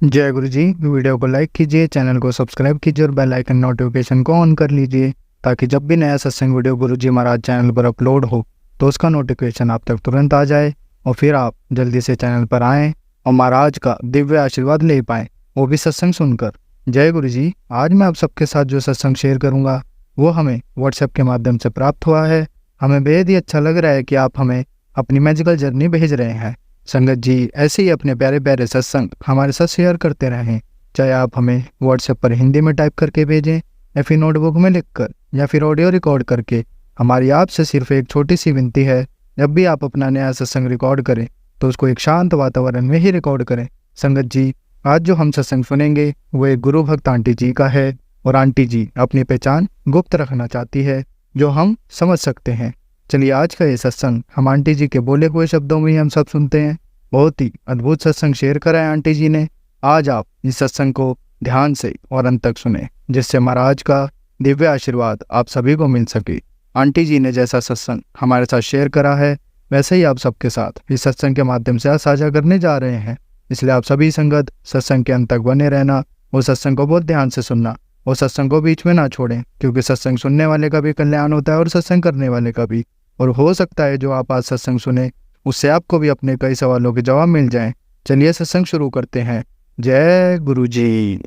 जय गुरु जी। वीडियो को लाइक कीजिए, चैनल को सब्सक्राइब कीजिए और बेल आइकन नोटिफिकेशन को ऑन कर लीजिए ताकि जब भी नया सत्संग वीडियो गुरु जी महाराज चैनल पर अपलोड हो तो उसका नोटिफिकेशन आप तक तुरंत आ जाए और फिर आप जल्दी से चैनल पर आएँ और महाराज का दिव्य आशीर्वाद ले पाएँ, वो भी सत्संग सुनकर। जय गुरु जी। आज मैं आप सबके साथ जो सत्संग शेयर करूँगा वो हमें व्हाट्सएप के माध्यम से प्राप्त हुआ है। हमें बेहद ही अच्छा लग रहा है कि आप हमें अपनी मैजिकल जर्नी भेज रहे हैं। संगत जी ऐसे ही अपने प्यारे प्यारे सत्संग हमारे साथ शेयर करते रहें, चाहे आप हमें व्हाट्सएप पर हिंदी में टाइप करके भेजें या फिर नोटबुक में लिखकर या फिर ऑडियो रिकॉर्ड करके। हमारी आपसे सिर्फ एक छोटी सी विनती है, जब भी आप अपना नया सत्संग रिकॉर्ड करें तो उसको एक शांत वातावरण में ही रिकॉर्ड करें। संगत जी आज जो हम सत्संग सुनेंगे वो एक गुरु भक्त आंटी जी का है और आंटी जी अपनी पहचान गुप्त रखना चाहती है जो हम समझ सकते हैं। चलिए आज का ये सत्संग हम आंटी जी के बोले हुए शब्दों में ही हम सब सुनते हैं। बहुत ही अद्भुत सत्संग शेयर करा है आंटी जी ने। आज आप इस सत्संग को ध्यान से और अंत तक सुने जिससे महाराज का दिव्य आशीर्वाद आप सभी को मिल सके। आंटी जी ने जैसा सत्संग हमारे साथ शेयर करा है वैसे ही आप सबके साथ इस सत्संग के माध्यम से साझा करने जा रहे हैं। इसलिए आप सभी संगत सत्संग के अंत तक बने रहना, वो सत्संग को बहुत ध्यान से सुनना, वो सत्संग को बीच में ना छोड़ें, क्योंकि सत्संग सुनने वाले का भी कल्याण होता है और सत्संग करने वाले का भी। और हो सकता है जो आप आज सत्संग सुने उससे आपको भी अपने कई सवालों के जवाब मिल जाएं। चलिए सत्संग शुरू करते हैं। जय गुरु जी।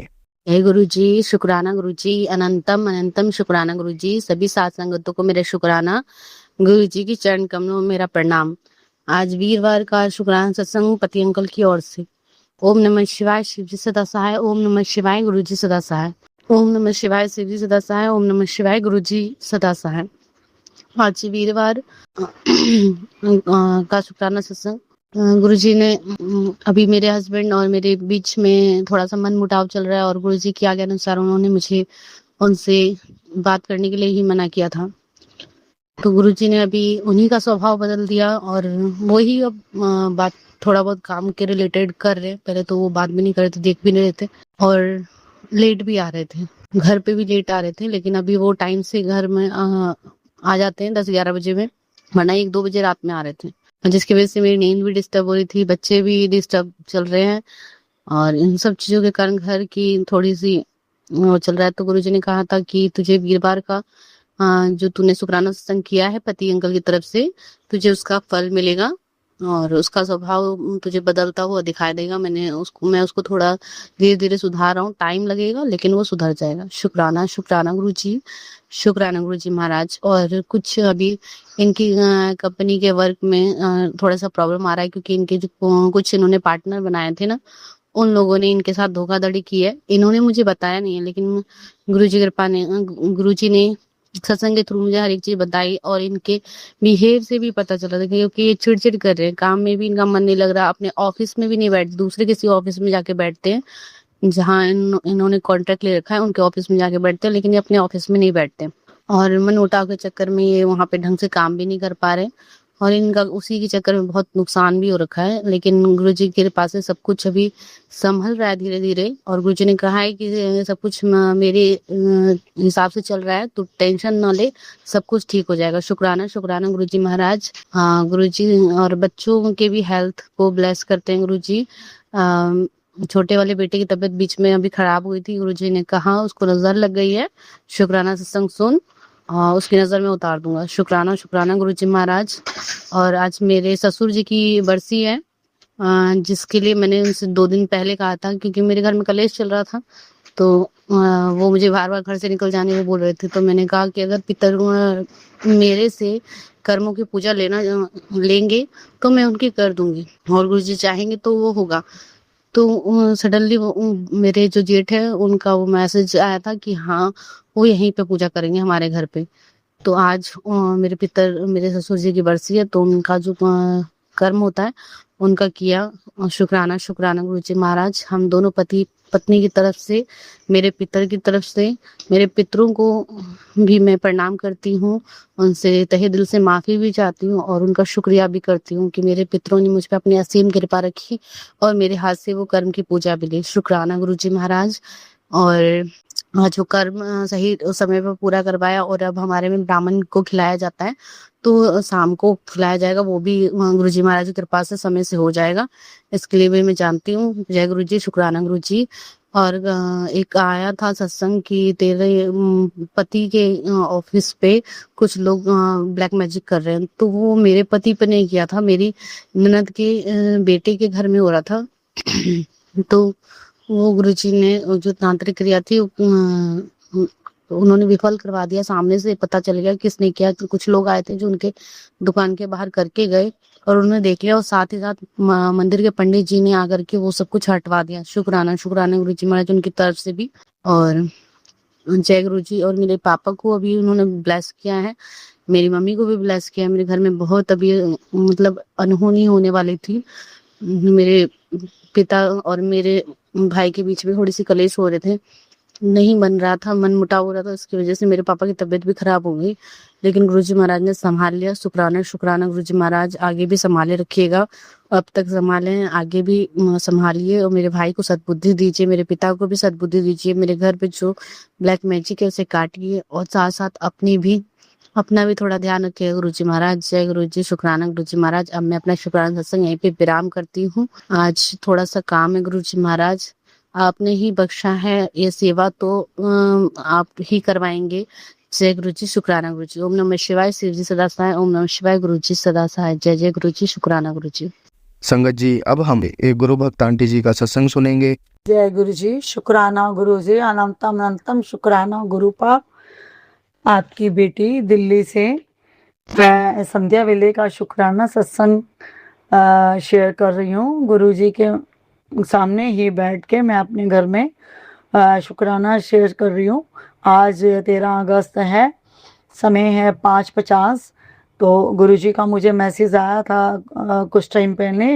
हे गुरु जी, शुक्राना गुरु जी, अनंतम अनंतम शुक्राना गुरु जी। सभी साथ संगतों को मेरे शुक्राना। गुरु जी की चरण कमलों में मेरा प्रणाम। आज वीरवार का शुक्राना सत्संग पति अंकल की ओर से। ओम नमः शिवाय, शिव जी सदा सहाय। ओम नमः शिवाय, गुरु जी सदा सहाय। ओम नमः शिवाय, शिव जी सदा सहाय। ओम नमः शिवाय, गुरु जी सदा सहाय। आज वीरवार का शुक्राना सत्संग। गुरुजी ने अभी मेरे हस्बैंड और मेरे बीच में थोड़ा सा मन मुटाव चल रहा है और गुरुजी की आज्ञा अनुसार उन्होंने मुझे उनसे बात करने के लिए ही मना किया था। तो गुरुजी ने अभी उन्हीं का स्वभाव बदल दिया और वो ही अब बात थोड़ा बहुत काम के रिलेटेड कर रहे। पहले तो वो बात भी नहीं कर रहे थे, देख भी नहीं रहे थे और लेट भी आ रहे थे, घर पे भी लेट आ रहे थे। लेकिन अभी वो टाइम से घर में आ जाते हैं 10-11 बजे में, वरना 1-2 बजे रात में आ रहे थे, जिसकी वजह से मेरी नींद भी डिस्टर्ब हो रही थी, बच्चे भी डिस्टर्ब चल रहे हैं और इन सब चीजों के कारण घर की थोड़ी सी वो चल रहा है। तो गुरुजी ने कहा था कि तुझे वीरवार का जो तूने शुक्राना सत्संग किया है पति अंकल की तरफ से, तुझे उसका फल मिलेगा और उसका स्वभाव तुझे बदलता हुआ दिखाई देगा। मैं उसको थोड़ा धीरे धीरे सुधार रहा हूँ, टाइम लगेगा लेकिन वो सुधर जाएगा। शुक्राना शुक्राना गुरु जी, शुक्राना गुरु जी महाराज। और कुछ अभी इनकी कंपनी के वर्क में थोड़ा सा प्रॉब्लम आ रहा है, क्योंकि इनके जो कुछ इन्होंने पार्टनर बनाए थे ना, उन लोगों ने इनके साथ धोखाधड़ी की है। इन्होंने मुझे बताया नहीं है, लेकिन गुरु जी कृपा ने गुरु जी ने सत्संग के थ्रू मुझे हर एक चीज बताई और इनके बिहेव से भी पता चला था, क्योंकि ये चिड़चिड़ कर रहे हैं, काम में भी इनका मन नहीं लग रहा, अपने ऑफिस में भी नहीं बैठ, दूसरे किसी ऑफिस में जाके बैठते हैं जहाँ इन्होंने कॉन्ट्रैक्ट ले रखा है, उनके ऑफिस में जाके बैठते हैं, लेकिन ये अपने ऑफिस में नहीं बैठते और मनमुटाव के चक्कर में ये वहां पे ढंग से काम भी नहीं कर पा रहे और इनका उसी के चक्कर में बहुत नुकसान भी हो रखा है। लेकिन गुरुजी के कृपा से सब कुछ अभी संभल रहा है धीरे धीरे और गुरुजी ने कहा है कि सब कुछ मेरे हिसाब से चल रहा है, तो टेंशन ना ले, सब कुछ ठीक हो जाएगा। शुक्राना शुक्राना गुरुजी महाराज। गुरुजी और बच्चों के भी हेल्थ को ब्लेस करते हैं गुरुजी। छोटे वाले बेटे की तबीयत बीच में अभी खराब हुई थी, गुरुजी ने कहा उसको नजर लग गई है, शुक्राना सत्संग सुन, उसकी नजर में उतार दूंगा। शुक्राना शुक्राना गुरुजी महाराज। और आज मेरे ससुर जी की बरसी है, जिसके लिए मैंने उनसे 2 दिन पहले कहा था, क्योंकि मेरे घर में कलेश चल रहा था, तो वो मुझे बार बार घर से निकल जाने को बोल रहे थे। तो मैंने कहा कि अगर पितर मेरे से कर्मों की पूजा लेंगे तो मैं उनकी कर दूंगी और गुरुजी चाहेंगे तो वो होगा। तो सडनली मेरे जो जेठ है उनका वो मैसेज आया था कि हाँ वो यहीं पे पूजा करेंगे हमारे घर पे। तो आज मेरे ससुर जी की बरसी है, तो उनका जो कर्म होता है उनका किया। शुक्राना शुक्राना गुरु जी महाराज। हम दोनों पति पत्नी की तरफ से, मेरे पितर की तरफ से, मेरे पितरों को भी मैं प्रणाम करती हूँ, उनसे तहे दिल से माफी भी चाहती हूँ और उनका शुक्रिया भी करती हूँ कि मेरे पितरों ने मुझ पर अपनी असीम कृपा रखी और मेरे हाथ से वो कर्म की पूजा भी ली। शुक्राना गुरु जी महाराज। और जो कर्म सही समय पर पूरा करवाया और अब हमारे में ब्राह्मण को खिलाया जाता है, तो शाम को खिलाया जाएगा, वो भी गुरुजी महाराज की कृपा से समय से हो जाएगा। इसके लिए भी मैं जानती हूँ। जय गुरु जी, शुक्राना गुरु जी। और एक आया था सत्संग की तेरे पति के ऑफिस पे कुछ लोग ब्लैक मैजिक कर रहे हैं, तो वो मेरे पति पे नहीं किया था, मेरी ननद के बेटे के घर में हो रहा था। तो वो गुरुजी ने जो तांत्रिक क्रिया थी उन्होंने विफल करवा दिया। सामने से पता चल गया किसने किया। तो कुछ लोग आए थे जो उनके दुकान के बाहर करके गए और उन्होंने देख लिया, और साथ ही साथ मंदिर के पंडित जी ने आकर के वो सब कुछ हटवा दिया। शुक्राना शुक्राना गुरु जी महाराज उनकी तरफ से भी। और जय गुरु जी। और मेरे पापा को अभी उन्होंने ब्लेस किया है, मेरी मम्मी को भी ब्लेस किया है। मेरे घर में बहुत अभी मतलब अनहोनी होने वाली थी। मेरे पिता और मेरे भाई के बीच में थोड़ी सी कलेश हो रहे थे, नहीं बन रहा था, मन मुटाव हो रहा था, उसकी वजह से मेरे पापा की तबीयत भी खराब हो गई। लेकिन गुरुजी महाराज ने संभाल लिया। शुक्राना शुक्राना गुरुजी महाराज, आगे भी संभाले रखिएगा। अब तक संभाले हैं, आगे भी संभालिए। और मेरे भाई को सद्बुद्धि दीजिए, मेरे पिता को भी सद्बुद्धि दीजिए। मेरे घर पे जो ब्लैक मैजिक है उसे काटिए, और साथ साथ अपना भी थोड़ा ध्यान रखिएगा गुरुजी महाराज। जय गुरु जी, शुक्राना गुरुजी महाराज। अब मैं अपना शुक्राना सत्संग यहीं पे विराम करती हूँ। आज थोड़ा सा काम है गुरुजी महाराज, आपने ही बख्शा है ये सेवा, तो आप ही करवाएंगे। जय गुरु जी, शुक्राना गुरु जी। ओम नमः शिवाय, शिव जी सदा सहाय। ओम नमः शिवाय, गुरु जी सदा सहाय। जय जय गुरु जी, शुक्राना गुरु जी। संगत जी, अब हम एक गुरु भक्त आंटी जी का सत्संग सुनेंगे। जय गुरु जी, शुक्राना गुरु जी, अनंतम अनंतम शुक्राना गुरु पाक। आपकी बेटी दिल्ली से मैं संध्या वेले का शुक्राना सत्संग शेयर कर रही हूँ। गुरु जी के सामने ही बैठ के मैं अपने घर में शुक्राना शेयर कर रही हूँ। आज 13 अगस्त है, समय है 5:50। तो गुरु जी का मुझे मैसेज आया था कुछ टाइम पहले,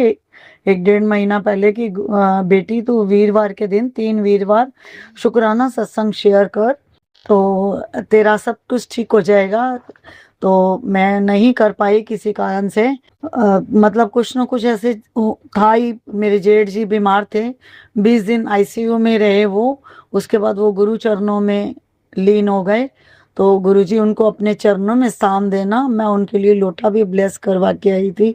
1-1.5 महीना पहले, कि बेटी तू वीरवार के दिन 3 वीरवार शुक्राना सत्संग शेयर कर, तो तेरा सब कुछ ठीक हो जाएगा। तो मैं नहीं कर पाई किसी कारण से, मतलब कुछ ना कुछ ऐसे था ही। मेरे जेठ जी बीमार थे, 20 दिन आईसीयू में रहे वो। उसके बाद वो गुरु चरणों में लीन हो गए। तो गुरुजी उनको अपने चरणों में स्थान देना, मैं उनके लिए लोटा भी ब्लेस करवा के आई थी।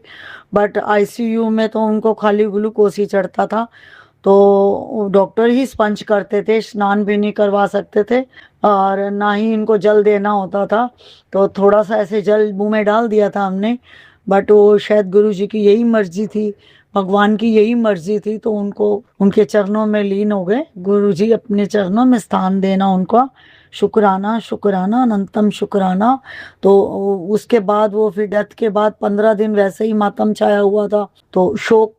बट आईसीयू में तो उनको खाली ग्लूकोज ही चढ़ता था, तो डॉक्टर ही स्पंज करते थे, स्नान भी नहीं करवा सकते थे, और ना ही इनको जल देना होता था। तो थोड़ा सा ऐसे जल मुंह में डाल दिया था हमने, बट वो शायद गुरुजी की यही मर्जी थी, भगवान की यही मर्जी थी, तो उनको उनके चरणों में लीन हो गए। गुरुजी अपने चरणों में स्थान देना उनका। शुक्राना शुक्राना अनंतम शुक्राना। तो उसके बाद वो फिर डेथ के बाद 15 दिन वैसे ही मातम छाया हुआ था, तो शोक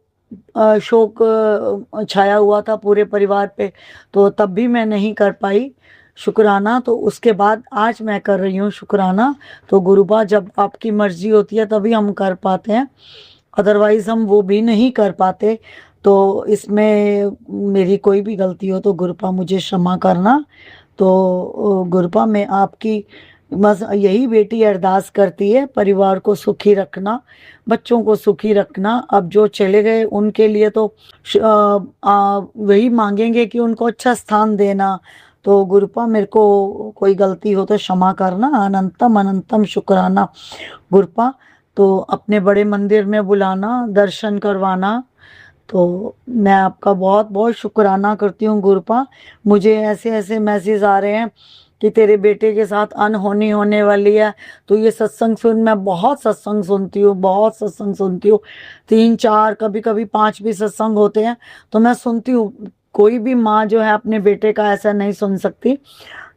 छाया हुआ था पूरे परिवार पे। तो तब भी मैं नहीं कर पाई शुक्राना। तो उसके बाद आज मैं कर रही हूँ शुक्राना। तो गुरुबा, जब आपकी मर्जी होती है तभी हम कर पाते हैं, अदरवाइज हम वो भी नहीं कर पाते। तो इसमें मेरी कोई भी गलती हो तो गुरुपा मुझे क्षमा करना। तो गुरुपा, मैं आपकी बस यही बेटी अरदास करती है, परिवार को सुखी रखना, बच्चों को सुखी रखना। अब जो चले गए उनके लिए तो वही मांगेंगे कि उनको अच्छा स्थान देना। तो गुरुपा, मेरे को कोई गलती हो तो क्षमा करना। अनंतम अनंतम शुक्राना गुरुपा। तो अपने बड़े मंदिर में बुलाना, दर्शन करवाना, तो मैं आपका बहुत बहुत शुक्राना करती हूँ गुरुपा। मुझे ऐसे ऐसे मैसेज आ रहे हैं कि तेरे बेटे के साथ अनहोनी होने वाली है। तो ये सत्संग सुन, मैं बहुत सत्संग सुनती हूँ, बहुत सत्संग सुनती हूँ, 3-4 कभी कभी 5 भी सत्संग होते हैं, तो मैं सुनती हूँ। कोई भी माँ जो है अपने बेटे का ऐसा नहीं सुन सकती।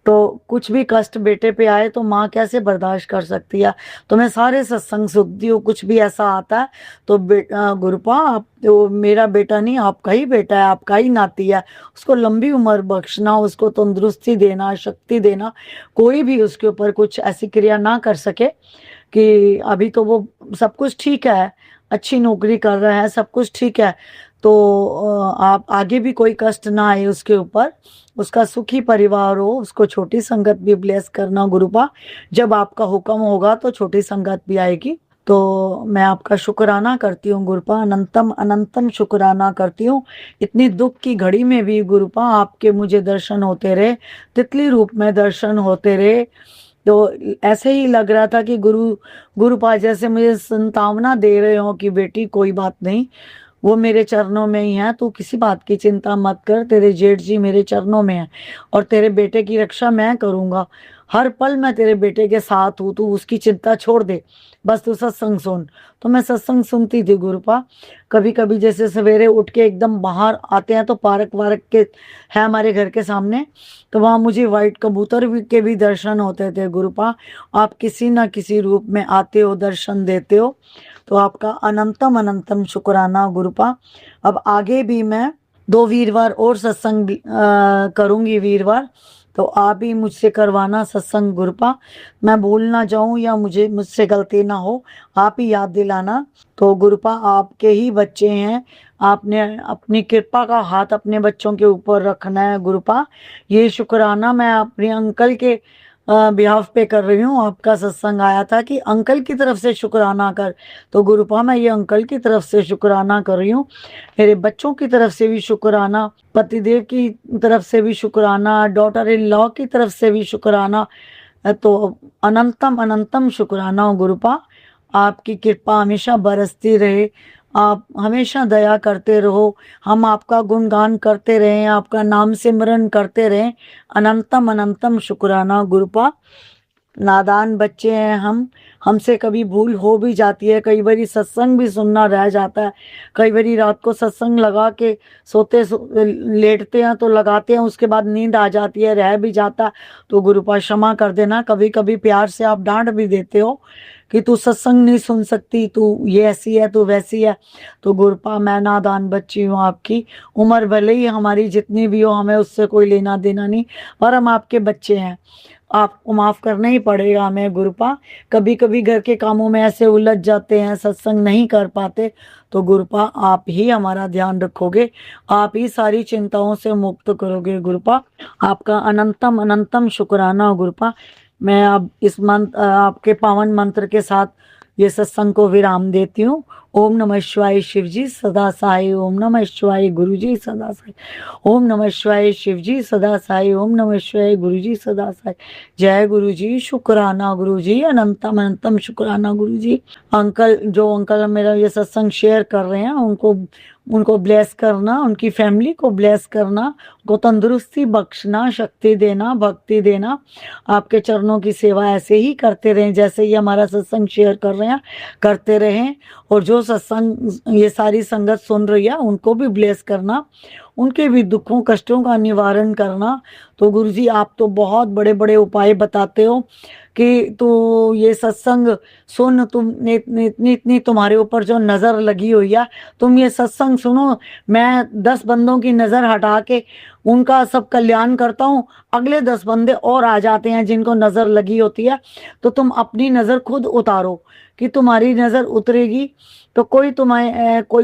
तो कुछ भी कष्ट बेटे पे आए तो माँ कैसे बर्दाश्त कर सकती है। तो मैं सारे सत्संग सुनती हूँ, कुछ भी ऐसा आता है तो गुरुपा, आप तो मेरा बेटा नहीं, आपका ही बेटा है, आपका ही नाती है, उसको लंबी उम्र बख्शना, उसको तंदुरुस्ती देना, शक्ति देना, कोई भी उसके ऊपर कुछ ऐसी क्रिया ना कर सके। कि अभी तो वो सब कुछ ठीक है, अच्छी नौकरी कर रहा है, सब कुछ ठीक है, तो आप आगे भी कोई कष्ट ना आए उसके ऊपर, उसका सुखी परिवार हो, उसको छोटी संगत भी ब्लेस करना गुरुपा। जब आपका हुक्म होगा तो छोटी संगत भी आएगी। तो मैं आपका शुक्राना करती हूँ गुरुपा, अनंतम अनंतम शुक्राना करती हूँ। इतनी दुख की घड़ी में भी गुरुपा आपके मुझे दर्शन होते रहे, तितली रूप में दर्शन होते रहे। तो ऐसे ही लग रहा था कि गुरुपाद जैसे मुझे संतावना दे रहे हो कि बेटी कोई बात नहीं, वो मेरे चरणों में ही है, तू किसी बात की चिंता मत कर, तेरे जेठ जी मेरे चरणों में है और तेरे बेटे की रक्षा मैं करूंगा, हर पल मैं तेरे बेटे के साथ हूँ, तू उसकी चिंता छोड़ दे, बस तू सत्संग सुन। तो मैं सत्संग सुनती थी गुरुपा। कभी कभी जैसे सवेरे उठ के एकदम बाहर आते हैं तो पार्क वार्क के है हमारे घर के सामने, तो वहां मुझे व्हाइट कबूतर के भी दर्शन होते थे गुरुपा। आप किसी ना किसी रूप में आते हो, दर्शन देते हो, तो आपका अनंतम अनंतम शुक्राना गुरुपा। अब आगे भी मैं 2 वीरवार और सत्संग करूंगी वीरवार, तो आप ही मुझसे करवाना सत्संग गुरुपा। मैं भूल ना जाऊं या मुझसे गलती ना हो, आप ही याद दिलाना। तो गुरुपा आपके ही बच्चे हैं, आपने अपनी कृपा का हाथ अपने बच्चों के ऊपर रखना है गुरुपा। ये शुक्राना मैं अपने अंकल के बिहाफ पे कर रही हूँ। आपका सत्संग आया था कि अंकल की तरफ से शुक्राना कर, तो गुरुपा मैं ये अंकल की तरफ से शुक्राना कर रही हूँ, मेरे बच्चों की तरफ से भी शुक्राना, पतिदेव की तरफ से भी शुक्राना, डॉटर इन लॉ की तरफ से भी शुक्राना। तो अनंतम अनंतम शुक्राना हो गुरुपा। आपकी कृपा हमेशा बरसती रहे, आप हमेशा दया करते रहो, हम आपका गुणगान करते रहें, आपका नाम सिमरन करते रहें। अनंतम अनंतम शुक्राना गुरुपा। नादान बच्चे हैं हम, हमसे कभी भूल हो भी जाती है, कई बारी सत्संग भी सुनना रह जाता है, कई बारी रात को सत्संग लगा के लेटते हैं तो लगाते हैं, उसके बाद नींद आ जाती है, रह भी जाता है, तो गुरुपा क्षमा कर देना। कभी कभी प्यार से आप डांट भी देते हो कि तू सत्संग नहीं सुन सकती, तू ये ऐसी है, तू वैसी है। तो गुरुपा मैं नादान बच्ची हूँ आपकी, उम्र भले ही हमारी जितनी भी हो, हमें उससे कोई लेना देना नहीं, पर हम आपके बच्चे हैं, आपको माफ करना ही पड़ेगा हमें गुरुपा। कभी कभी घर के कामों में ऐसे उलझ जाते हैं, सत्संग नहीं कर पाते, तो गुरुपा आप ही हमारा ध्यान रखोगे, आप ही सारी चिंताओं से मुक्त करोगे गुरुपा। आपका अनंतम अनंतम शुक्राना हो गुरुपा। मैं अब इस मंत्र, आपके पावन मंत्र के साथ ये सत्संग को विराम देती हूँ। ओम नमः शिवाय शिव जी सदा सहाय, ओम नमः शिवाय गुरु जी सदा सहाय, ओम नमः शिवाय शिव जी सदा सहाय, ओम नमः शिवाय गुरु जी सदा सहाय। जय गुरु जी, शुक्राना गुरु जी, अनंतम अनंतम शुक्राना गुरु जी। जो अंकल मेरा ये सत्संग शेयर कर रहे हैं, उनको ब्लेस करना, उनकी फैमिली को ब्लेस करना, उनको तंदुरुस्ती बख्शना, शक्ति देना, भक्ति देना। आपके चरणों की सेवा ऐसे ही करते रहें, जैसे ये हमारा सत्संग शेयर कर रहे हैं करते रहें। और जो सत्संग ये सारी संगत सुन रही है उनको भी ब्लेस करना, उनके भी दुखों कष्टों का निवारण करना। तो गुरु जी आप तो बहुत बड़े बड़े उपाय बताते हो कि तो ये सत्संग सुन, तुम इतनी इतनी तुम्हारे ऊपर जो नजर लगी हुई है, तुम ये सत्संग सुनो, मैं 10 बंदों की नजर हटा के उनका सब कल्याण करता हूँ, अगले 10 बंदे और आ जाते हैं जिनको नजर लगी होती है, तो तुम अपनी नजर खुद उतारो कि तुम्हारी नजर उतरेगी तो कोई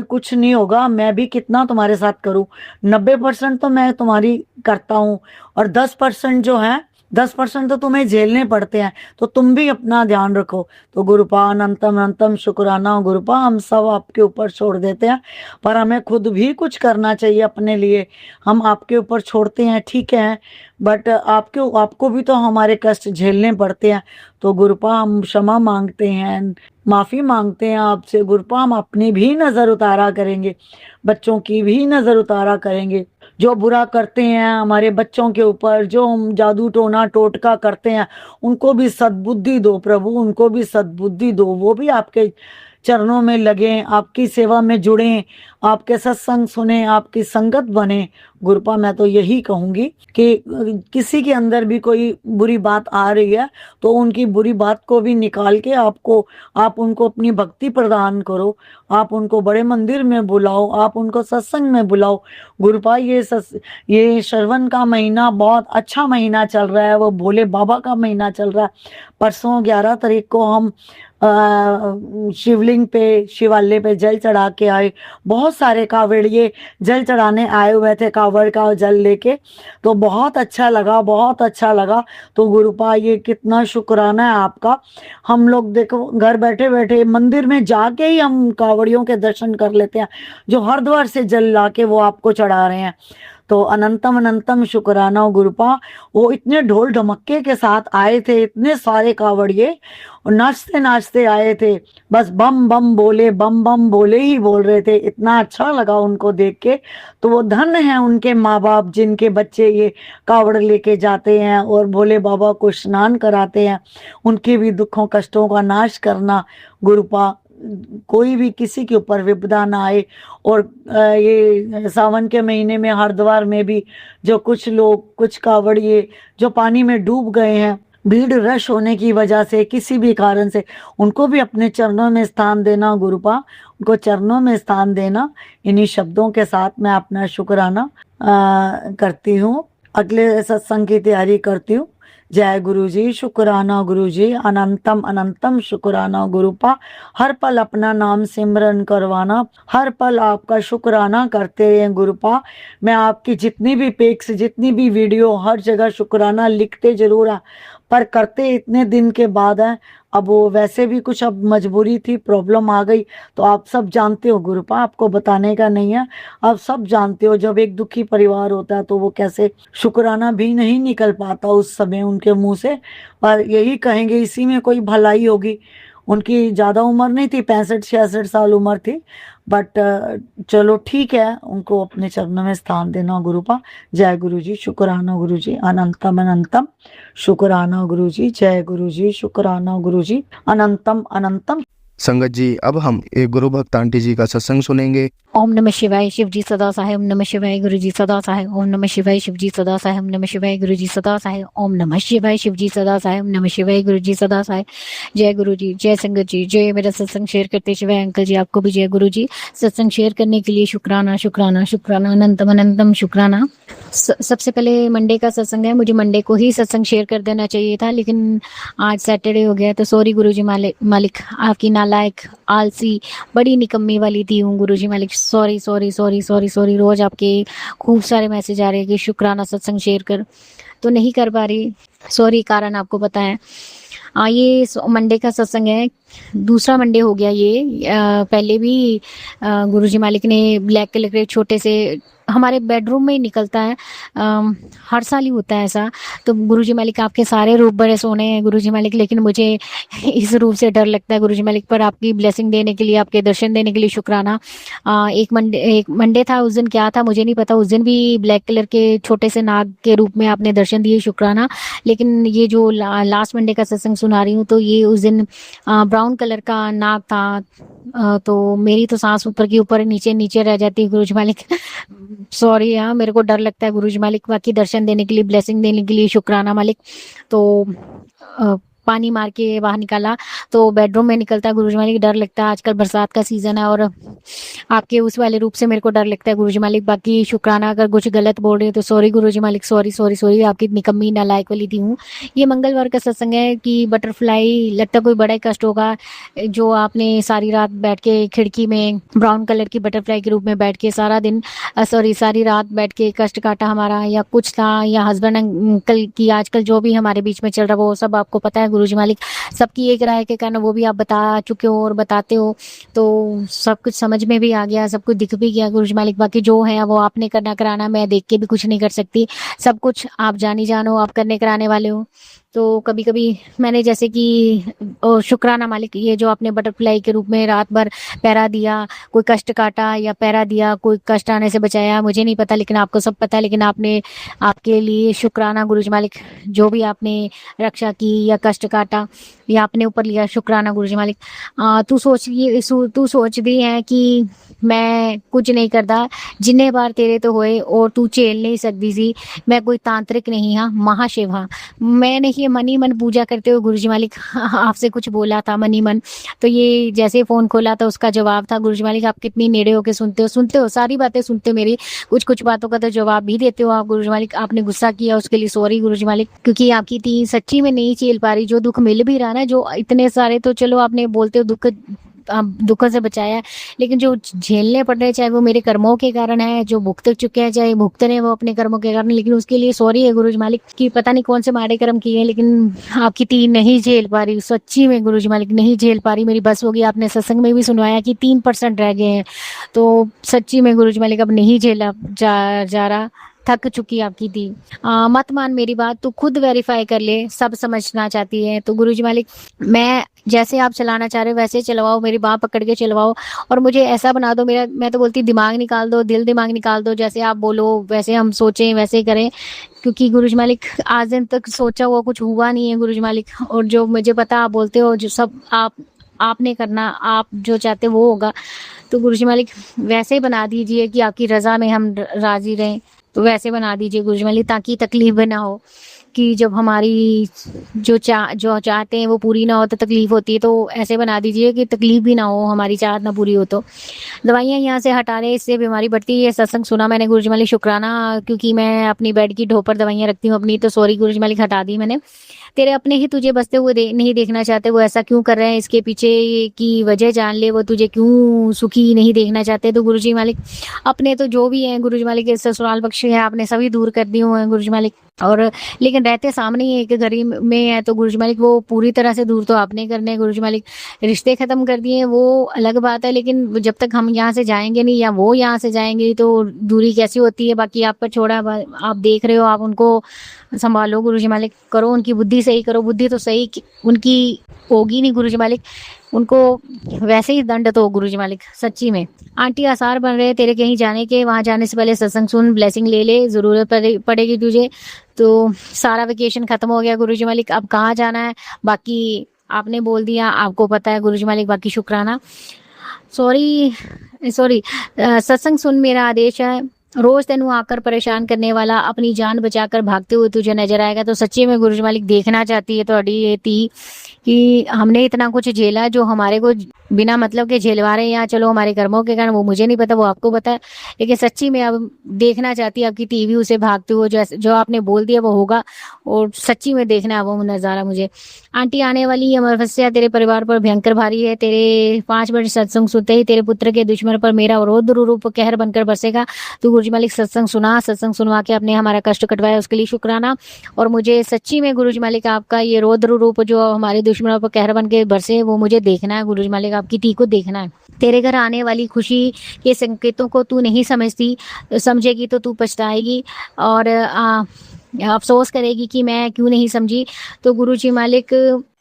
कुछ नहीं होगा। मैं भी कितना तुम्हारे साथ करूं, 90% तो मैं तुम्हारी करता हूं और 10% जो है 10% तो तुम्हें झेलने पड़ते हैं, तो तुम भी अपना ध्यान रखो। तो गुरुपा अनंतम अनंतम शुक्राना गुरुपा। हम सब आपके ऊपर छोड़ देते हैं, पर हमें खुद भी कुछ करना चाहिए अपने लिए। हम आपके ऊपर छोड़ते हैं ठीक है, बट आपको भी तो हमारे कष्ट झेलने पड़ते हैं। तो गुरुपा हम क्षमा मांगते हैं, माफी मांगते हैं आपसे गुरुपा। हम अपनी भी नजर उतारा करेंगे, बच्चों की भी नजर उतारा करेंगे। जो बुरा करते हैं हमारे बच्चों के ऊपर, जो हम जादू टोना टोटका करते हैं, उनको भी सद्बुद्धि दो प्रभु, उनको भी सद्बुद्धि दो, वो भी आपके चरणों में लगे, आपकी सेवा में जुड़े, आपके सत्संग सुने, आपकी संगत बने। गुरुपा मैं तो यही कहूंगी कि किसी के अंदर भी कोई बुरी बात आ रही है तो उनकी बुरी बात को भी निकाल के आप उनको अपनी भक्ति प्रदान करो, आप उनको बड़े मंदिर में बुलाओ, आप उनको सत्संग में बुलाओ। गुरुपा ये श्रवण का महीना बहुत अच्छा महीना चल रहा है, वो भोले बाबा का महीना चल रहा है। परसों 11 तारीख को हम शिवलिंग पे, शिवालय पे जल चढ़ा के आए। बहुत सारे कावड़िए जल चढ़ाने आए हुए थे कावड़ का जल लेके, तो बहुत अच्छा लगा, बहुत अच्छा लगा। तो गुरुपा ये कितना शुक्राना है आपका। हम लोग देखो घर बैठे बैठे मंदिर में जाके ही हम कावड़ियों के दर्शन कर लेते हैं, जो हरिद्वार से जल लाके वो आपको चढ़ा रहे हैं। तो अनंतम अनंतम शुक्राना गुरुपा। वो इतने ढोल ढमक्के के साथ आए थे, इतने सारे कावड़िए, और नाचते नाचते आए थे, बस बम बम बोले ही बोल रहे थे। इतना अच्छा लगा उनको देख के। तो वो धन्य है उनके माँ बाप जिनके बच्चे ये कावड़ लेके जाते हैं और भोले बाबा को स्नान कराते हैं, उनके भी दुखों कष्टों का नाश करना गुरुपा। कोई भी किसी के ऊपर विपदा ना आए। और ये सावन के महीने में हरिद्वार में भी जो कुछ लोग, कुछ कावड़िए जो पानी में डूब गए हैं भीड़ रश होने की वजह से, किसी भी कारण से, उनको भी अपने चरणों में स्थान देना गुरुपा, उनको चरणों में स्थान देना। इन्हीं शब्दों के साथ मैं अपना शुक्राना करती हूँ, अगले सत्संग की तैयारी करती हूँ। जय गुरु जी, शुक्राना गुरु जी, अनंतम अनंतम शुक्राना गुरुपा। हर पल अपना नाम सिमरन करवाना, हर पल आपका शुक्राना करते रहे गुरुपा। मैं आपकी जितनी भी पिक्स, जितनी भी वीडियो, हर जगह शुक्राना लिखते जरूर है, पर करते इतने दिन के बाद है। अब वो वैसे भी कुछ अब मजबूरी थी, प्रॉब्लम आ गई, तो आप सब जानते हो गुरुपा, आपको बताने का नहीं है, आप सब जानते हो। जब एक दुखी परिवार होता है तो वो कैसे शुक्राना भी नहीं निकल पाता उस समय उनके मुंह से। पर यही कहेंगे इसी में कोई भलाई होगी। उनकी ज़्यादा उम्र नहीं थी, 65-66 साल उम्र थी, बट चलो ठीक है, उनको अपने चरणों में स्थान देना गुरुपा। जय गुरु जी, शुक्राना गुरु जी, अनंतम अनंतम शुक्राना गुरु जी। जय गुरु जी, शुक्राना गुरु जी, अनंतम अनंतम। संगत जी, अब हम एक गुरु भक्त आंटी जी का सत्संग सुनेंगे। ओम नमः शिवाय, शिव जी सदा सहाय। ओम नमः शिवाय, गुरु जी सदा सहाय। ओम नमः शिवाय, शिव जी सदा सहाय। ओम नमः शिवाय, गुरु जी सदा सहाय। ओम नमः शिवाय, शिव जी सदा सहाय। ओम नमः शिवाय, गुरु जी सदा सहाय। जय गुरु जी, जय संगत जी, जय मेरा सत्संग शेयर करते शिवाय अंकल जी, आपको भी जय गुरु जी। सत्संग शेयर करने के लिए शुक्राना शुक्राना शुक्राना, अनंतम अनंतम शुक्राना। सबसे पहले मंडे का सत्संग है, मुझे मंडे को ही सत्संग शेयर कर देना चाहिए था, लेकिन आज सैटरडे हो गया, तो सॉरी गुरु जी मालिक, आपकी नालायक, आलसी, बड़ी निकम्मी वाली थी हूँ गुरु जी मालिक। Sorry sorry sorry sorry sorry. रोज आपके खूब सारे मैसेज आ रहे हैं कि शुक्राना सत्संग शेयर कर, तो नहीं कर पा रही। सॉरी, कारण आपको पता है। ये मंडे का सत्संग है, दूसरा मंडे हो गया ये। पहले भी गुरुजी मालिक ने ब्लैक कलर के छोटे से हमारे बेडरूम में ही निकलता है, हर साल ही होता है ऐसा। तो गुरुजी मालिक आपके सारे रूप बड़े सोने हैं गुरुजी मालिक, लेकिन मुझे इस रूप से डर लगता है गुरुजी मालिक। पर आपकी ब्लेसिंग देने के लिए, आपके दर्शन देने के लिए शुक्राना। एक मंडे था, उस दिन क्या था मुझे नहीं पता, उस दिन भी ब्लैक कलर के छोटे से नाग के रूप में आपने दर्शन दिए, शुक्राना। लेकिन ये जो लास्ट मंडे का सत्संग सुना रही हूँ, तो ये उस दिन ब्राउन कलर का नाग था। तो मेरी तो सांस ऊपर की ऊपर नीचे नीचे रह जाती है गुरुजी मालिक। सॉरी, हाँ मेरे को डर लगता है गुरुजी मालिक। बाकी दर्शन देने के लिए, ब्लेसिंग देने के लिए शुक्राना मालिक। तो पानी मार के बाहर निकाला तो बेडरूम में निकलता है गुरुजी मालिक, डर लगता है। आजकल बरसात का सीजन है और आपके उस वाले रूप से मेरे को डर लगता है गुरुजी मालिक। बाकी शुक्राना, अगर कुछ गलत बोल रहे हो तो सॉरी गुरुजी मालिक, सॉरी सॉरी सॉरी। आपकी निकम्मी नालायक वाली थी हूँ। ये मंगलवार का सत्संग है कि बटरफ्लाई, लगता कोई बड़ा ही कष्ट होगा जो आपने सारी रात बैठ के खिड़की में ब्राउन कलर की बटरफ्लाई के रूप में बैठ के सारी रात बैठ के कष्ट काटा हमारा, या कुछ था, या हस्बैंड अंकल की आजकल जो भी हमारे बीच में चल रहा वो सब आपको पता है गुरुजी मालिक। सबकी एक राय के कारण वो भी आप बता चुके हो और बताते हो, तो सब कुछ समझ में भी आ गया, सब कुछ दिख भी गया गुरुजी मालिक। बाकी जो है वो आपने करना कराना, मैं देख के भी कुछ नहीं कर सकती। सब कुछ आप जानी जानो, आप करने कराने वाले हो। तो कभी कभी मैंने जैसे कि शुक्राना मालिक, ये जो आपने बटरफ्लाई के रूप में रात भर पहरा दिया, कोई कष्ट काटा या पहरा दिया, कोई कष्ट आने से बचाया, मुझे नहीं पता, लेकिन आपको सब पता है। लेकिन आपने, आपके लिए शुक्राना गुरुजी मालिक, जो भी आपने रक्षा की या कष्ट काटा या अपने ऊपर लिया, शुक्राना गुरुजी मालिक। तू सोच दी है कि मैं कुछ नहीं करता, जिन्ने बार तेरे तो होए और तू झेल नहीं सकती सी। मैं कोई तांत्रिक नहीं, हाँ महाशिव, हाँ मैंने ये मनी मन पूजा करते हुए गुरुजी मालिक आपसे कुछ बोला था मनी मन। तो ये जैसे फोन खोला था उसका जवाब था गुरुजी मालिक। आप कितनी नेड़े होके सुनते हो सारी बातें, सुनते हो मेरी, कुछ बातों का तो जवाब भी देते हो आप गुरुजी मालिक। आपने गुस्सा किया उसके लिए सॉरी गुरुजी मालिक, क्योंकि आपकी थी सच्ची में नहीं झेल पा रही। जो दुख मिल भी रहा ना, जो इतने सारे, तो चलो आपने बोलते हो दुखों से बचाया, लेकिन जो झेलने पड़ रहे, चाहे वो मेरे कर्मों के कारण है, जो भुगत चुके हैं, चाहे भुगत रहे वो अपने कर्मों के कारण, लेकिन उसके लिए सॉरी है गुरुजी मालिक की। पता नहीं कौन से माड़े कर्म किए हैं, लेकिन आपकी तीन नहीं झेल पा रही, सच्ची में गुरुजी मालिक नहीं झेल पा रही, मेरी बस होगी। आपने सत्संग में भी सुनवाया कि 3% रह गए हैं, तो सच्ची में गुरुजी मालिक अब नहीं झेला जा रहा। थक चुकी आपकी दी। मत मान मेरी बात, तू खुद वेरीफाई कर ले, सब समझना चाहती है तो गुरुजी मालिक मैं जैसे आप चलाना चाह रहे हो वैसे चलवाओ, मेरी बाह पकड़ के चलवाओ और मुझे ऐसा बना दो, मेरा मैं तो बोलती दिमाग निकाल दो, दिल दिमाग निकाल दो, जैसे आप बोलो वैसे हम सोचें वैसे ही करें। क्योंकि गुरुजी मालिक आज दिन तक सोचा हुआ कुछ हुआ नहीं है गुरुजी मालिक, और जो मुझे पता आप बोलते हो जो सब आपने करना, आप जो चाहते वो होगा। तो गुरुजी मालिक वैसे बना दीजिए कि आपकी रजा में हम राजी रहें, तो वैसे बना दीजिए गुरुजी मालिक, ताकि तकलीफ भी ना हो कि जब हमारी जो चाहते हैं वो पूरी ना हो तो तकलीफ होती है। तो ऐसे बना दीजिए कि तकलीफ भी ना हो, हमारी चाहत ना पूरी हो। तो दवाइयाँ यहाँ से हटा रहे, इससे बीमारी बढ़ती है। सत्संग सुना मैंने गुरुजी मालिक, शुक्राना, क्योंकि मैं अपनी बेड की ढो पर दवाइयाँ रखती हूँ अपनी, तो सॉरी गुरुजी मालिक हटा दी मैंने। तेरे अपने ही तुझे बसते हुए नहीं देखना चाहते, वो ऐसा क्यों कर रहे हैं, इसके पीछे की वजह जान ले, वो तुझे क्यों सुखी नहीं देखना चाहते। तो गुरुजी मालिक अपने तो जो भी हैं गुरुजी मालिक, ससुराल पक्ष है आपने सभी दूर कर दिए हुए हैं गुरुजी मालिक, और लेकिन रहते सामने ही एक घर में है। तो गुरुजी मालिक वो पूरी तरह से दूर तो आपने करने हैं गुरुजी मालिक, रिश्ते खत्म कर दिए वो अलग बात है, लेकिन जब तक हम यहाँ से जाएंगे नहीं या वो यहाँ से जाएंगे तो दूरी कैसी होती है। बाकी आप पर छोड़ा, आप देख रहे हो, आप उनको संभालो गुरुजी मालिक, करो उनकी बुद्धि सही करो, बुद्धि तो सही उनकी होगी नहीं गुरुजी मालिक, उनको वैसे ही दंड तो गुरुजी मालिक सच्ची में। आंटी आसार बन रहे तेरे कहीं जाने के, वहां जाने से पहले सत्संग सुन, ब्लेसिंग ले ले, जरूरत पड़ेगी तुझे। तो सारा वेकेशन खत्म हो गया गुरुजी मालिक, अब कहाँ जाना है बाकी आपने बोल दिया, आपको पता है गुरुजी मालिक, बाकी शुक्राना। सॉरी सत्संग सुन मेरा आदेश है, रोज तेनू आकर परेशान करने वाला अपनी जान बचाकर भागते हुए तुझे नजर आएगा। तो सच्ची में गुरुजी मालिक देखना चाहती है थोड़ी ये थी कि हमने इतना कुछ झेला जो हमारे को बिना मतलब के झेलवा रहे हैं, या चलो हमारे कर्मों के कारण, वो मुझे नहीं पता, वो आपको पता है, लेकिन सच्ची में अब देखना चाहती है आपकी टीवी उसे भागते हुए, जो आपने बोल दिया वो होगा, और सच्ची में देखना है वो नज़ारा मुझे। आंटी आने वाली अमावस्या तेरे परिवार पर भयंकर भारी है, तेरे 5 वर्ष सत्संग सुनते ही तेरे पुत्र के दुश्मन पर मेरा रौद्र रूप कहर बनकर बरसेगा। तो गुरुजी मालिक सत्संग सुना, सत्संग सुनवा के अपने हमारा कष्ट कटवाया, उसके लिए शुक्राना। और मुझे सच्ची में गुरुजी मालिक आपका ये रौद्र रूप जो हमारे दुश्मनों पर कहर बन के बरसे, वो मुझे देखना है गुरुजी मालिक, आपकी टी को देखना है। तेरे घर आने वाली खुशी के संकेतों को तू नहीं समझेगी तो तू पछताएगी और अफसोस करेगी कि मैं क्यों नहीं समझी। तो गुरुजी मालिक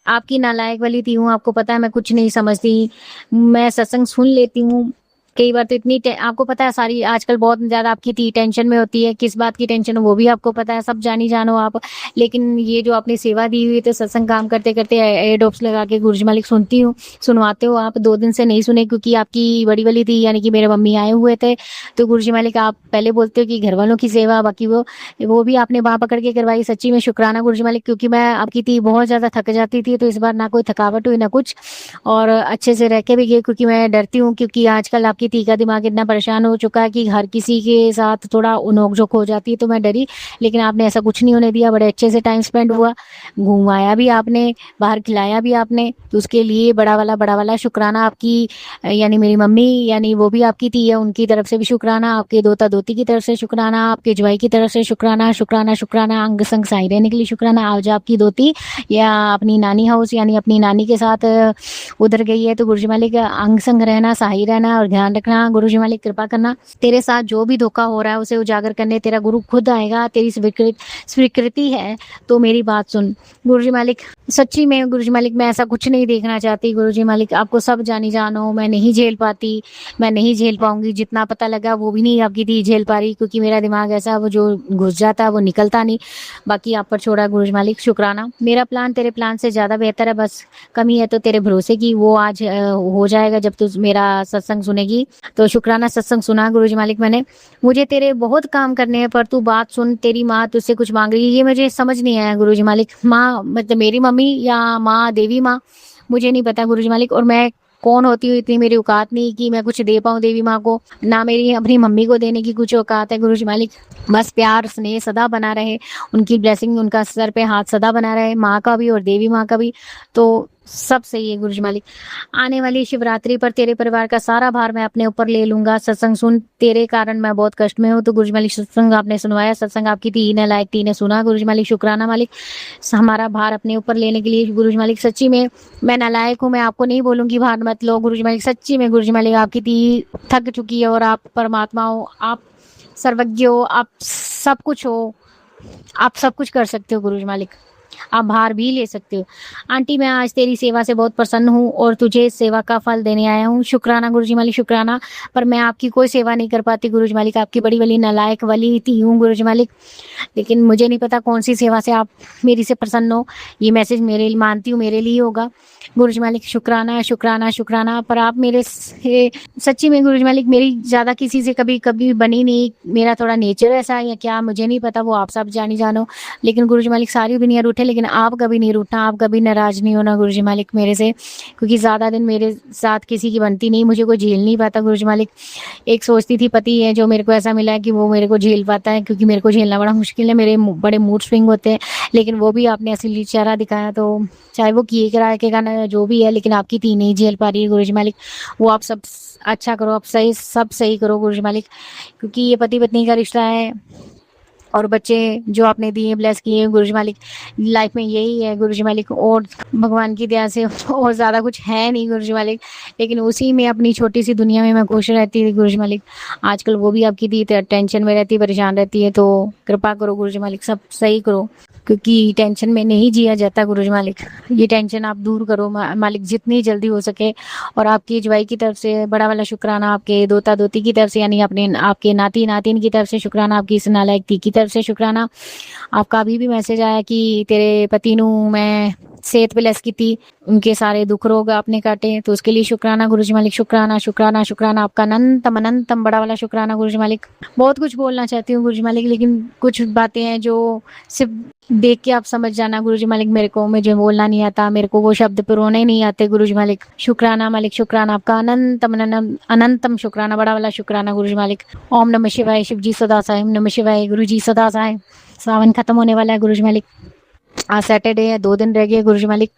आपकी नालायक वाली थी हूँ, आपको पता है मैं कुछ नहीं समझती, मैं सत्संग सुन लेती हूँ कई बार तो इतनी आपको पता है सारी आजकल बहुत ज्यादा आपकी टेंशन में होती है, किस बात की टेंशन वो भी आपको पता है, सब जानी जानो आप। लेकिन ये जो आपने सेवा दी हुई तो सत्संग काम करते करते एयरडोप्स लगा के गुरुजी मालिक सुनवाते हो आप। 2 दिन से नहीं सुने क्योंकि आपकी बड़ी वाली थी यानी कि मेरे मम्मी आए हुए थे। तो गुरुजी मालिक आप पहले बोलते हो कि घर वालों की सेवा, बाकी वो भी आपने बाह पकड़ के करवाई, सच्ची में शुक्राना गुरुजी मालिक, क्योंकि मैं आपकी थी बहुत ज्यादा थक जाती थी, तो इस बार ना कोई थकावट हुई ना कुछ, और अच्छे से रह के भी गए, क्योंकि मैं डरती हूँ क्योंकि आजकल आपकी ती का दिमाग इतना परेशान हो चुका है कि हर किसी के साथ थोड़ा नोक-झोंक हो जाती है, तो मैं डरी। लेकिन आपने ऐसा कुछ नहीं होने दिया, बड़े अच्छे से टाइम स्पेंड हुआ, घुमाया भी आपने, बाहर खिलाया भी आपने, तो उसके लिए बड़ा वाला शुक्राना आपकी, यानी मेरी मम्मी यानी वो भी आपकी थी है, उनकी तरफ से भी शुक्राना, आपके दोता दोती की तरफ से शुक्राना, आपके जवाई की तरफ से शुक्राना, अंग संग साई रहने के लिए शुक्राना। आज आपकी दोती या अपनी नानी हाउस यानी अपनी नानी के साथ उधर गई है, तो गुरुजी मालिक अंग संग रहना, सही रहना और ध्यान रखना, गुरुजी मालिक कृपा करना। तेरे साथ जो भी धोखा हो रहा है उसे उजागर करने तेरा गुरु खुद आएगा, तेरी स्वीकृति है तो मेरी बात सुन गुरुजी मालिक। सच्ची में गुरुजी मालिक मैं ऐसा कुछ नहीं देखना चाहती गुरुजी मालिक, आपको सब जानी जानो, मैं नहीं झेल पाती, मैं नहीं झेल पाऊंगी, जितना पता लगा वो भी नहीं आपकी थी झेल पा रही, क्योंकि मेरा दिमाग ऐसा वो जो घुस जाता वो निकलता नहीं। बाकी आप पर छोड़ा गुरुजी मालिक, शुक्राना। मेरा प्लान तेरे प्लान से ज्यादा बेहतर है, बस कमी है तो तेरे भरोसे की, वो आज हो जाएगा जब तू मेरा सत्संग सुनेगी। तो शुक्राना सत्संग सुना गुरुजी मालिक मैंने। मुझे तेरे बहुत काम करने हैं पर तू बात सुन, तेरी माँ तुझसे कुछ मांग रही है, ये मुझे समझ नहीं आया गुरुजी मालिक। माँ मतलब मेरी मम्मी या माँ देवी माँ, मुझे नहीं पता गुरुजी मालिक, और मैं कौन होती हूँ, इतनी मेरी औकात नहीं कि मैं कुछ दे पाऊँ देवी माँ को, ना मेरी अपनी मम्मी को देने की कुछ औकात है गुरुजी मालिक। बस प्यार स्नेह सदा बना रहे, उनकी ब्लेसिंग उनका सर पे हाथ सदा बना रहे, माँ का भी और देवी माँ का भी, तो सब सही है गुरुजी मालिक। आने वाली शिवरात्रि पर तेरे परिवार का सारा भार मैं अपने ऊपर ले लूंगा। सत्संग सुन, तेरे कारण मैं बहुत कष्ट में हूँ, तो गुरुजी मालिक सत्संग आपने सुनवाया, सत्संग आपकी थी ने लायक थी ने सुना गुरुजी मालिक, शुक्राना मालिक हमारा भार अपने ऊपर लेने के लिए। गुरुजी मालिक सच्ची में मैं नालायक हूँ, मैं आपको नहीं बोलूंगी भार मत लो गुरुजी मालिक, सच्ची में गुरुजी मालिक आपकी थी थक चुकी है, और आप परमात्मा हो, आप सर्वज्ञ हो, आप सब कुछ हो, आप सब कुछ कर सकते हो गुरुजी मालिक, आप भार भी ले सकते हो। आंटी मैं आज तेरी सेवा से बहुत प्रसन्न हूँ और तुझे इस सेवा का फल देने आया हूँ। शुक्राना गुरुजी मालिक, शुक्राना। पर मैं आपकी कोई सेवा नहीं कर पाती गुरुजी मालिक, आपकी बड़ी वाली नालायक वाली थी हूँ गुरुजी मालिक, लेकिन मुझे नहीं पता कौन सी सेवा से आप मेरी से प्रसन्न हो। ये मैसेज मेरे लिए मानती हूँ मेरे लिए होगा गुरुजी मालिक। शुक्राना शुक्राना शुक्राना। पर आप मेरे से सच्ची में गुरुजी मालिक मेरी ज़्यादा किसी से कभी कभी बनी नहीं, मेरा थोड़ा नेचर ऐसा है या क्या मुझे नहीं पता, वो आप सब जानो। लेकिन गुरुजी मालिक सारी दुनिया रूठे, लेकिन आप कभी नहीं रूठना, आप कभी नाराज नहीं होना गुरुजी मालिक मेरे से, क्योंकि ज़्यादा दिन मेरे साथ किसी की बनती नहीं, मुझे कोई झेल नहीं पाता गुरुजी मालिक। एक सोचती थी पति है जो मेरे को ऐसा मिला है कि वो मेरे को झेल पाता है, क्योंकि मेरे को झेलना बड़ा मुश्किल है, मेरे बड़े मूड स्विंग होते हैं, लेकिन वो भी आपने असली चेहरा दिखाया। तो चाहे वो किए कराए के गाना जो भी है, लेकिन आपकी थी नहीं झेल पा रही है गुरुजी मालिक। वो आप सब अच्छा करो, आप सही सब सही करो गुरुजी मालिक, क्योंकि ये पति पत्नी का रिश्ता है और बच्चे जो आपने दिए ब्लेस किए गुरुजी मालिक, लाइफ में यही है गुरुजी मालिक, और भगवान की दया से और ज़्यादा कुछ है नहीं गुरुजी मालिक, लेकिन उसी में अपनी छोटी सी दुनिया में मैं खुश रहती थी गुरुजी मालिक। आजकल वो भी आपकी दी टेंशन में रहती, परेशान रहती है, तो कृपा करो गुरुजी मालिक, सब सही करो, क्योंकि टेंशन में नहीं जिया जाता गुरुजी मालिक। ये टेंशन आप दूर करो मालिक जितनी जल्दी हो सके। और आपकी जवाई की तरफ से बड़ा वाला शुक्राना, आपके दोता दोती की तरफ से यानी अपने आपके नाती नातिन की तरफ से शुक्राना, आपकी इस नालायक ती की तरफ से शुक्राना। आपका अभी भी मैसेज आया कि तेरे पति नू मैं सेहत ब्लेस की थी, उनके सारे दुख रोग आपने काटे, तो उसके लिए शुक्राना गुरुजी मालिक, शुक्राना शुक्राना शुक्राना। आपका अनंतम अनंतम बड़ा वाला शुक्राना गुरुजी मालिक। बहुत कुछ बोलना चाहती हूँ गुरुजी मालिक, लेकिन कुछ बातें हैं जो सिर्फ देख के आप समझ जाना गुरुजी मालिक, मेरे को मुझे बोलना नहीं आता, मेरे को वो शब्द पिरोने नहीं आते गुरुजी मालिक। शुक्राना मालिक, शुक्राना आपका अनंतम अनंतम शुक्राना, बड़ा वाला शुक्राना गुरुजी मालिक। ओम नमः शिवाय, शिव जी सदा साहेब नमः शिवाय, गुरु जी सदा साहेब। सावन खत्म होने वाला है गुरुजी मालिक, आज सैटरडे है, 2 दिन रह गए गुरुजी मालिक,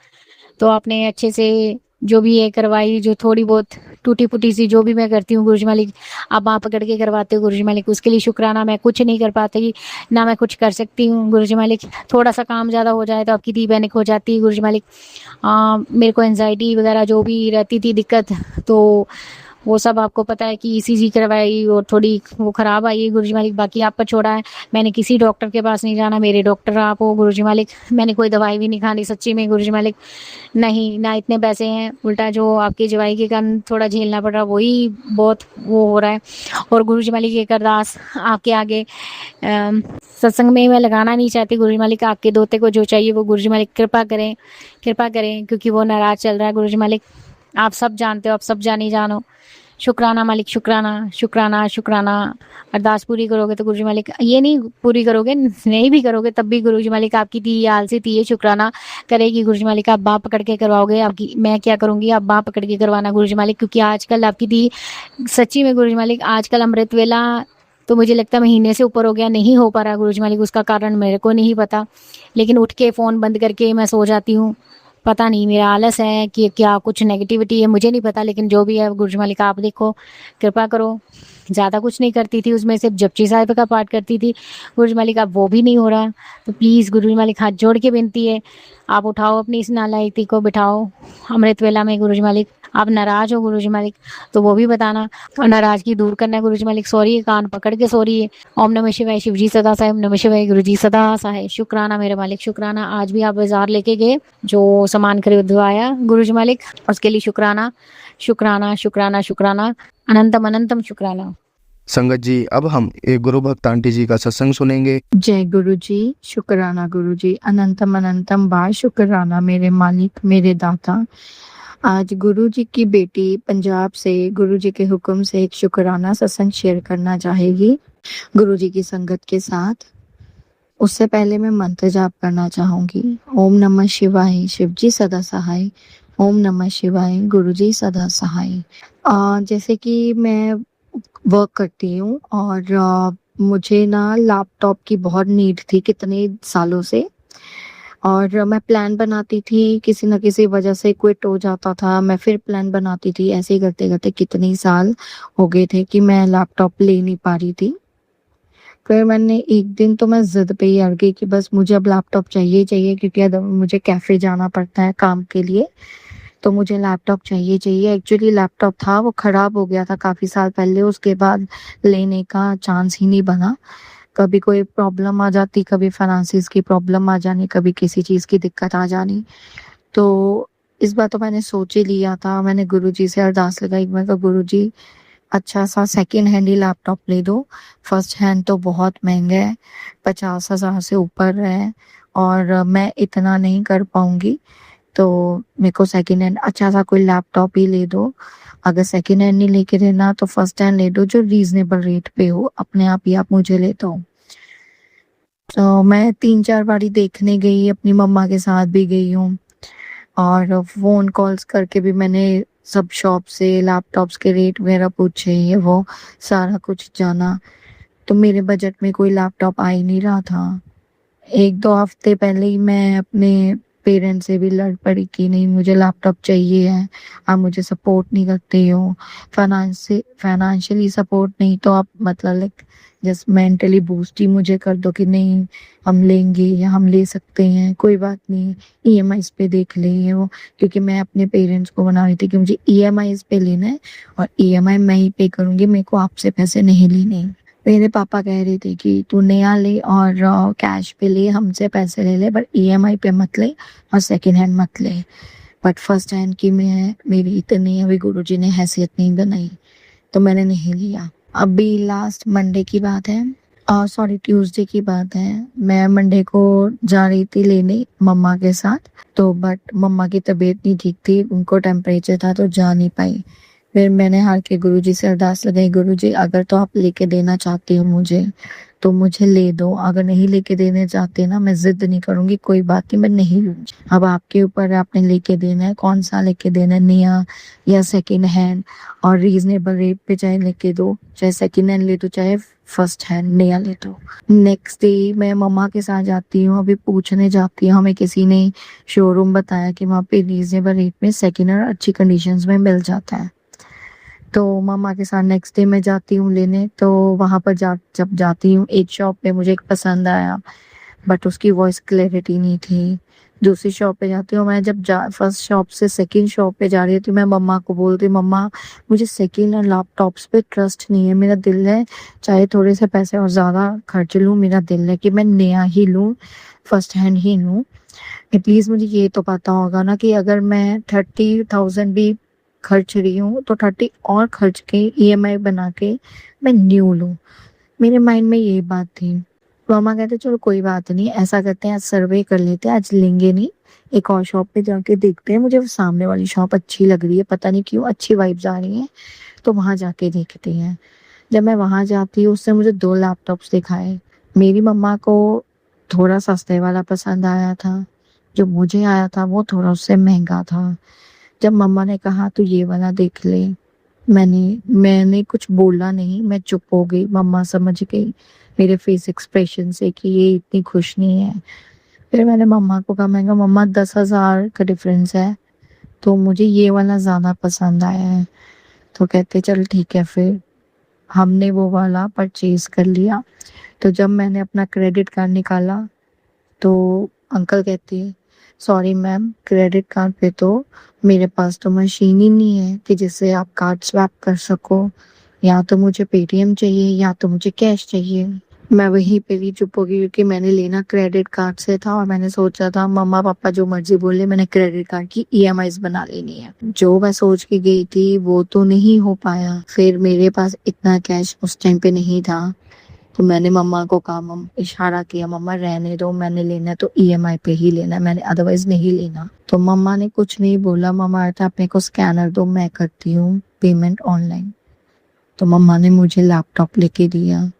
तो आपने अच्छे से जो भी है करवाई, जो थोड़ी बहुत टूटी फूटी सी जो भी मैं करती हूँ गुरुजी मालिक, आप वहाँ पकड़ के करवाते हो गुरुजी मालिक, उसके लिए शुक्राना। मैं कुछ नहीं कर पाती, ना मैं कुछ कर सकती हूँ गुरुजी मालिक। थोड़ा सा काम ज़्यादा हो जाए तो आपकी दी पैनिक हो जाती है गुरुजी मालिक। मेरे को एंजाइटी वगैरह जो भी रहती थी दिक्कत, तो वो सब आपको पता है कि ईसीजी करवाई और थोड़ी वो ख़राब आई है गुरुजी मालिक, बाकी आप पर छोड़ा है। मैंने किसी डॉक्टर के पास नहीं जाना, मेरे डॉक्टर आप हो गुरुजी मालिक। मैंने कोई दवाई भी नहीं खानी सच्ची में गुरुजी मालिक, नहीं ना इतने पैसे हैं, उल्टा जो आपकी जवाई के कारण थोड़ा झेलना पड़ रहा वही बहुत वो हो रहा है। और गुरुजी मालिक एक अरदास आपके आगे, सत्संग में मैं लगाना नहीं चाहती गुरुजी मालिक, आपके दोते को जो चाहिए वो गुरुजी मालिक कृपा करें, कृपा करें, क्योंकि वो नाराज़ चल रहा है गुरुजी मालिक। आप सब जानते हो, आप सब जानी जानो। शुक्राना मालिक, शुक्राना शुक्राना शुक्राना। अरदास पूरी करोगे तो गुरुजी मालिक, ये नहीं पूरी करोगे नहीं भी करोगे तब भी गुरुजी मालिक आपकी दी आलसी थी, ये शुक्राना करेगी गुरुजी मालिक। आप बाँह पकड़ के करवाओगे, आपकी मैं क्या करूँगी, आप बाँह पकड़ के करवाना गुरुजी मालिक, क्योंकि आजकल आपकी दी सच्ची में गुरुजी मालिक, आजकल अमृत वेला तो मुझे लगता है महीने से ऊपर हो गया, नहीं हो पा रहा गुरुजी मालिक। उसका कारण मेरे को नहीं पता, लेकिन उठ के फ़ोन बंद करके मैं सो जाती हूँ। पता नहीं मेरा आलस है कि क्या कुछ नेगेटिविटी है, मुझे नहीं पता, लेकिन जो भी है गुरुजी मालिक आप देखो, कृपा करो। ज़्यादा कुछ नहीं करती थी, उसमें सिर्फ जपजी साहिब का पाठ करती थी गुरुजी मालिक, अब वो भी नहीं हो रहा। तो प्लीज़ गुरुजी मालिक हाथ जोड़ के विनती है, आप उठाओ अपनी इस नालायकी को, बिठाओ अमृत वेला में गुरुजी मालिक। आप नाराज़ हो गुरुजी मालिक तो वो भी बताना, और नाराज़गी दूर करना गुरुजी मालिक। सॉरी है, कान पकड़ के सॉरी है। ओम नमः शिवाय, शिव जी सदा साहेब नमः शिवाय, गुरु जी सदा साहेब। शुक्राना मेरे मालिक, शुक्राना। आज भी आप बाजार लेके गए, जो सामान खरीदवाया गुरुजी मालिक, उसके लिए शुक्राना शुक्राना शुक्राना शुक्राना, अनंतम अनंतम शुक्राना। संगत जी, अब हम एक गुरु भक्त आंटी जी का सत्संग सुनेंगे। जय गुरु जी, शुक्राना गुरु जी, अनंतम अनंतम बार शुक्राना मेरे मालिक, मेरे दाता। आज गुरु जी की बेटी पंजाब से गुरु जी के हुक्म से एक शुक्राना सत्संग शेयर करना चाहेगी गुरु जी की संगत के साथ। उससे पहले मैं मंत्र जाप करना चाहूंगी। ओम नमः शिवाय, शिव जी सदा सहाय। ओम नमः शिवाय, गुरु जी सदा सहाय। जैसे कि मैं वर्क करती हूँ और मुझे ना लैपटॉप की बहुत नीड थी कितने सालों से, और मैं प्लान बनाती थी, किसी न किसी वजह से क्विट हो जाता था, मैं फिर प्लान बनाती थी, ऐसे ही करते करते कितने साल हो गए थे कि मैं लैपटॉप ले नहीं पा रही थी। फिर मैंने एक दिन तो मैं जिद पे ही अड़ गई कि बस मुझे अब लैपटॉप चाहिए चाहिए, क्योंकि अब मुझे कैफ़े जाना पड़ता है काम के लिए, तो मुझे लैपटॉप चाहिए चाहिए। एक्चुअली लैपटॉप था वो ख़राब हो गया था काफ़ी साल पहले, उसके बाद लेने का चांस ही नहीं बना। कभी कोई प्रॉब्लम आ जाती, कभी फाइनेंसिस की प्रॉब्लम आ जानी, कभी किसी चीज़ की दिक्कत आ जानी। तो इस बार तो मैंने सोच ही लिया था, मैंने गुरुजी से अरदास लगाई, मैं कहा गुरुजी अच्छा सा सेकंड हैंड ही लैपटॉप ले दो, फर्स्ट हैंड तो बहुत महंगा है, 50,000 से ऊपर है और मैं इतना नहीं कर पाऊंगी, तो मेरे को सेकंड हैंड अच्छा सा कोई लैपटॉप ही ले दो। अगर सेकंड हैंड नहीं लेके देना तो फर्स्ट हैंड ले दो जो रीजनेबल रेट पे हो, अपने आप ही आप मुझे ले दो। तो मैं 3-4 बारी देखने गई, अपनी मम्मा के साथ भी गई हूँ और फोन कॉल्स करके भी मैंने सब शॉप से लैपटॉप्स के रेट वगैरह पूछे, ये वो सारा कुछ जाना। तो मेरे बजट में कोई लैपटॉप आ ही नहीं रहा था। 1-2 हफ्ते पहले ही मैं अपने पेरेंट्स से भी लड़ पड़ी कि नहीं मुझे लैपटॉप चाहिए है, आप मुझे सपोर्ट नहीं करते हो, फाइनेंशियली सपोर्ट नहीं तो आप मतलब लाइक जस्ट मेंटली बूस्ट ही मुझे कर दो कि नहीं हम लेंगे या हम ले सकते हैं, कोई बात नहीं ईएमआईज पे देख लेंगे वो। क्योंकि मैं अपने पेरेंट्स को बना रही थी कि मुझे ईएमआईज पे लेना है और ईएमआई मैं ही पे करूंगी, मेरे को आपसे पैसे नहीं लेने। मेरे पापा कह रहे थे कि तू नया ले और कैश पे ले, हमसे पैसे ले ले, बट ईएमआई पे मत ले और सेकंड हैंड मत ले। बट फर्स्ट हैंड की मेरी इतनी अभी गुरुजी ने हैसियत नहीं बनाई तो मैंने नहीं लिया। अभी लास्ट मंडे की बात है, सॉरी ट्यूसडे की बात है, मैं मंडे को जा रही थी लेने मम्मा के साथ, तो बट मम्मा की तबीयत नहीं ठीक थी, उनको टेम्परेचर था तो जा नहीं पाई। फिर मैंने हार के गुरुजी से अरदास लगाई, गुरुजी अगर तो आप लेके देना चाहते हो मुझे तो मुझे ले दो, अगर नहीं लेके देने चाहते ना मैं जिद नहीं करूंगी, कोई बात नहीं मैं नहीं लूंगी। अब आपके ऊपर है, आपने लेके देना है, कौन सा लेके देना है, नया या सेकंड हैंड, और रीजनेबल रेट पे चाहे लेके दो, चाहे सेकंड हैंड ले दो चाहे फर्स्ट हैंड नया ले दो। नेक्स्ट डे मैं मम्मा के साथ जाती हूँ, अभी पूछने जाती हूँ, हमें किसी ने शोरूम बताया कि वहाँ पे रीजनेबल रेट में सेकंड हैंड अच्छी कंडीशंस में मिल जाता है। तो मम्मा के साथ नेक्स्ट डे मैं जाती हूँ लेने, तो वहाँ पर जब जाती हूँ एक शॉप पे मुझे एक पसंद आया बट उसकी वॉइस क्लैरिटी नहीं थी। दूसरी शॉप पे जाती हूँ, मैं जब फर्स्ट शॉप से सेकंड शॉप पे जा रही थी, मैं मम्मा को बोलती मम्मा मुझे सेकंड हैंड लैपटॉप्स पे ट्रस्ट नहीं है, मेरा दिल है चाहे थोड़े से पैसे और ज़्यादा खर्च लूँ, मेरा दिल है कि मैं नया ही लूँ, फर्स्ट हैंड ही लूँ। प्लीज़ मुझे ये तो पता होगा ना कि अगर मैं 30,000 भी खर्च रही हूँ तो 30 और खर्च के ईएमआई बना के मैं न्यू लूँ। मेरे माइंड में ये बात थी। मामा कहते चलो कोई बात नहीं, ऐसा करते हैं आज सर्वे कर लेते हैं, आज लेंगे नहीं, एक और शॉप पे जाके देखते हैं, मुझे सामने वाली शॉप अच्छी लग रही है, पता नहीं क्यों अच्छी वाइब्स आ रही हैं, तो वहां जाके देखते हैं। जब मैं वहां जाती हूँ उससे मुझे 2 लैपटॉप्स दिखाए। मेरी मम्मा को थोड़ा सस्ते वाला पसंद आया था, जो मुझे आया था वो थोड़ा उससे महंगा था। जब मम्मा ने कहा तो ये वाला देख ले, मैंने कुछ बोला नहीं, मैं चुप हो गई। मम्मा समझ गई मेरे फेस एक्सप्रेशन से कि ये इतनी खुश नहीं है। फिर मैंने मम्मा को कहा, मैं कहा मम्मा 10,000 का डिफरेंस है तो मुझे ये वाला ज़्यादा पसंद आया है। तो कहते चल ठीक है, फिर हमने वो वाला परचेज कर लिया। तो जब मैंने अपना क्रेडिट कार्ड निकाला तो अंकल कहते सॉरी मैम, क्रेडिट कार्ड पे तो मेरे पास तो मशीन ही नहीं है कि जिससे आप कार्ड स्वैप कर सको, या तो मुझे पेटीएम चाहिए या तो मुझे कैश चाहिए। मैं वहीं पे भी चुप हो गई क्योंकि मैंने लेना क्रेडिट कार्ड से था और मैंने सोचा था मम्मा पापा जो मर्जी बोले, मैंने क्रेडिट कार्ड की ईएमआईज बना लेनी है। जो मैं सोच के गई थी वो तो नहीं हो पाया। फिर मेरे पास इतना कैश उस टाइम पे नहीं था, तो मैंने मम्मा को कहा, इशारा किया मम्मा रहने दो, मैंने लेना है तो ईएमआई पे ही लेना है, मैंने अदरवाइज नहीं लेना। तो मम्मा ने कुछ नहीं बोला, मम्मा कहता अपने को स्कैनर दो, मैं करती हूँ पेमेंट ऑनलाइन। तो मम्मा ने मुझे लैपटॉप लेके दिया।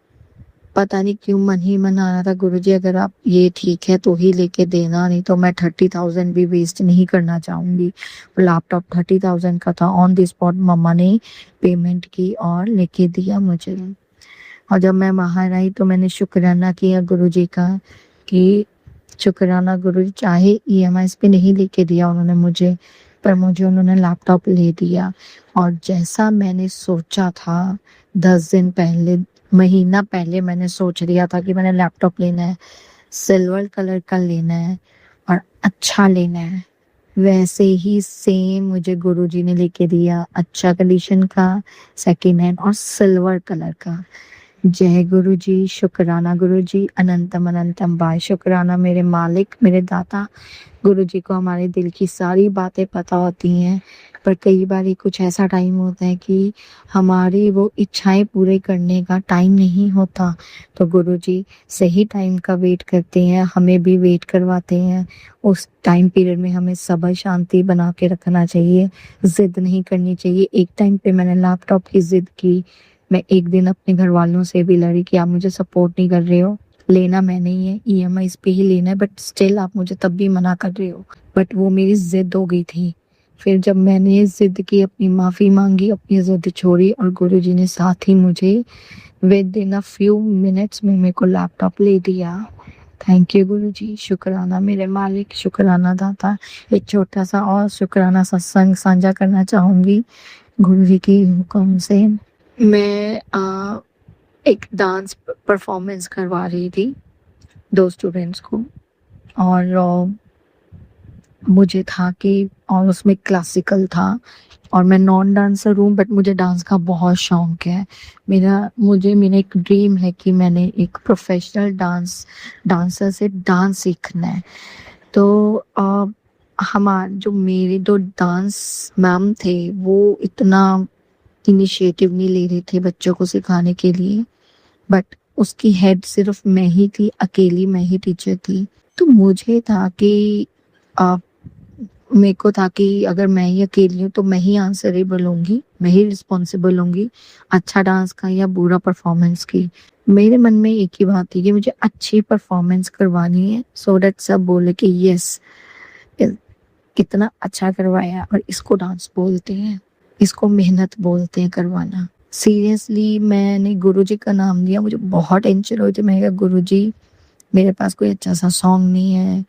पता नहीं क्यों मन ही मन आ रहा था, गुरुजी अगर आप ये ठीक है तो ही लेके देना, नहीं तो मैं 30,000 भी वेस्ट नहीं करना चाहूंगी। लैपटॉप 30,000 का था। ऑन द स्पॉट मम्मा ने पेमेंट की और लेके दिया मुझे। और जब मैं बाहर आई तो मैंने शुक्राना किया गुरुजी का कि शुक्राना गुरुजी, चाहे ईएमआई पे नहीं लेके दिया उन्होंने मुझे, पर मुझे उन्होंने लैपटॉप ले दिया। और जैसा मैंने सोचा था 10 दिन पहले, महीना पहले मैंने सोच लिया था कि मैंने लैपटॉप लेना है, सिल्वर कलर का लेना है और अच्छा लेना है, वैसे ही सेम मुझे गुरुजी ने लेके दिया, अच्छा कंडीशन का, सेकंड हैंड और सिल्वर कलर का। जय गुरु जी, शुक्राना गुरु जी, अनंतम अनंतम बाय शुक्राना मेरे मालिक, मेरे दाता। गुरु जी को हमारे दिल की सारी बातें पता होती हैं, पर कई बार कुछ ऐसा टाइम होता है कि हमारी वो इच्छाएं पूरे करने का टाइम नहीं होता, तो गुरु जी सही टाइम का वेट करते हैं, हमें भी वेट करवाते हैं। उस टाइम पीरियड में हमें सब्र शांति बना के रखना चाहिए, जिद नहीं करनी चाहिए। एक टाइम पे मैंने लैपटॉप की जिद की, मैं एक दिन अपने घर वालों से भी लड़ी कि आप मुझे सपोर्ट नहीं कर रहे हो, लेना मैंने ही है, ईएमआई पे ही लेना है, बट स्टिल आप मुझे तब भी मना कर रहे हो। बट वो मेरी जिद हो गई थी। फिर जब मैंने जिद की, अपनी माफ़ी मांगी, अपनी जिद छोड़ी, और गुरुजी ने साथ ही मुझे with in a few minutes में मेरे को लैपटॉप ले दिया। थैंक यू गुरुजी, शुक्राना मेरे मालिक, शुक्राना दाता। एक छोटा सा और शुक्राना सत्संग साझा करना चाहूँगी गुरुजी की हुक्म से। मैं एक डांस परफॉर्मेंस करवा रही थी 2 स्टूडेंट्स को, और मुझे था कि, और उसमें क्लासिकल था, और मैं नॉन डांसर हूँ, बट मुझे डांस का बहुत शौक है। मेरा एक ड्रीम है कि मैंने एक प्रोफेशनल डांसर से डांस सीखना है। तो जो मेरे 2 डांस मैम थे, वो इतना इनिशिएटिव नहीं ले रहे थे बच्चों को सिखाने के लिए, बट उसकी हेड सिर्फ मैं ही थी, अकेली मैं ही टीचर थी। तो मुझे था कि मेरे को था कि अगर मैं ही अकेली हूँ तो मैं ही आंसरेबल होंगी, मैं ही रिस्पॉन्सिबल होंगी, अच्छा डांस का या बुरा परफॉर्मेंस की। मेरे मन में एक ही बात थी कि मुझे अच्छी परफॉर्मेंस करवानी है, सो दैट सब बोले कि यस, कितना अच्छा करवाया, और इसको डांस बोलते हैं, इसको मेहनत बोलते हैं करवाना। सीरियसली मैंने गुरुजी का नाम लिया, मुझे बहुत टेंशन हुई थी। मैंने कहा गुरुजी, मेरे पास कोई अच्छा सा सॉन्ग नहीं है,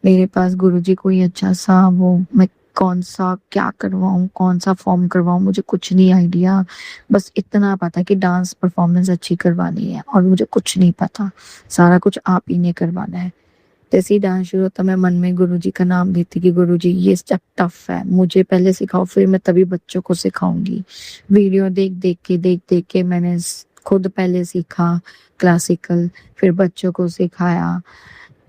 मेरे पास गुरुजी कोई अच्छा सा मैं कौन सा क्या करवाऊँ, कौन सा फॉर्म करवाऊँ, मुझे कुछ नहीं आइडिया। बस इतना पता कि डांस परफॉर्मेंस अच्छी करवानी है, और मुझे कुछ नहीं पता, सारा कुछ आप ही ने करवाना है। जैसे ही डांस शुरू होता, मैं मन में गुरुजी का नाम लेती कि गुरुजी ये स्टेप टफ है, मुझे पहले सिखाओ, फिर मैं तभी बच्चों को सिखाऊंगी। वीडियो देख देख के मैंने खुद पहले सीखा क्लासिकल, फिर बच्चों को सिखाया।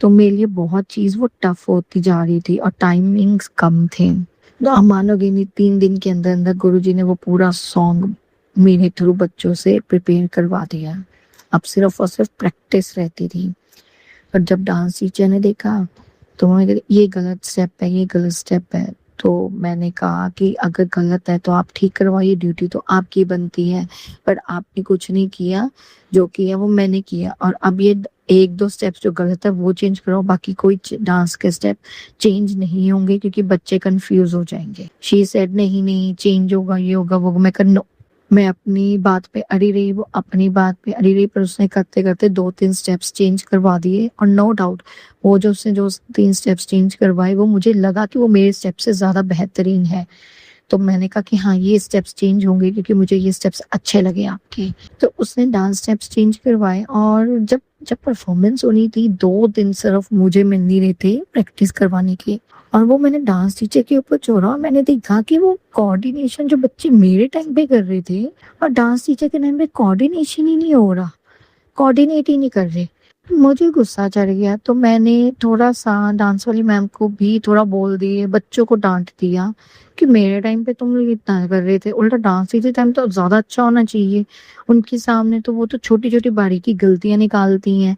तो मेरे लिए बहुत चीज़ वो टफ होती जा रही थी, और टाइमिंग्स कम थे। तो आप मानोगे नहीं, 3 दिन के अंदर अंदर गुरुजी ने वो पूरा सॉन्ग मेरे थ्रू बच्चों से प्रिपेयर करवा दिया। अब सिर्फ और सिर्फ प्रैक्टिस रहती थी। और जब डांस टीचर ने देखा, तो उन्होंने कहा ये गलत स्टेप है, ये गलत स्टेप है। तो मैंने कहा कि अगर गलत है तो आप ठीक करवाइए, ड्यूटी तो आपकी बनती है, पर आपने कुछ नहीं किया, जो किया वो मैंने किया। और अब ये 1-2 स्टेप्स जो गलत है वो चेंज करो, बाकी कोई डांस के स्टेप चेंज नहीं होंगे, क्योंकि बच्चे कंफ्यूज हो जाएंगे। शी सेड नहीं चेंज होगा, ये होगा वो। मैं अपनी बात पे अड़ी रही, वो अपनी बात पे अड़ी रही, पर उसने करते करते 2-3 स्टेप्स चेंज करवा दिए। और नो डाउट वो जो 3 स्टेप्स चेंज करवाए, वो मुझे लगा कि वो मेरे स्टेप से ज्यादा बेहतरीन है। तो मैंने कहा कि हाँ, ये स्टेप्स चेंज होंगे क्योंकि मुझे ये स्टेप्स अच्छे लगे आपके। तो उसने डांस स्टेप्स चेंज करवाए, और जब परफॉर्मेंस होनी थी, 2 दिन सिर्फ मुझे मिल नहीं रहे थे प्रैक्टिस करवाने के। और वो मैंने डांस टीचर के ऊपर छोड़ा, और मैंने देखा कि वो कोऑर्डिनेशन जो बच्चे मेरे टाइम पे कर रहे थे, और डांस टीचर के टाइम पे कोऑर्डिनेशन ही नहीं हो रहा, कोऑर्डिनेट ही नहीं कर रहे। मुझे गुस्सा चढ़ गया, तो मैंने थोड़ा सा डांस वाली मैम को भी थोड़ा बोल दिए, बच्चों को डांट दिया कि मेरे टाइम पे तुम लोग इतना कर रहे थे, उल्टा डांस टीचर टाइम तो ज्यादा अच्छा होना चाहिए, उनके सामने तो वो तो छोटी छोटी बारीकी गलतियां निकालती हैं,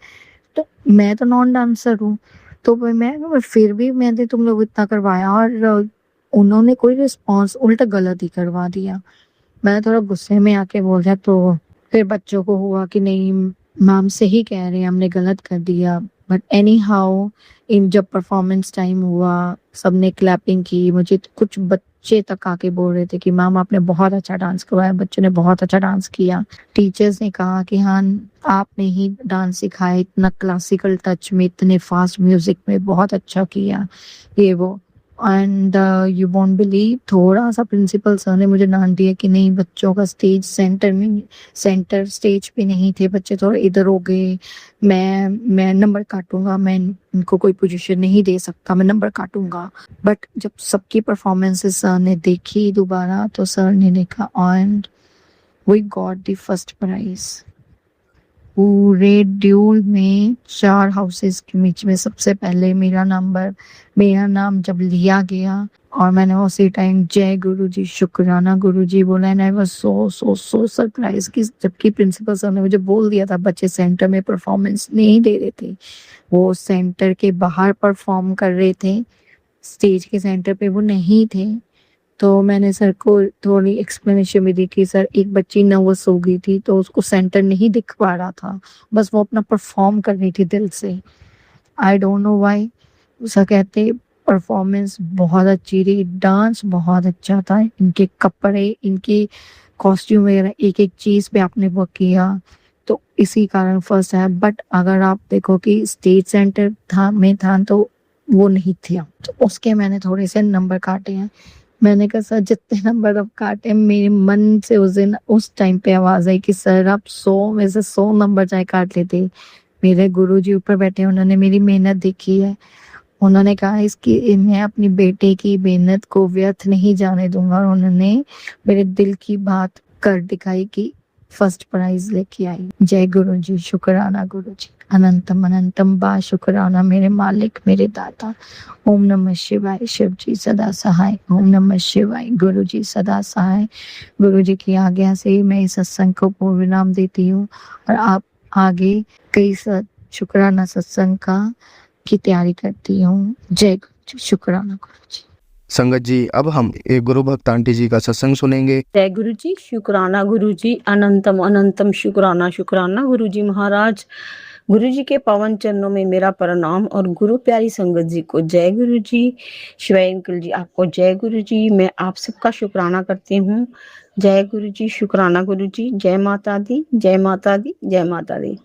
तो मैं तो नॉन डांसर हूँ, तो फिर भी मैंने तुम लोग इतना करवाया, और उन्होंने कोई रिस्पॉन्स, उल्टा गलत ही करवा दिया। मैं थोड़ा गुस्से में आके बोल दिया, तो फिर बच्चों को हुआ कि नहीं, मैम सही कह रहे हैं, हमने गलत कर दिया। बट एनी हाउ, जब परफॉर्मेंस टाइम हुआ, सबने क्लैपिंग की, मुझे कुछ बच्चे तक आके बोल रहे थे कि मैम आपने बहुत अच्छा डांस करवाया, बच्चों ने बहुत अच्छा डांस किया। टीचर्स ने कहा कि हाँ, आपने ही डांस सिखाया, इतना क्लासिकल टच में, इतने फास्ट म्यूजिक में, बहुत अच्छा किया, ये वो। एंड यू वॉन्ट बिलीव, थोड़ा सा प्रिंसिपल सर ने मुझे डांट दिया कि नहीं, बच्चों का स्टेज सेंटर स्टेज पे नहीं थे, बच्चे थोड़ा इधर हो गए, मैं नंबर काटूंगा, मैं इनको कोई पोजीशन नहीं दे सकता, मैं नंबर काटूंगा। बट जब सबकी परफॉर्मेंसेस सर ने देखी दोबारा, तो सर ने देखा, and we got the first prize. पूरे ड्यूल में 4 हाउसेस के बीच में सबसे पहले मेरा नाम जब लिया गया और मैंने उसी टाइम जय गुरु जी, शुक्राना गुरु जी बोला and I was so surprise कि जबकि प्रिंसिपल सर ने मुझे बोल दिया था बच्चे सेंटर में परफॉर्मेंस नहीं दे रहे थे, वो सेंटर के बाहर परफॉर्म कर रहे थे, स्टेज के सेंटर पे वो नहीं थे। तो मैंने सर को थोड़ी एक्सप्लेनेशन भी दी कि सर एक बच्ची नर्वस हो गई थी तो उसको सेंटर नहीं दिख पा रहा था, बस वो अपना परफॉर्म कर रही थी दिल से। I don't know why. Sir कहते परफॉर्मेंस बहुत अच्छी रही, डांस बहुत अच्छा था, इनके कपड़े, इनके कॉस्ट्यूम वगैरह एक एक चीज पे आपने वर्क किया तो इसी कारण फर्स्ट है। बट अगर आप देखो कि स्टेज सेंटर था तो वो नहीं थी, तो उसके मैंने थोड़े से नंबर काटे हैं। मैंने कहा सर जितने नंबर अब काटे, मेरे मन से उस टाइम पे आवाज आई कि सर आप 100 में से 100 नंबर चाहे काट लेते। मेरे गुरुजी ऊपर बैठे, उन्होंने मेरी मेहनत देखी है, उन्होंने कहा इसकी मैं अपनी बेटे की मेहनत को व्यर्थ नहीं जाने दूंगा, और उन्होंने मेरे दिल की बात कर दिखाई कि फर्स्ट प्राइज लेके आई। जय गुरु जी, शुक्राना गुरु जी, अनंतम अनंतम बा शुक्राना मेरे मालिक मेरे दाता। ओम नमः शिवाय, शिव जी सदा सहाय। ओम नमः शिवाय, गुरु जी सदा सहाय। गुरु जी की आज्ञा से मैं इस सत्संग को पूर्ण विराम देती हूँ और आप आगे कई शुक्राना सत्संग की तैयारी करती हूँ। जय गुरु जी, शुक्राना गुरु जी। संगत जी, अब हम एक गुरु भक्त आंटी जी का सत्संग सुनेंगे। जय गुरु जी, शुक्राना गुरु जी, अनंतम अनंतम शुक्राना शुक्राना गुरु जी महाराज। गुरु जी के पावन चरणों में मेरा प्रणाम और गुरु प्यारी संगत जी को जय गुरु जी। शिवाय अंकल जी आपको जय गुरु जी। मैं आप सबका शुक्राना करती हूँ। जय गुरु जी, शुक्राना गुरु जी। जय माता दी, जय माता दी, जय माता दी।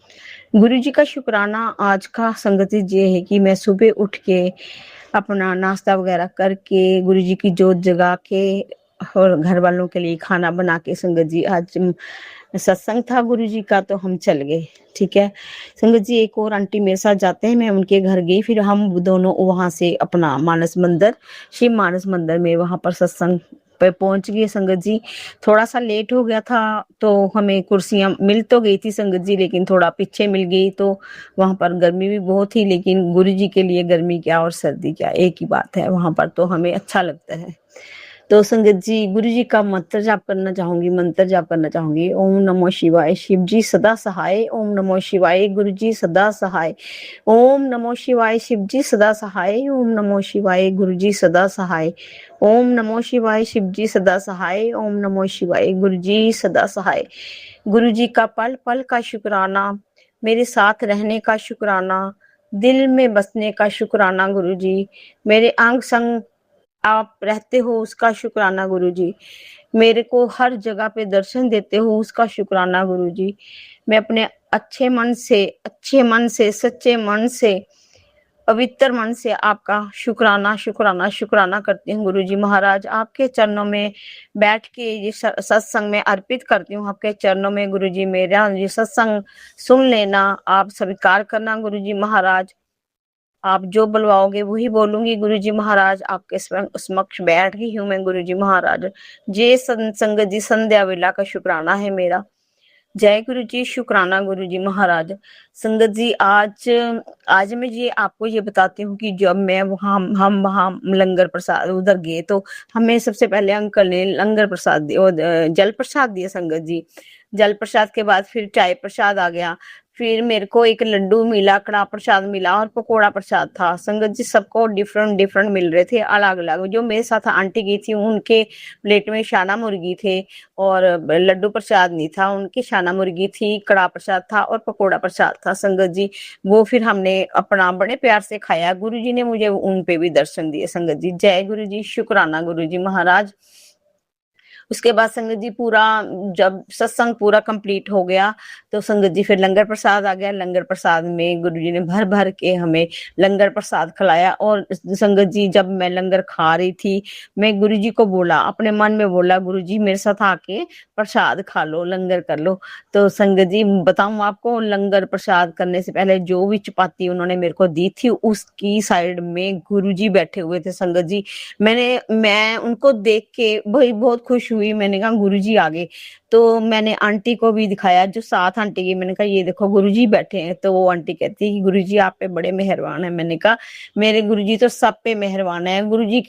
गुरु जी का शुक्राना आज का संगत जी ये है कि मैं सुबह उठ के अपना नाश्ता वगैरह करके गुरु जी की जोत जगा के और घर वालों के लिए खाना बना के संगत जी आज सत्संग था गुरु जी का तो हम चल गए। ठीक है संगत जी, एक और आंटी मेरे साथ जाते हैं, मैं उनके घर गई, फिर हम दोनों वहां से अपना मानस मंदिर, शिव मानस मंदिर में वहां पर सत्संग पे पहुंच गए। संगत जी थोड़ा सा लेट हो गया था तो हमें कुर्सियां मिल तो गई थी संगत जी, लेकिन थोड़ा पीछे मिल गई, तो वहां पर गर्मी भी बहुत थी, लेकिन गुरु जी के लिए गर्मी क्या और सर्दी क्या एक ही बात है, वहां पर तो हमें अच्छा लगता है। तो संगत जी गुरु जी का मंत्र जाप करना चाहूंगी। ओम नमो शिवाय, शिव जी सदा सहाय। ओम नमो शिवाय, गुरु जी सदा सहाय। ओम नमो शिवाय, शिव जी सदा सहाय। ओम नमो शिवाय, गुरु जी सदा सहाय। ओम नमो शिवाय, शिव जी सदा सहाय। ओम नमो शिवाय, गुरु जी सदा सहाय। गुरु जी का पल पल का शुक्राना, मेरे साथ रहने का शुक्राना, दिल में बसने का शुक्राना गुरु जी, मेरे अंग संग आप रहते हो उसका शुक्राना गुरु जी, मेरे को हर जगह पे दर्शन देते हो उसका शुक्राना गुरु जी। मैं अपने अच्छे मन से सच्चे मन से पवित्र मन से आपका शुक्राना करती हूँ गुरु जी महाराज। आपके चरणों में बैठ के ये सत्संग में अर्पित करती हूँ आपके चरणों में गुरु जी। मेरा ये सत्संग सुन लेना, आप स्वीकार करना गुरु जी महाराज। आप जो बुलवाओगे वही बोलूंगी गुरु जी महाराज। आपके समक्ष बैठ गई हूँ मैं गुरु जी महाराज। जे संगत जी संध्या वेला का शुक्राना है मेरा। जय गुरु जी, शुक्राना गुरु जी महाराज। संगत जी आज मैं ये आपको ये बताती हूँ कि जब मैं हम वहाँ लंगर प्रसाद उधर गए तो हमें सबसे पहले अंकल ने लंगर प्रसाद जल प्रसाद दिया संगत जी। जल प्रसाद के बाद फिर चाय प्रसाद आ गया, फिर मेरे को एक लड्डू मिला, कड़ा प्रसाद मिला और पकोड़ा प्रसाद था। संगत जी सबको डिफरेंट मिल रहे थे, अलग अलग। जो मेरे साथ आंटी गई थी उनके प्लेट में शाना मुर्गी थे और लड्डू प्रसाद नहीं था, उनकी शाना मुर्गी थी, कड़ा प्रसाद था और पकोड़ा प्रसाद था संगत जी। वो फिर हमने अपना बड़े प्यार से खाया। गुरु जी ने मुझे उन पे भी दर्शन दिए संगत जी। जय गुरु जी, शुक्राना गुरु जी महाराज। उसके बाद संगत जी पूरा जब सत्संग पूरा कंप्लीट हो गया तो संगत जी फिर लंगर प्रसाद आ गया। लंगर प्रसाद में गुरु जी ने भर भर के हमें लंगर प्रसाद खिलाया। और संगत जी जब मैं लंगर खा रही थी मैं गुरु जी को बोला, अपने मन में बोला, गुरु जी मेरे साथ आके प्रसाद खा लो, लंगर कर लो। तो संगत जी बताऊं आपको, लंगर प्रसाद करने से पहले जो भी चपाती उन्होंने मेरे को दी थी उसकी साइड में गुरु जी बैठे हुए थे संगत जी। मैं उनको देख के भाई बहुत खुश हुई। मैंने कहा गुरु जी आ गए। तो मैंने आंटी को भी दिखाया, जो साथ आंटी की, मैंने कहा ये देखो गुरुजी बैठे हैं। तो वो आंटी कहती है कि गुरुजी आप पे बड़े मेहरबान है। मैंने कहा मेरे गुरुजी तो सब पे मेहरबान है। गुरुजी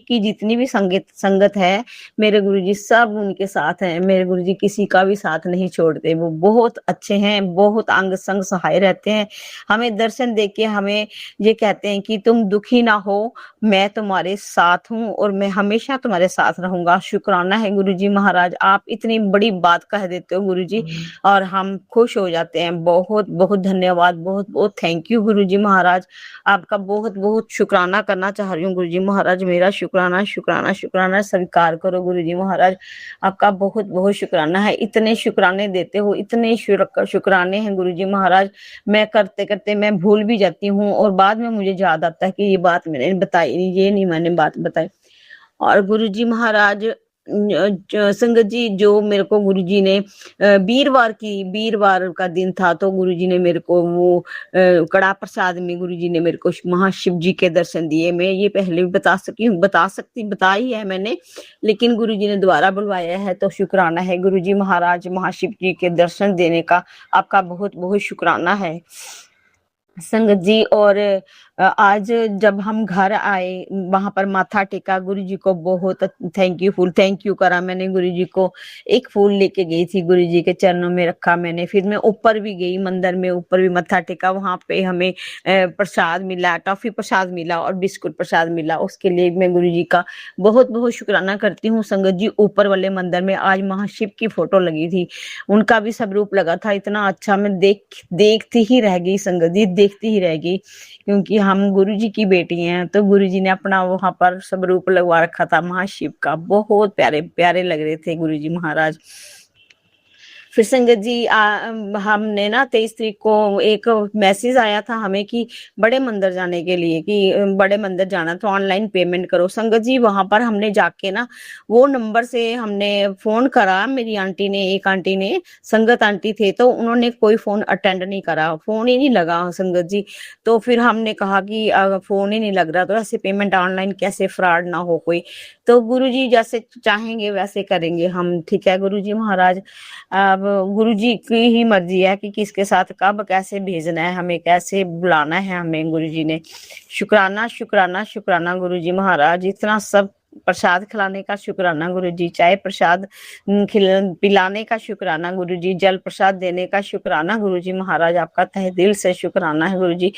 की जितनी भी संगत है, मेरे गुरुजी सब उनके साथ हैं। मेरे गुरुजी किसी का भी साथ नहीं छोड़ते, वो बहुत अच्छे हैं, बहुत अंग संग सहाय रहते हैं। हमें दर्शन देके हमें ये कहते हैं कि तुम दुखी ना हो, मैं तुम्हारे साथ हूँ और मैं हमेशा तुम्हारे साथ रहूंगा। शुक्राना है गुरुजी महाराज, आप इतनी बड़ी बात कह देते हो गुरुजी, और हम खुश हो जाते हैं। बहुत बहुत धन्यवाद, बहुत बहुत थैंक यू गुरुजी महाराज। आपका बहुत बहुत शुक्राना करना चाह रही हूँ गुरुजी महाराज। मेरा शुक्राना शुक्राना शुक्राना स्वीकार करो गुरुजी महाराज। आपका बहुत बहुत शुक्राना है, इतने शुक्राने देते हो, इतने शुक्राने हैं गुरुजी महाराज। मैं करते करते मैं भूल भी जाती हूँ और बाद में मुझे याद आता है कि ये बात मैंने बताई, ये नहीं मैंने बात बताई। और गुरुजी महाराज संगत जी, जो मेरे को गुरुजी ने वीरवार का दिन था, तो गुरुजी ने मेरे को वो कड़ा प्रसाद में गुरुजी ने मेरे को महाशिव जी के दर्शन दिए। मैं ये पहले भी बता ही है मैंने, लेकिन गुरुजी ने दोबारा बुलवाया है, तो शुक्राना है गुरुजी महाराज। महाशिव जी के दर्शन देने का आपका बहुत बहुत शुक्राना है संगत जी। और आज जब हम घर आए, वहां पर माथा टेका, गुरुजी को बहुत थैंक यू करा मैंने। गुरुजी को एक फूल लेके गई थी, गुरुजी के चरणों में रखा मैंने। फिर मैं ऊपर भी गई, मंदिर में ऊपर भी मत्था टेका। वहां पे हमें प्रसाद मिला, टॉफी प्रसाद मिला और बिस्कुट प्रसाद मिला। उसके लिए मैं गुरुजी का बहुत बहुत शुक्राना करती हूँ संगत जी। ऊपर वाले मंदिर में आज महाशिव की फोटो लगी थी, उनका भी स्वरूप लगा था, इतना अच्छा। मैं देखती ही रह गई संगत जी, देखती ही रह गई, क्योंकि हम गुरुजी की बेटी हैं। तो गुरुजी ने अपना वहां पर स्वरूप लगवा रखा था महाशिव का, बहुत प्यारे प्यारे लग रहे थे गुरुजी महाराज। फिर संगत जी हमने ना 23 तारीख को एक मैसेज आया था हमें कि बड़े मंदिर जाने के लिए, कि बड़े मंदिर जाना तो ऑनलाइन पेमेंट करो। संगत जी वहां पर हमने जाके ना वो नंबर से हमने फोन करा, मेरी आंटी ने, एक आंटी ने, संगत आंटी थे, तो उन्होंने कोई फोन अटेंड नहीं करा, फोन ही नहीं लगा संगत जी। तो फिर हमने कहा कि अगर फोन ही नहीं लग रहा तो ऐसे पेमेंट ऑनलाइन कैसे, फ्रॉड ना हो कोई। तो गुरुजी जैसे चाहेंगे वैसे करेंगे हम, ठीक है गुरुजी महाराज। अब गुरुजी की ही मर्जी है कि किसके साथ कब कैसे भेजना है, हमें कैसे बुलाना है हमें। गुरुजी ने शुक्राना शुक्राना शुक्राना गुरुजी महाराज। इतना सब प्रसाद खिलाने का शुक्राना गुरुजी, चाय प्रसाद पिलाने का शुक्राना गुरुजी, जल प्रसाद देने का शुक्राना गुरुजी महाराज। आपका तहे दिल से शुक्राना है गुरुजी।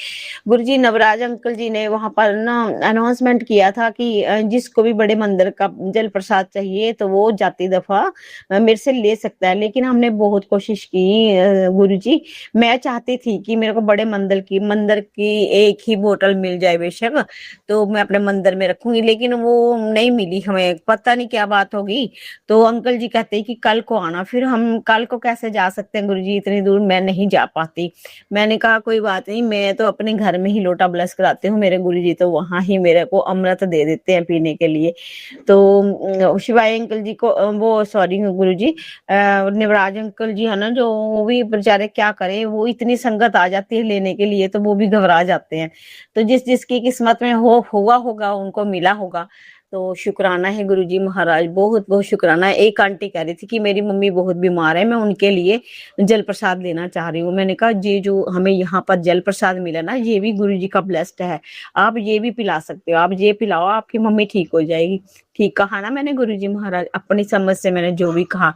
गुरुजी नवराज अंकल जी ने वहां पर ना अनाउंसमेंट किया था कि जिसको भी बड़े मंदिर का जल प्रसाद चाहिए तो वो जाती दफा मेरे से ले सकता है। लेकिन हमने बहुत कोशिश की गुरुजी, मैं चाहती थी कि मेरे को बड़े मंदिर की एक ही बोतल मिल जाए बेशक, तो मैं अपने मंदिर में रखूंगी, लेकिन वो नहीं मिली हमें, पता नहीं क्या बात होगी। तो अंकल जी कहते हैं कि कल को आना। फिर हम कल को कैसे जा सकते हैं गुरुजी, इतनी दूर मैं नहीं जा पाती। मैंने कहा कोई बात नहीं, मैं तो अपने घर में ही लोटा ब्लस कराती हूँ, मेरे गुरुजी तो वहां ही मेरे को अमृत दे देते हैं पीने के लिए। तो शिवाय अंकल जी को वो सॉरी गुरुजी निवराज अंकल जी है ना, जो वो भी बेचारे क्या करे, वो इतनी संगत आ जाती है लेने के लिए तो वो भी घबरा जाते हैं। तो जिसकी किस्मत में हुआ होगा उनको मिला होगा। तो शुक्राना है गुरुजी महाराज, बहुत बहुत शुक्राना है। एक आंटी कह रही थी कि मेरी मम्मी बहुत बीमार है, मैं उनके लिए जल प्रसाद लेना चाह रही हूँ। मैंने कहा ये जो हमें यहाँ पर जल प्रसाद मिला ना, ये भी गुरुजी का ब्लेस्ड है, आप ये भी पिला सकते हो, आप ये पिलाओ, आपकी मम्मी ठीक हो जाएगी। ठीक कहा ना मैंने गुरुजी महाराज, अपनी समझ से मैंने जो भी कहा।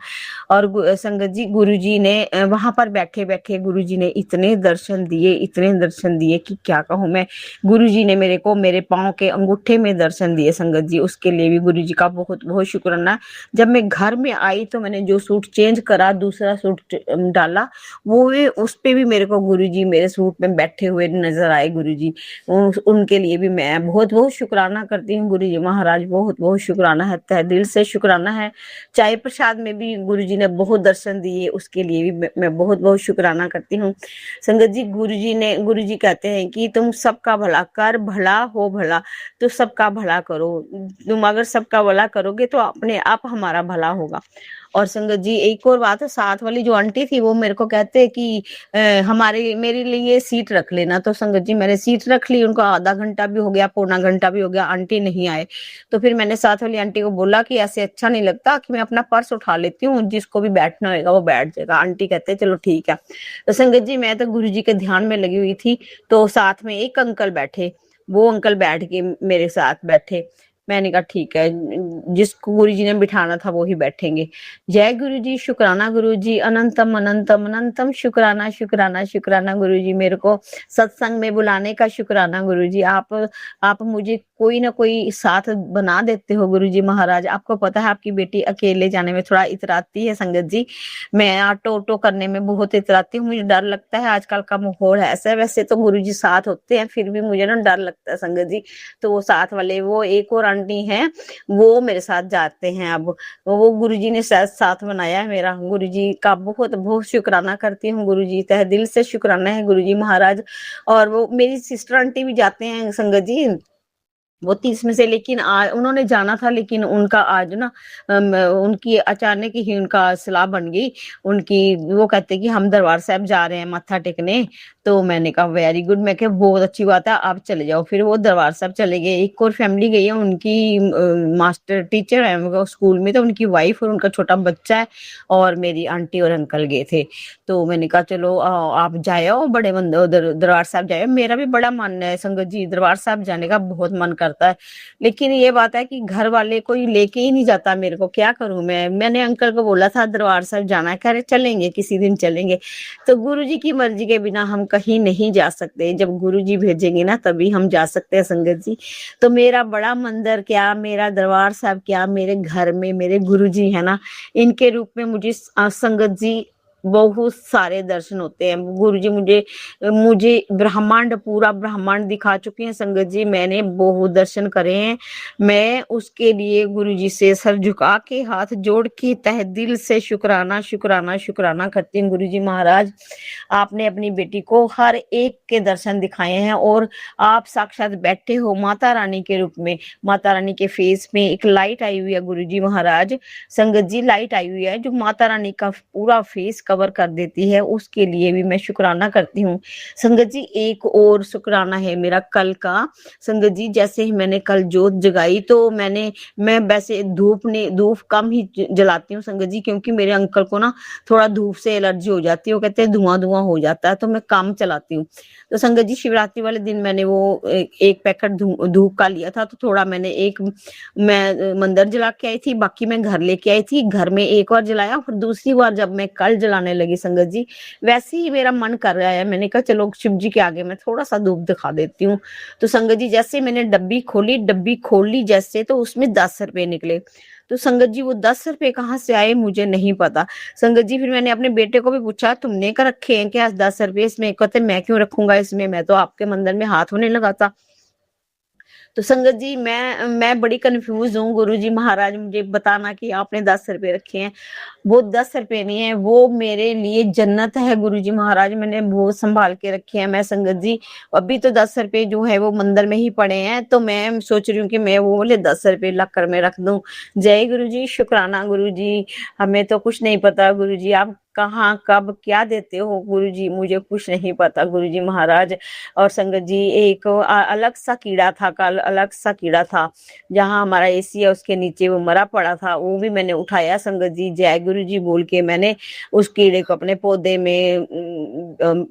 और संगत जी गुरुजी ने वहां पर बैठे बैठे गुरुजी ने इतने दर्शन दिए कि क्या कहूँ मैं। गुरुजी ने मेरे को मेरे पाँव के अंगूठे में दर्शन दिए संगत जी, उसके लिए भी गुरुजी का बहुत बहुत शुक्राना। जब मैं घर में आई तो मैंने जो सूट चेंज करा, दूसरा सूट डाला, वो उस पे भी मेरे को गुरुजी मेरे सूट में बैठे हुए नजर आए गुरुजी। उनके लिए भी मैं बहुत बहुत शुक्राना करती हूँ गुरुजी महाराज, बहुत बहुत शुक्राना है, तहे दिल से शुक्राना है। चाय प्रसाद में भी गुरुजी ने बहुत दर्शन दिए, उसके लिए भी मैं बहुत बहुत शुक्राना करती हूँ संगत जी। गुरुजी कहते हैं कि तुम सबका भला कर, भला हो भला, तो सबका भला करो। तुम अगर सबका भला करोगे तो अपने आप हमारा भला होगा। और संगत जी एक और बात है, साथ वाली जो आंटी थी वो मेरे को कहते कि मेरे लिए सीट रख लेना। तो संगत जी मैंने सीट रख ली, उनको आधा घंटा भी हो गया, पौना घंटा भी हो गया, आंटी नहीं आए। तो फिर मैंने साथ वाली आंटी को बोला कि ऐसे अच्छा नहीं लगता, कि मैं अपना पर्स उठा लेती हूँ, जिसको भी बैठना होगा वो बैठ जाएगा। आंटी कहते चलो ठीक है। तो संगत जी मैं तो गुरु जी के ध्यान में लगी हुई थी, तो साथ में एक अंकल बैठे, वो अंकल बैठ के मेरे साथ बैठे। मैंने कहा ठीक है, जिसको गुरु जी ने बिठाना था वो ही बैठेंगे। जय गुरु जी, शुक्राना गुरु जी, अनंतम अनंतम अनंतम शुक्राना शुक्राना शुक्राना गुरु जी, मेरे को सत्संग में बुलाने का शुक्राना गुरु जी। आप मुझे कोई ना कोई साथ बना देते हो गुरु जी महाराज। आपको पता है आपकी बेटी अकेले जाने में थोड़ा इतराती है संगत जी, मैं ऑटो ऑटो करने में बहुत इतराती हूँ, मुझे डर लगता है, आजकल का माहौल है ऐसा। वैसे तो गुरु जी साथ होते हैं, फिर भी मुझे ना डर लगता है संगत जी। तो वो साथ वाले, वो एक और आंटी हैं, वो मेरे साथ जाते हैं। अब वो गुरु जी ने साथ बनाया है मेरा, गुरु जी का बहुत बहुत शुक्राना करती हूँ गुरु जी, तहे दिल से शुक्राना है गुरु जी महाराज। और वो मेरी सिस्टर आंटी भी जाते हैं संगत जी, वो 30 में से, लेकिन उन्होंने जाना था, लेकिन उनका आज ना उनकी अचानक ही उनका सलाह बन गई उनकी। वो कहते कि हम दरबार साहब जा रहे हैं माथा टेकने। तो मैंने कहा वेरी गुड, मैं कहा बहुत अच्छी बात है, आप चले जाओ। फिर वो दरबार साहब चले गए। एक और फैमिली गई है, उनकी मास्टर टीचर है वो स्कूल में, तो उनकी वाइफ और उनका छोटा बच्चा है, और मेरी आंटी और अंकल गए थे। तो मैंने कहा चलो आप जाओ, बड़े दरबार साहब जाओ। मेरा भी बड़ा मन है संगत जी, दरबार साहब जाने का बहुत मन करता है, लेकिन ये बात है कि घर वाले कोई लेके ही नहीं जाता मेरे को, क्या करूं मैं। मैंने अंकल को बोला था दरबार साहब जाना है, कह रहे चलेंगे किसी दिन चलेंगे। तो गुरु जी की मर्जी के बिना हम कहीं नहीं जा सकते, जब गुरु जी भेजेंगे ना तभी हम जा सकते हैं संगत जी। तो मेरा बड़ा मंदिर क्या, मेरा दरबार साहब क्या, मेरे घर में मेरे गुरु जी है ना, इनके रूप में मुझे संगत जी बहुत सारे दर्शन होते हैं। गुरु जी मुझे मुझे ब्रह्मांड, पूरा ब्रह्मांड दिखा चुके हैं संगत जी, मैंने बहुत दर्शन करे हैं। मैं उसके लिए गुरु जी से सर झुका के हाथ जोड़ के तहे दिल से शुक्राना शुक्राना शुक्राना करती हूँ गुरु जी महाराज। आपने अपनी बेटी को हर एक के दर्शन दिखाए हैं, और आप साक्षात बैठे हो माता रानी के रूप में। माता रानी के फेस में एक लाइट आई हुई है गुरु जी महाराज, संगत जी लाइट आई हुई है जो माता रानी का पूरा फेस कवर कर देती है, उसके लिए भी मैं शुक्राना करती हूँ संगत जी। एक और शुक्राना है मेरा कल का संगत जी, जैसे ही मैंने कल जोत जगाई, तो मैं वैसे धूप कम ही जलाती हूँ संगत जी, क्योंकि मेरे अंकल को ना थोड़ा धूप से एलर्जी हो जाती है, वो कहते हैं धुआं धुआं हो जाता है, तो मैं कम चलाती हूँ। तो संगत जी शिवरात्रि वाले दिन मैंने वो एक पैकेट धूप का लिया था, तो थोड़ा मैं मंदिर जला के आई थी, बाकी मैं घर लेके आई थी। घर में एक बार जलाया, फिर दूसरी बार जब मैं कल जलाने लगी संगत जी, वैसे ही मेरा मन कर रहा है, मैंने कहा चलो शिव जी के आगे मैं थोड़ा सा धूप दिखा देती हूँ। तो संगत जी जैसे मैंने डब्बी खोल ली जैसे, तो उसमें 10 रुपए निकले। तो संगत जी वो 10 रुपए कहाँ से आए मुझे नहीं पता संगत जी। फिर मैंने अपने बेटे को भी पूछा तुमने क्या रखे हैं क्या 10 रुपए इसमें? कहते मैं क्यों रखूंगा इसमें, मैं तो आपके मंदिर में हाथ होने लगाता। तो संगत जी मैं बड़ी कंफ्यूज हूँ, गुरु जी महाराज मुझे बताना कि आपने 10 रुपए रखे हैं। वो 10 रुपए नहीं है, वो मेरे लिए जन्नत है गुरु जी महाराज, मैंने बहुत संभाल के रखे हैं मैं संगत जी। अभी तो 10 रुपए जो है वो मंदिर में ही पड़े हैं, तो मैं सोच रही हूँ कि मैं वो वाले 10 रुपए लकर में रख दूं। जय गुरु जी, शुक्राना गुरु जी। हमें तो कुछ नहीं पता गुरु जी, आप कहाँ कब क्या देते हो गुरु जी, मुझे कुछ नहीं पता गुरु जी महाराज। और संगत जी एक अलग सा कीड़ा था कल, अलग सा कीड़ा था जहाँ हमारा एसी है उसके नीचे वो मरा पड़ा था, वो भी मैंने उठाया संगत जी। जय गुरु जी बोल के मैंने उस कीड़े को अपने पौधे में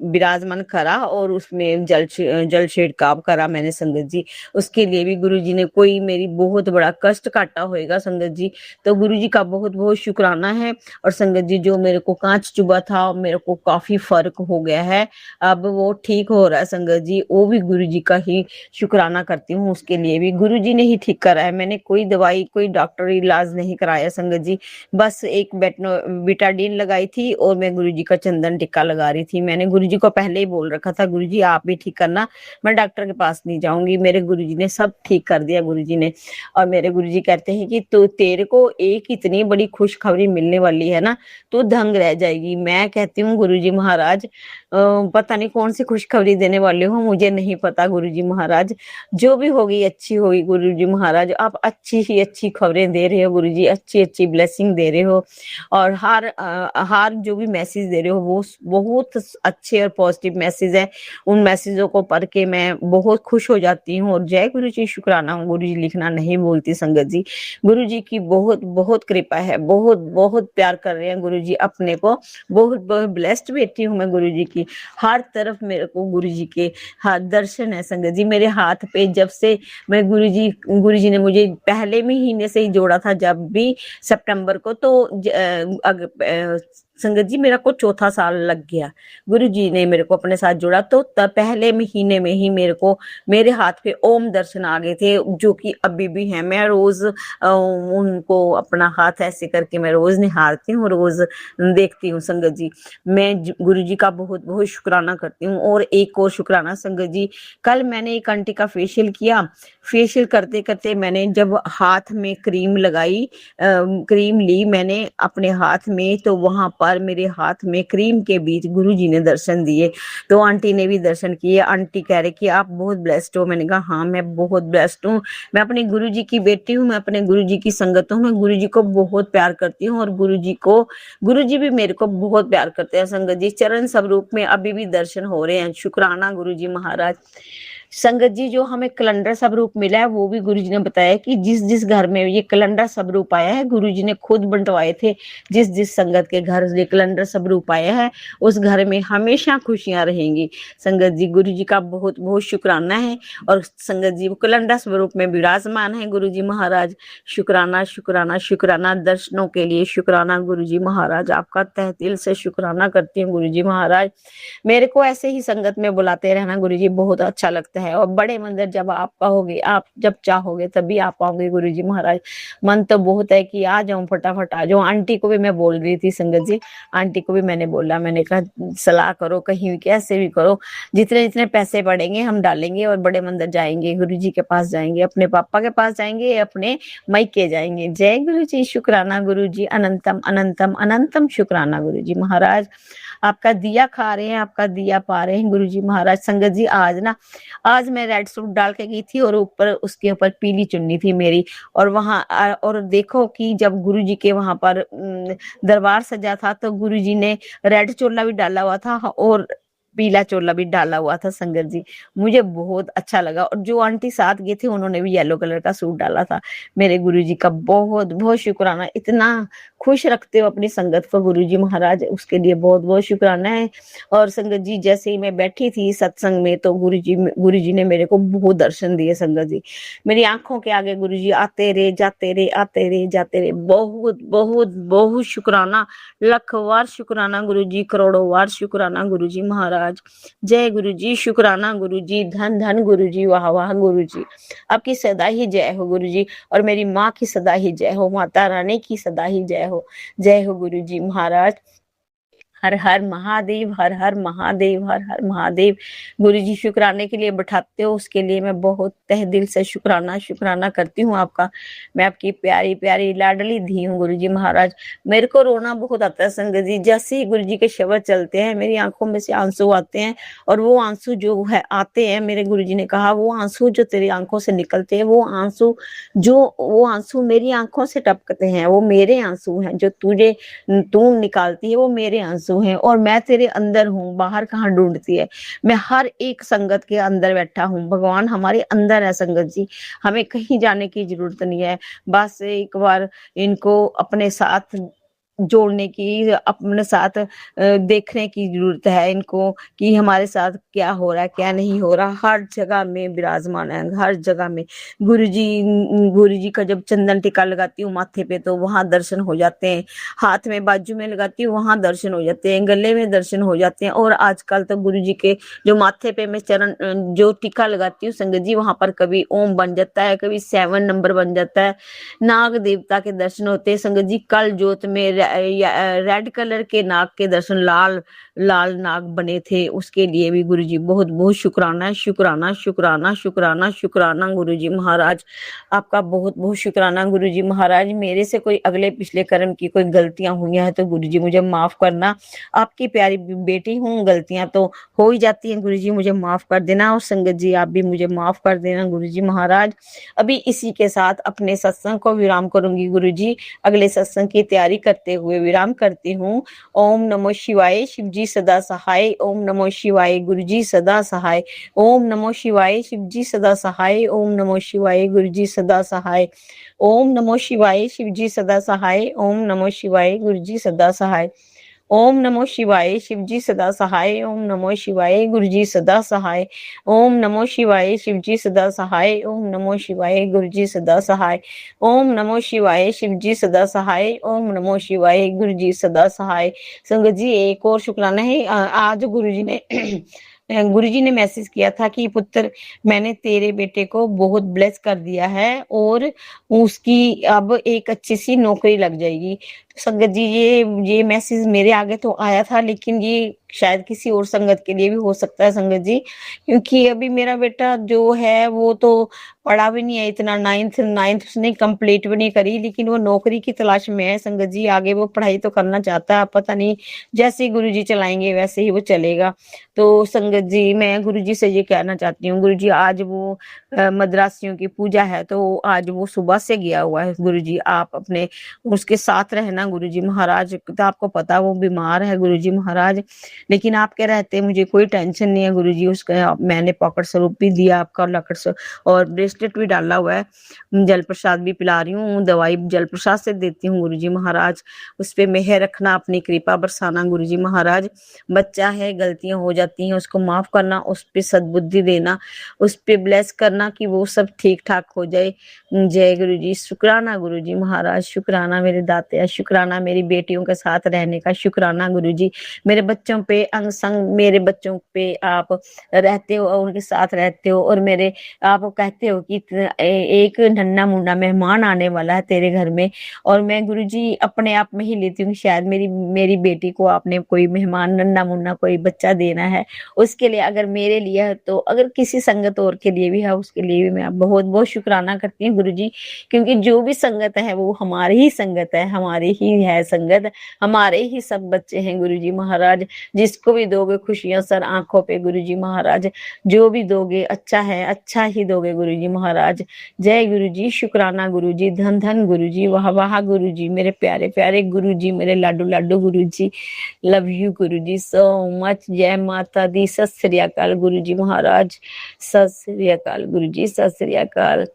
विराजमान करा, और उसमें जल छिड़काव करा मैंने संगत जी। उसके लिए भी गुरु जी ने कोई मेरी बहुत बड़ा कष्ट काटा होएगा संगत जी, तो गुरु जी का बहुत बहुत शुक्राना है। और संगत जी जो मेरे को कांच चुभा था, मेरे को काफी फर्क हो गया है, अब वो ठीक हो रहा है संगत जी, वो भी गुरु जी का ही शुक्राना करती हूँ। उसके लिए भी गुरु जी ने ही ठीक करा है, मैंने कोई दवाई कोई डॉक्टरी इलाज नहीं कराया संगत जी। बस एक बिटाडीन लगाई थी और मैं गुरु जी का चंदन टिक्का लगा रही थी। मैंने गुरु जी को पहले ही बोल रखा था गुरु जी आप भी ठीक करना, मैं डॉक्टर के पास नहीं जाऊंगी। मेरे गुरु जी ने सब ठीक कर दिया गुरु जी ने। और मेरे गुरु जी कहते हैं कि तो तेरे को एक इतनी बड़ी खुशखबरी मिलने वाली है ना, तो दंग रह जाएगी। मैं कहती हूँ गुरुजी महाराज पता नहीं कौन सी खुशखबरी देने वाले हो, मुझे नहीं पता गुरुजी महाराज। जो भी होगी अच्छी होगी गुरुजी महाराज। आप अच्छी ही अच्छी खबरें दे रहे हो गुरुजी, अच्छी-अच्छी ब्लेसिंग दे रहे हो और हर जो भी मैसेज दे रहे हो वो बहुत अच्छे और पॉजिटिव मैसेज है। उन मैसेजों को पढ़ के मैं बहुत खुश हो जाती हूँ और जय गुरुजी शुक्राना गुरुजी लिखना नहीं भूलती संगत जी। गुरुजी की बहुत बहुत कृपा है, बहुत बहुत प्यार कर रहे हैं गुरुजी अपने को। बहुत बहुत ब्लेस्ड बेटी हूँ मैं गुरुजी की। हर तरफ मेरे को गुरुजी के हाथ दर्शन है संगत जी। मेरे हाथ पे जब से मैं गुरुजी ने मुझे पहले महीने से ही जोड़ा था, जब भी सितंबर को, तो संगत जी मेरा को चौथा साल लग गया। गुरुजी ने मेरे को अपने साथ जोड़ा तो तब पहले महीने में ही मेरे को मेरे हाथ पे ओम दर्शन आ गए थे, जो कि अभी भी है। मैं रोज उनको अपना हाथ ऐसे करके मैं रोज निहारती हूँ, रोज देखती हूँ संगत जी। मैं गुरुजी का बहुत बहुत शुक्राना करती हूँ। और एक और शुक्राना संगत जी, कल मैंने एक आंटी का फेशियल किया। फेशियल करते करते मैंने जब हाथ में क्रीम लगाई, क्रीम ली मैंने अपने हाथ में, तो वहां पर मेरे हाथ में क्रीम के बीच गुरुजी ने दर्शन दिए। तो आंटी ने भी दर्शन किए। आंटी कह रहे कि आप बहुत ब्लेस्ड हो। मैंने कहा हाँ मैं बहुत ब्लेस्ड हूँ। मैं अपने गुरुजी की बेटी हूँ, मैं अपने गुरुजी की संगत हूँ, मैं गुरुजी को बहुत प्यार करती हूँ और गुरुजी भी मेरे को बहुत प्यार करते हैं संगत जी। चरण स्वरूप में अभी भी दर्शन हो रहे हैं। शुक्राना गुरुजी महाराज। संगत जी जो हमें कैलेंडर स्वरूप मिला है वो भी गुरुजी ने बताया कि जिस जिस घर में ये कैलेंडर स्वरूप आया है गुरुजी ने खुद बंटवाए थे। जिस जिस संगत के घर ये कैलेंडर स्वरूप आया है उस घर में हमेशा खुशियां रहेंगी। संगत जी गुरुजी का बहुत बहुत शुक्राना है। और संगत जी वो कैलेंडर स्वरूप में विराजमान है गुरुजी महाराज। शुक्राना शुक्राना शुक्राना। दर्शनों के लिए शुक्राना गुरुजी महाराज। आपका तहे दिल से शुक्राना करती हूँ गुरुजी महाराज। मेरे को ऐसे ही संगत में बुलाते रहना गुरुजी बहुत अच्छा लगता है। और बड़े मंदिर जब आप कहोगे, आप जब चाहोगे तभी आप आओगे गुरुजी महाराज। मन तो बहुत है कि आ जाऊं, फटाफट आ जाऊं। आंटी को भी मैं बोल रही थी संगत जी, आंटी को भी मैंने बोला, मैंने कहा सलाह करो, कहीं भी कैसे भी करो, जितने जितने पैसे पड़ेंगे हम डालेंगे और बड़े मंदिर जाएंगे, गुरुजी के पास जाएंगे, अपने पापा के पास जाएंगे, अपने मायके जाएंगे। जय गुरुजी शुक्राना गुरुजी। अनंतम अनंतम अनंतम शुक्राना गुरुजी महाराज। आपका दिया खा रहे हैं, आपका दिया पा रहे हैं गुरुजी महाराज। संगत जी आज मैं रेड सूट डाल के गई थी और ऊपर उसके ऊपर पीली चुन्नी थी मेरी। और वहां और देखो कि जब गुरुजी के वहां पर दरबार सजा था तो गुरुजी ने रेड चोला भी डाला हुआ था और पीला चोला भी डाला हुआ था संगत जी। मुझे बहुत अच्छा लगा। और जो आंटी साथ गए थे उन्होंने भी येलो कलर का सूट डाला था। मेरे गुरुजी का बहुत बहुत शुक्राना। इतना खुश रखते हो अपनी संगत को गुरुजी महाराज, उसके लिए बहुत बहुत शुक्राना है। और संगत जी जैसे ही मैं बैठी थी सत्संग में तो गुरुजी ने मेरे को बहुत दर्शन दिए संगत जी। मेरी आंखों के आगे गुरुजी आते रहे, जाते रहे, आते रहे, जाते रहे। बहुत बहुत बहुत शुक्राना, लाख बार शुक्राना गुरुजी, करोड़ों बार शुक्राना गुरुजी महाराज। जय गुरुजी शुक्राना गुरुजी। धन धन गुरुजी, वाह वाह गुरुजी। आपकी सदा ही जय हो गुरुजी। और मेरी माँ की सदा ही जय हो, माता रानी की सदा ही जय हो। जय हो गुरुजी महाराज। हर हर महादेव, हर हर महादेव, हर हर महादेव। गुरुजी शुक्राने के लिए बैठाते हो उसके लिए मैं बहुत तहे दिल से शुक्राना करती हूँ आपका। मैं आपकी प्यारी प्यारी लाडली धी हूँ गुरुजी महाराज। मेरे को रोना बहुत आता है संगत जी। जैसे ही गुरुजी के शब्द चलते हैं मेरी आंखों में से आंसू आते हैं। और वो आंसू जो है आते हैं, मेरे गुरुजी ने कहा वो आंसू जो तेरी आंखों से निकलते हैं वो आंसू मेरी आंखों से टपकते हैं, वो मेरे आंसू हैं। जो तू निकालती है वो मेरे आंसू हैं। और मैं तेरे अंदर हूँ, बाहर कहाँ ढूंढती है। मैं हर एक संगत के अंदर बैठा हूँ। भगवान हमारे अंदर है संगत जी। हमें कहीं जाने की जरूरत नहीं है। बस एक बार इनको अपने साथ जोड़ने की, अपने साथ देखने की जरूरत है इनको कि हमारे साथ क्या हो रहा है क्या नहीं हो रहा। हर जगह में विराजमान है, हर जगह में। गुरुजी का जब चंदन टीका लगाती हूँ माथे पे तो वहां दर्शन हो जाते हैं। हाथ में बाजू में लगाती हूँ वहां दर्शन हो जाते हैं, गले में दर्शन हो जाते हैं। और आजकल तो गुरुजी के जो माथे पे मैं चरण जो टीका लगाती हूँ संगत जी, वहां पर कभी ओम बन जाता है, कभी 7 नंबर बन जाता है। नाग देवता के दर्शन होते हैं संगत जी। कल जोत में रेड कलर के नाग के दर्शन, लाल लाल नाग बने थे, उसके लिए भी गुरुजी बहुत बहुत शुक्राना, शुक्राना शुक्राना शुक्राना शुक्राना गुरुजी महाराज, आपका बहुत बहुत शुक्राना गुरुजी महाराज। मेरे से कोई अगले पिछले कर्म की कोई गलतियां हुई हैं तो गुरुजी मुझे माफ करना, आपकी प्यारी बेटी हूँ, गलतियां तो हो ही जाती हैं गुरुजी, मुझे माफ कर देना। और संगत जी आप भी मुझे माफ कर देना गुरुजी महाराज। अभी इसी के साथ अपने सत्संग को विराम करूंगी गुरुजी, अगले सत्संग की तैयारी करते हुए विराम करती हूँ। ओम नमो शिवाय, शिव जी सदा सहाय। ओम नमो शिवाय, गुरुजी सदा सहाय। ओम नमो शिवाय, शिव जी सदा सहाय। ओम नमो शिवाय, गुरुजी सदा सहाय। ओम नमो शिवाय, शिव जी सदा सहाय। ओम नमो शिवाय, गुरुजी सदा सहाय। ओम नमो शिवाय, शिव जी सदा सहाय। ओम नमो शिवाय, गुरुजी सदा सहाय। ओम नमो शिवाय, शिव जी सदा सहाय। ओम नमो शिवाय, गुरुजी सदा सहाय। ओम नमो शिवाय, शिव जी सदा सहाय। ओम नमो शिवाय, गुरुजी सदा सहाय। संगत जी एक और शुक्राना है, आज गुरुजी ने गुरुजी ने मैसेज किया था कि पुत्र मैंने तेरे बेटे को बहुत ब्लेस कर दिया है और उसकी अब एक अच्छी सी नौकरी लग जाएगी। संगत जी ये मैसेज मेरे आगे तो आया था, लेकिन ये शायद किसी और संगत के लिए भी हो सकता है संगत जी, क्योंकि अभी मेरा बेटा जो है वो तो पढ़ा भी नहीं है इतना, नाइन्थ उसने कंप्लीट भी नहीं करी, लेकिन वो नौकरी की तलाश में है संगत जी। आगे वो पढ़ाई तो करना चाहता है, पता नहीं जैसे ही गुरुजी चलाएंगे वैसे ही वो चलेगा। तो संगत जी मैं गुरुजी से ये कहना चाहती हूँ, गुरुजी आज वो मद्रासियों की पूजा है तो आज वो सुबह से गया हुआ है गुरुजी, आप अपने उसके साथ रहना गुरुजी महाराज। तो आपको पता वो बीमार है गुरुजी महाराज, लेकिन आपके रहते मुझे कोई टेंशन नहीं है गुरुजी। उसका मैंने पॉकेट स्वरूप भी दिया आपका, लॉकेट और ब्रेसलेट भी डाला हुआ है, जल प्रसाद भी पिला रही हूँ, दवाई जल प्रसाद से देती हूँ गुरुजी महाराज। उस पे मेहर रखना, अपनी कृपा बरसाना गुरुजी महाराज। बच्चा है, गलतियां हो जाती हैं, उसको माफ करना, उस पे सद्बुद्धि देना, उस पे ब्लेस करना कि वो सब ठीक ठाक हो जाए। जय गुरुजी, शुक्राना गुरुजी महाराज, शुक्राना मेरे दाते, शुक्राना मेरी बेटियों के साथ रहने का, शुक्राना गुरुजी मेरे बच्चों पे अंग संग, मेरे बच्चों पे आप रहते हो और उनके साथ रहते हो, और मेरे आप कहते हो कि एक नन्ना मुन्ना मेहमान आने वाला है तेरे घर में, और मैं गुरुजी अपने आप में ही लेती हूँ शायद मेरी बेटी को आपने कोई मेहमान नन्ना मुन्ना कोई बच्चा देना है, उसके लिए अगर मेरे लिए है तो अगर किसी संगत और के लिए भी है उसके लिए भी मैं बहुत बहुत शुक्राना करती हूँ गुरुजी, क्योंकि जो भी संगत है वो हमारी ही संगत है, हमारी ही है संगत, हमारे ही सब बच्चे हैं गुरुजी महाराज। जिसको भी दोगे खुशियां सर आंखों पे गुरुजी महाराज, जो भी दोगे अच्छा है, अच्छा ही दोगे गुरुजी महाराज। जय गुरुजी, शुक्राना गुरुजी, धन धन गुरुजी, वाह वाह गुरुजी, मेरे प्यारे प्यारे गुरुजी, मेरे लाडू लाडू Guruji, love you Guruji so much. जय माता दी, सत श्री अकाल गुरुजी महाराज, सत श्री अकाल गुरुजी, सत श्री अकाल।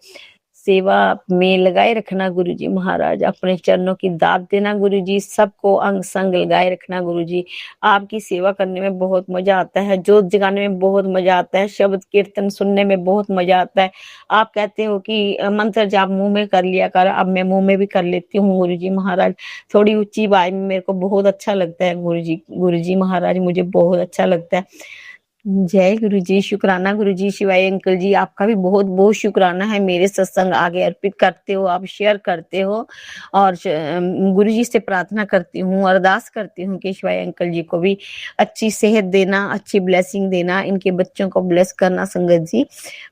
सेवा में लगाए रखना गुरुजी महाराज, अपने चरणों की दात देना गुरुजी, सबको अंग संग लगाए रखना गुरुजी। आपकी सेवा करने में बहुत मजा आता है, जोत जगाने में बहुत मजा आता है, शब्द कीर्तन सुनने में बहुत मजा आता है। आप कहते हो कि मंत्र जाप मुंह में कर लिया कर, अब मैं मुंह में भी कर लेती हूँ गुरुजी महाराज। थोड़ी ऊंची आवाज में मेरे को बहुत अच्छा लगता है गुरुजी महाराज, मुझे बहुत अच्छा लगता है। जय गुरुजी, शुक्राना गुरुजी। शिवाय अंकल जी आपका भी बहुत बहुत शुक्राना है, मेरे सत्संग आगे अर्पित करते हो, आप शेयर करते हो, और गुरुजी से प्रार्थना करती हूँ, अरदास करती हूँ कि शिवाय अंकल जी को भी अच्छी सेहत देना, अच्छी ब्लेसिंग देना, इनके बच्चों को ब्लेस करना संगत जी।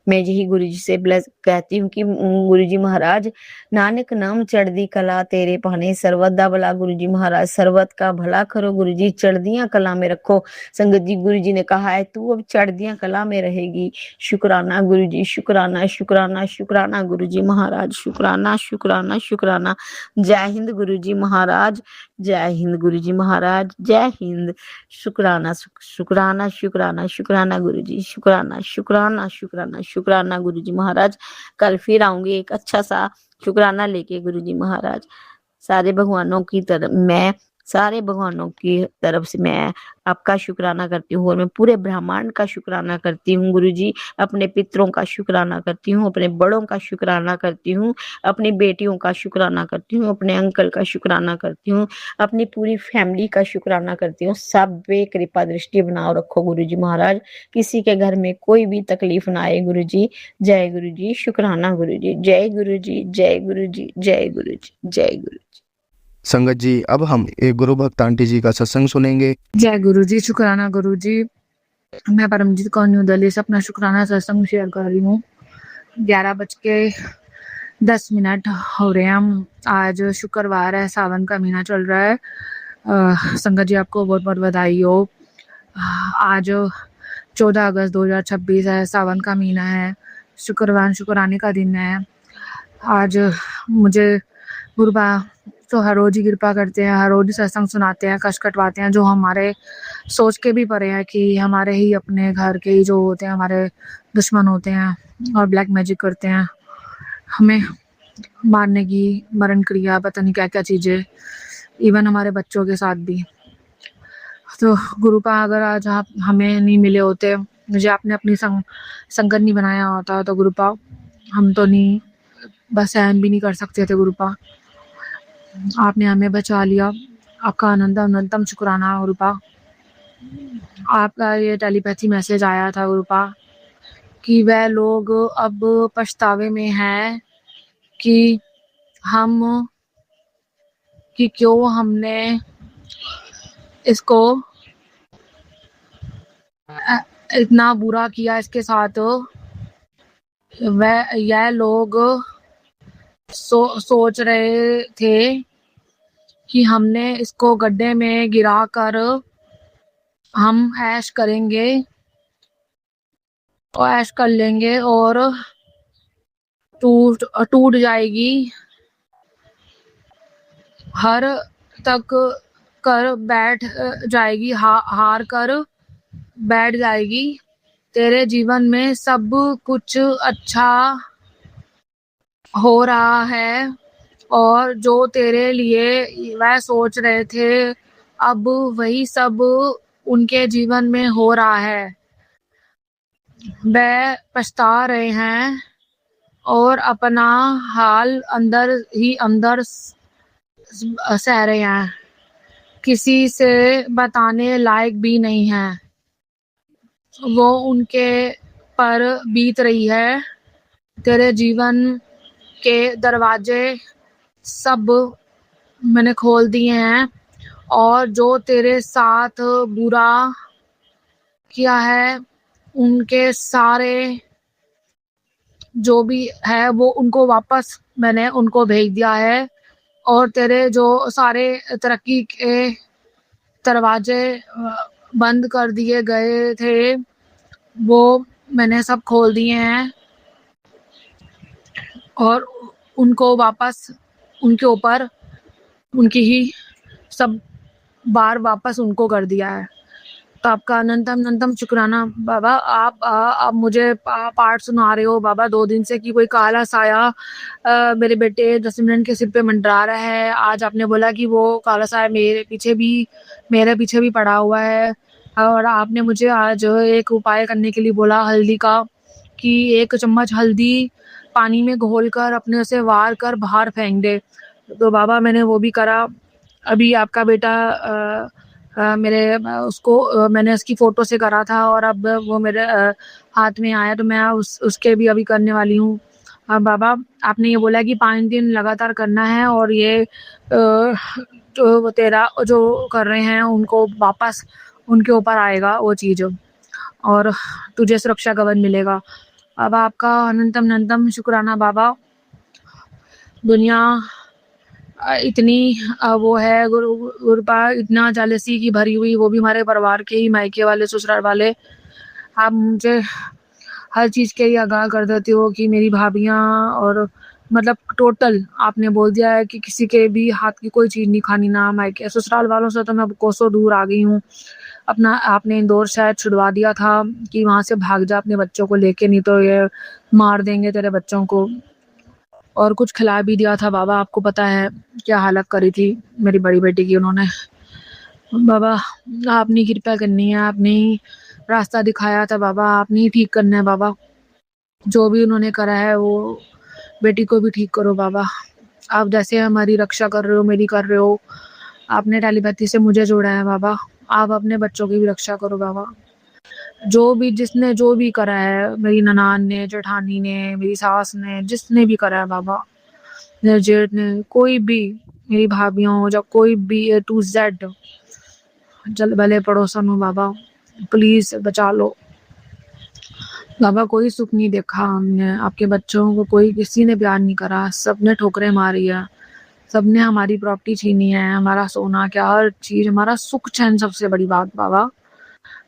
मैं यही गुरुजी से ब्लेस कहती हूँ कि गुरुजी महाराज नानक नाम चढ़दी कला तेरे पाने सर्वदा भला, गुरुजी महाराज सर्वत का भला करो गुरुजी, चढ़दियां कला में रखो संगत जी। गुरुजी ने कहा है तू अब चढ़दियां कला में रहेगी। शुक्राना गुरुजी, शुक्राना शुक्राना शुक्राना गुरुजी महाराज, शुक्राना शुक्राना शुक्राना। जय हिंद गुरुजी महाराज, जय हिंद गुरुजी महाराज, जय हिंद। शुक्राना शुक्राना शुक्राना शुक्राना गुरुजी, शुक्राना शुक्राना शुक्राना शुक्राना गुरुजी महाराज। कल फिर आऊंगी एक अच्छा सा शुक्राना लेके गुरुजी महाराज। सारे भगवानों की तरफ से मैं आपका शुक्राना करती हूँ, और मैं पूरे ब्रह्मांड का शुक्राना करती हूँ गुरुजी। अपने पितरों का शुक्राना करती हूँ, अपने बड़ों का शुक्राना करती हूँ, अपनी बेटियों का शुक्राना करती हूँ, अपने अंकल का शुक्राना करती हूँ, अपनी पूरी फैमिली का शुक्राना करती हूँ। सब पे कृपा दृष्टि बनाओ रखो गुरुजी महाराज, किसी के घर में कोई भी तकलीफ ना आए गुरुजी। जय गुरुजी, शुक्राना गुरुजी, जय गुरुजी, जय गुरुजी, जय गुरुजी, जय गुरुजी। संगत जी, अब हम एक गुरु भक्त आंटी जी का सत्संग सुनेंगे। जय गुरु जी, शुक्राना गुरु जी। मैं परमजीत कौर न्यू दिल्ली से अपना शुक्राना सत्संग शेयर कर रही हूँ। 11:10 हो रहे हैं। हम आज शुक्रवार है, सावन का महीना चल रहा है। संगत जी आपको बहुत बहुत बधाई हो। आज 14 अगस्त 2026 है, सावन का महीना है, शुक्रवार शुक्राने का दिन है। आज मुझे गुरुबा तो हर रोज ही कृपा करते हैं, हर रोज सत्संग सुनाते हैं, कष्ट कटवाते हैं, जो हमारे सोच के भी परे हैं कि हमारे ही अपने घर के ही जो होते हैं हमारे दुश्मन होते हैं और ब्लैक मैजिक करते हैं, हमें मारने की मरण क्रिया, पता नहीं क्या क्या चीज़ें, इवन हमारे बच्चों के साथ भी। तो गुरुपा अगर आज आप हमें नहीं मिले होते, मुझे आपने अपनी संगत नहीं बनाया होता, तो गुरुपा हम तो नहीं बस सहन भी नहीं कर सकते थे। गुरुपा आपने हमें बचा लिया, आपका अनंतम शुक्राना गुरुपा। आपका ये टेलीपैथी मैसेज आया था गुरुपा कि वह लोग अब पछतावे में हैं कि क्यों हमने इसको इतना बुरा किया इसके साथ। यह लोग सोच रहे थे कि हमने इसको गड्ढे में गिरा कर हम ऐश करेंगे और ऐश कर लेंगे और टूट जाएगी, हर तक कर बैठ जाएगी, हार कर बैठ जाएगी। तेरे जीवन में सब कुछ अच्छा हो रहा है और जो तेरे लिए वह सोच रहे थे, अब वही सब उनके जीवन में हो रहा है। वह पछता रहे हैं और अपना हाल अंदर ही अंदर सह रहे हैं, किसी से बताने लायक भी नहीं है। वो उनके पर बीत रही है। तेरे जीवन के दरवाजे सब मैंने खोल दिए हैं और जो तेरे साथ बुरा किया है उनके सारे जो भी है वो उनको वापस मैंने उनको भेज दिया है और तेरे जो सारे तरक्की के दरवाजे बंद कर दिए गए थे वो मैंने सब खोल दिए हैं और उनको वापस उनके ऊपर उनकी ही सब बार वापस उनको कर दिया है। तो आपका अनंतम शुक्राना बाबा। आप मुझे पाठ सुना रहे हो बाबा 2 दिन से कि कोई काला साया मेरे बेटे जसमिन के सिर पे मंडरा रहा है। आज आपने बोला कि वो काला साया मेरे पीछे भी पड़ा हुआ है और आपने मुझे आज एक उपाय करने के लिए बोला हल्दी का, कि 1 चम्मच हल्दी पानी में घोलकर अपने से वार कर बाहर फेंक दे। तो बाबा मैंने वो भी करा। अभी आपका बेटा मैंने उसकी फ़ोटो से करा था और अब वो मेरे हाथ में आया तो मैं उसके भी अभी करने वाली हूँ। बाबा आपने ये बोला कि 5 दिन लगातार करना है और ये जो तेरा जो कर रहे हैं उनको वापस उनके ऊपर आएगा वो चीज़ और तुझे सुरक्षा कवच मिलेगा। बाबा आपका अनंतम शुक्राना बाबा। दुनिया इतनी वो है गुरुपा, इतना जालसी की भरी हुई, वो भी हमारे परिवार के ही मायके वाले ससुराल वाले। आप मुझे हर चीज़ के लिए आगाह कर देते हो कि मेरी भाभियाँ और मतलब टोटल आपने बोल दिया है कि किसी के भी हाथ की कोई चीज़ नहीं खानी, ना मायके ससुराल वालों से तो मैं कोसों दूर आ गई हूँ। अपना आपने इंदौर शायद छुड़वा दिया था कि वहाँ से भाग जा अपने बच्चों को लेके, नहीं तो ये मार देंगे तेरे बच्चों को। और कुछ खिला भी दिया था बाबा, आपको पता है क्या हालत करी थी मेरी बड़ी बेटी की उन्होंने। बाबा आपने कृपा करनी है, आपने ही रास्ता दिखाया था बाबा, आपने ही ठीक करना है बाबा। जो भी उन्होंने करा है वो बेटी को भी ठीक करो बाबा। आप जैसे हमारी रक्षा कर रहे हो मेरी कर रहे हो, आपने टेलीपैथी से मुझे जोड़ा है बाबा, आप अपने बच्चों की भी रक्षा करो बाबा। जिसने जो भी करा है, मेरी ननान ने, जेठानी ने, मेरी सास ने, जिसने भी करा है बाबा, मेरे जेठ ने, कोई भी मेरी भाभियों हो, जब कोई भी A to Z जल भले पड़ोसन हो बाबा, प्लीज बचा लो बाबा। कोई सुख नहीं देखा हमने, आपके बच्चों को कोई किसी ने प्यार नहीं करा, सबने ठोकरें मारी है, सबने हमारी प्रॉपर्टी छीनी है, हमारा सोना क्या हर चीज, हमारा सुख चैन सबसे बड़ी बात बाबा।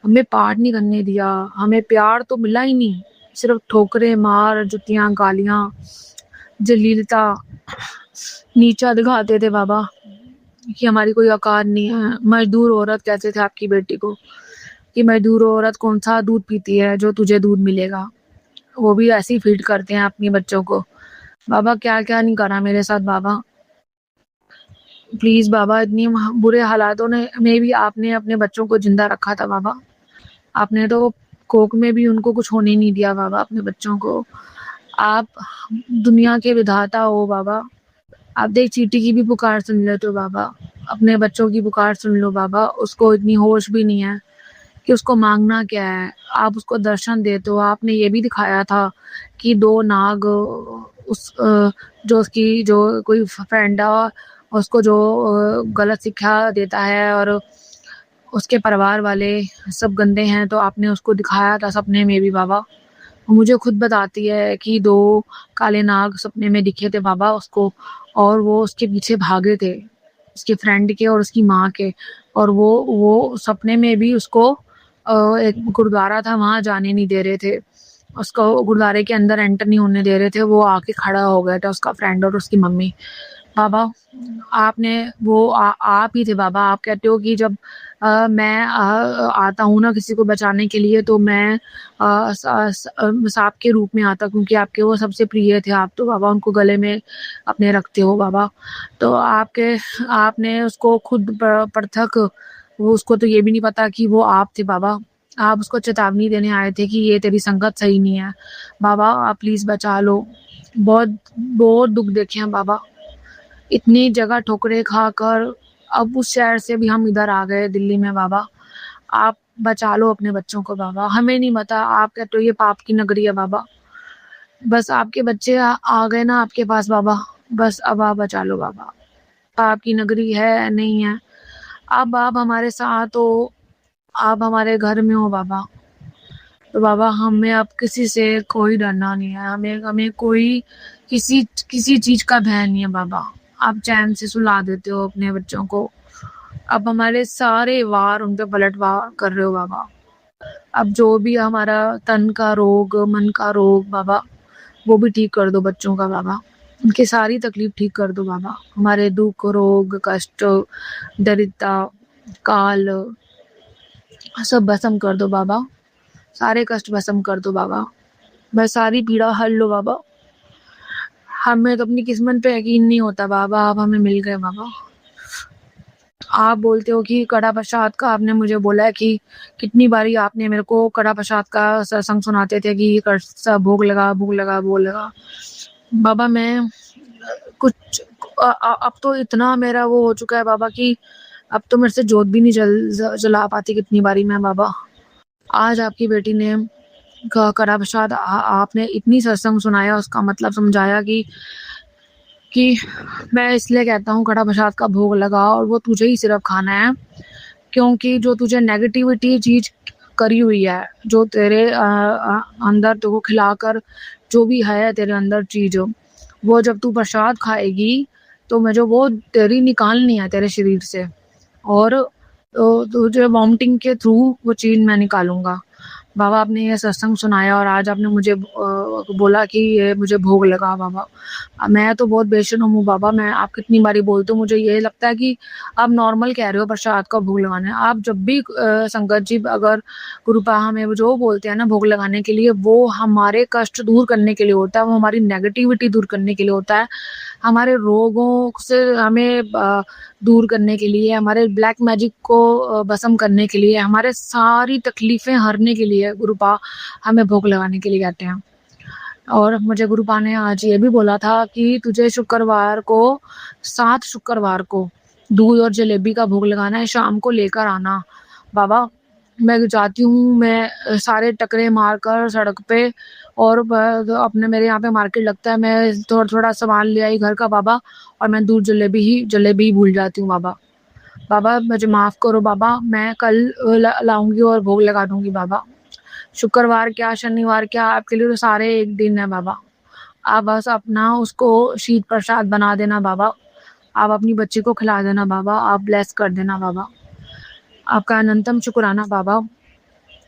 हमें पाठ नहीं करने दिया, हमें प्यार तो मिला ही नहीं, सिर्फ ठोकरें मार, जुतियां, गालियां, जलीलता, नीचा दिखाते थे बाबा कि हमारी कोई औकात नहीं है। मजदूर औरत कहते थे आपकी बेटी को कि मजदूर औरत कौन सा दूध पीती है जो तुझे दूध मिलेगा, वो भी ऐसे ही फीड करते हैं अपने बच्चों को। बाबा क्या क्या नहीं करा मेरे साथ बाबा, प्लीज बाबा। इतनी बुरे हालातों में भी आपने अपने बच्चों को जिंदा रखा था बाबा। आपने तो कोक में भी उनको कुछ होने नहीं दिया बाबा, अपने बच्चों को। आप दुनिया के विधाता हो बाबा, आप देख चींटी की भी पुकार सुन लेते हो बाबा, अपने बच्चों की पुकार सुन लो बाबा। उसको इतनी होश भी नहीं है कि उसको मांगना क्या है, आप उसको दर्शन देते हो। आपने ये भी दिखाया था कि 2 नाग जो उसकी जो कोई फ्रेंड है उसको जो गलत शिक्षा देता है और उसके परिवार वाले सब गंदे हैं, तो आपने उसको दिखाया था सपने में भी बाबा। मुझे खुद बताती है कि 2 काले नाग सपने में दिखे थे बाबा उसको, और वो उसके पीछे भागे थे, उसके फ्रेंड के और उसकी माँ के। और वो सपने में भी उसको एक गुरुद्वारा था, वहां जाने नहीं दे रहे थे उसको, गुरुद्वारे के अंदर एंटर नहीं होने दे रहे थे। वो आके खड़ा हो गया था उसका फ्रेंड और उसकी मम्मी। बाबा आपने आप ही थे बाबा। आप कहते हो कि जब मैं आता हूँ ना किसी को बचाने के लिए, तो मैं सांप के रूप में आता, क्योंकि आपके वो सबसे प्रिय थे। आप तो बाबा उनको गले में अपने रखते हो बाबा। तो आपने उसको खुद पृथक, वो उसको तो ये भी नहीं पता कि वो आप थे बाबा। आप उसको चेतावनी देने आए थे कि ये तेरी संगत सही नहीं है बाबा, आप प्लीज बचा लो। बहुत बहुत दुख देखे हैं बाबा, इतनी जगह ठोकरे खाकर अब उस शहर से भी हम इधर आ गए दिल्ली में बाबा। आप बचा लो अपने बच्चों को बाबा। हमें नहीं पता, आप कहते हो ये पाप की नगरी है बाबा, बस आपके बच्चे आ गए ना आपके पास बाबा, बस अब आप बचा लो बाबा। पाप की नगरी है नहीं है, अब आप हमारे साथ हो, आप हमारे घर में हो बाबा। तो बाबा हमें अब किसी से कोई डरना नहीं है, हमें कोई किसी चीज का भय नहीं है बाबा। आप चैन से सुला देते हो अपने बच्चों को। अब हमारे सारे वार उन पे पलटवार कर रहे हो बाबा। अब जो भी हमारा तन का रोग, मन का रोग बाबा, वो भी ठीक कर दो बच्चों का बाबा। उनकी सारी तकलीफ ठीक कर दो बाबा। हमारे दुख, रोग, कष्ट, दरिद्रता, काल सब भस्म कर दो बाबा। सारे कष्ट भस्म कर दो बाबा, बस सारी पीड़ा हल लो बाबा। हमें तो अपनी किस्मत पे यकीन नहीं होता बाबा, आप हमें मिल गए बाबा। आप बोलते हो कि कड़ा प्रसाद का, आपने मुझे बोला है कि कितनी बारी आपने मेरे को कड़ा प्रसाद का सत्संग सुनाते थे कि भोग लगा भोग लगा भोग लगा बाबा। मैं कुछ अब तो इतना मेरा वो हो चुका है बाबा कि अब तो मेरे से जोत भी नहीं जला पाती कितनी बारी मैं बाबा। आज आपकी बेटी ने कड़ा प्रसाद आपने इतनी सत्संग सुनाया, उसका मतलब समझाया कि मैं इसलिए कहता हूँ कड़ा प्रसाद का भोग लगा और वो तुझे ही सिर्फ खाना है, क्योंकि जो तुझे नेगेटिविटी चीज करी हुई है, जो तेरे अंदर तो खिलाकर जो भी है तेरे अंदर चीज, वो जब तू प्रसाद खाएगी तो मुझे वो तेरी निकालनी है तेरे शरीर से, और तो तुझे वॉमिटिंग के थ्रू वो चीज मैं निकालूंगा बाबा। आपने ये सत्संग सुनाया और आज आपने मुझे बोला कि ये मुझे भोग लगा बाबा। मैं तो बहुत बेशर्म हूँ बाबा। मैं आप कितनी बारी बोलते हो, मुझे ये लगता है कि आप नॉर्मल कह रहे हो प्रसाद का भोग लगाना है। आप जब भी संगत जी अगर गुरुपा हमें जो बोलते हैं ना भोग लगाने के लिए, वो हमारे कष्ट दूर करने के लिए होता है, वो हमारी नेगेटिविटी दूर करने के लिए होता है, हमारे रोगों से हमें दूर करने के लिए, हमारे ब्लैक मैजिक को भस्म करने के लिए, हमारे सारी तकलीफें हरने के लिए गुरुपा हमें भोग लगाने के लिए कहते हैं। और मुझे गुरुपा ने आज ये भी बोला था कि तुझे शुक्रवार को 7 शुक्रवार को दूध और जलेबी का भोग लगाना है, शाम को लेकर आना बाबा। मैं जाती हूँ, मैं सारे टकरे मारकर सड़क पे और अपने मेरे यहाँ पे मार्केट लगता है, मैं थोड़ा-थोड़ा सामान ले आई घर का बाबा और मैं दूध जलेबी ही भूल जाती हूँ बाबा। बाबा मुझे माफ़ करो बाबा, मैं कल लाऊँगी और भोग लगा दूँगी बाबा। शुक्रवार क्या, शनिवार क्या, आपके लिए तो सारे एक दिन है बाबा। आप बस अपना उसको शीत प्रसाद बना देना बाबा। आप अपनी बच्ची को खिला देना बाबा, आप ब्लेस कर देना बाबा। आपका अनंतम शुक्राना बाबा।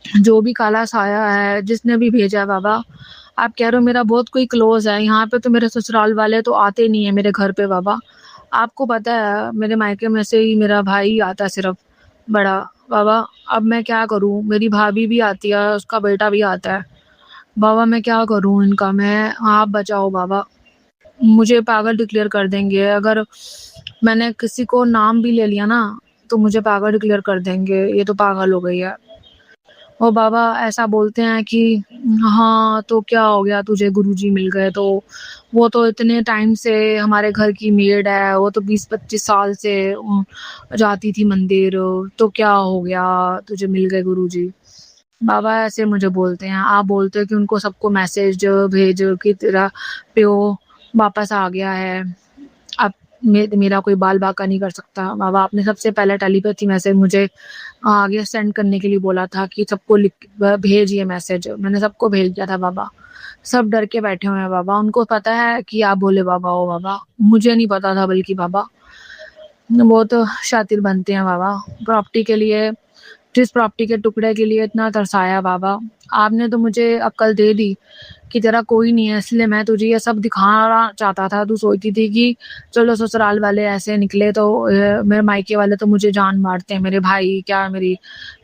जो भी काला साया है, जिसने भी भेजा है बाबा, आप कह रहे हो मेरा बहुत कोई क्लोज़ है, यहाँ पे तो मेरे ससुराल वाले तो आते नहीं है मेरे घर पे बाबा। आपको पता है मेरे मायके में से ही मेरा भाई आता है सिर्फ़ बड़ा। बाबा अब मैं क्या करूँ? मेरी भाभी भी आती है, उसका बेटा भी आता है। बाबा मैं क्या करूँ इनका मैं? आप बचाओ बाबा। मुझे पागल डिक्लेयर कर देंगे, अगर मैंने किसी को नाम भी ले लिया ना, तो मुझे पागल डिक्लेयर कर देंगे, ये तो पागल हो गई है। और बाबा ऐसा बोलते हैं कि हाँ, तो क्या हो गया तुझे गुरुजी मिल गए तो, वो तो इतने टाइम से हमारे घर की मेड है, वो तो 20-25 साल से जाती थी मंदिर, तो क्या हो गया तुझे मिल गए गुरुजी। बाबा ऐसे मुझे बोलते हैं, आप बोलते हो कि उनको सबको मैसेज भेज कि तेरा प्यो वापस आ गया है, अब मेरा कोई बाल बाका नहीं कर सकता। बाबा आपने सबसे पहले टेलीपैथी मैसेज मुझे आगे सेंड करने के लिए बोला था कि सबको भेज ये मैसेज, मैंने सबको भेज दिया था बाबा। सब डर के बैठे हुए हैं बाबा, उनको पता है कि आप भोले बाबा हो बाबा, मुझे नहीं पता था बल्कि बाबा। बहुत शातिर बनते हैं बाबा, प्रॉपर्टी के लिए, जिस प्रॉपर्टी के टुकड़े के लिए इतना तरसाया बाबा, आपने तो मुझे अक्ल दे दी कि तेरा कोई नहीं है, इसलिए मैं तुझे ये सब दिखाना चाहता था। तू सोचती थी कि चलो ससुराल वाले ऐसे निकले तो मेरे मायके वाले तो मुझे जान मारते हैं, मेरे भाई क्या, मेरी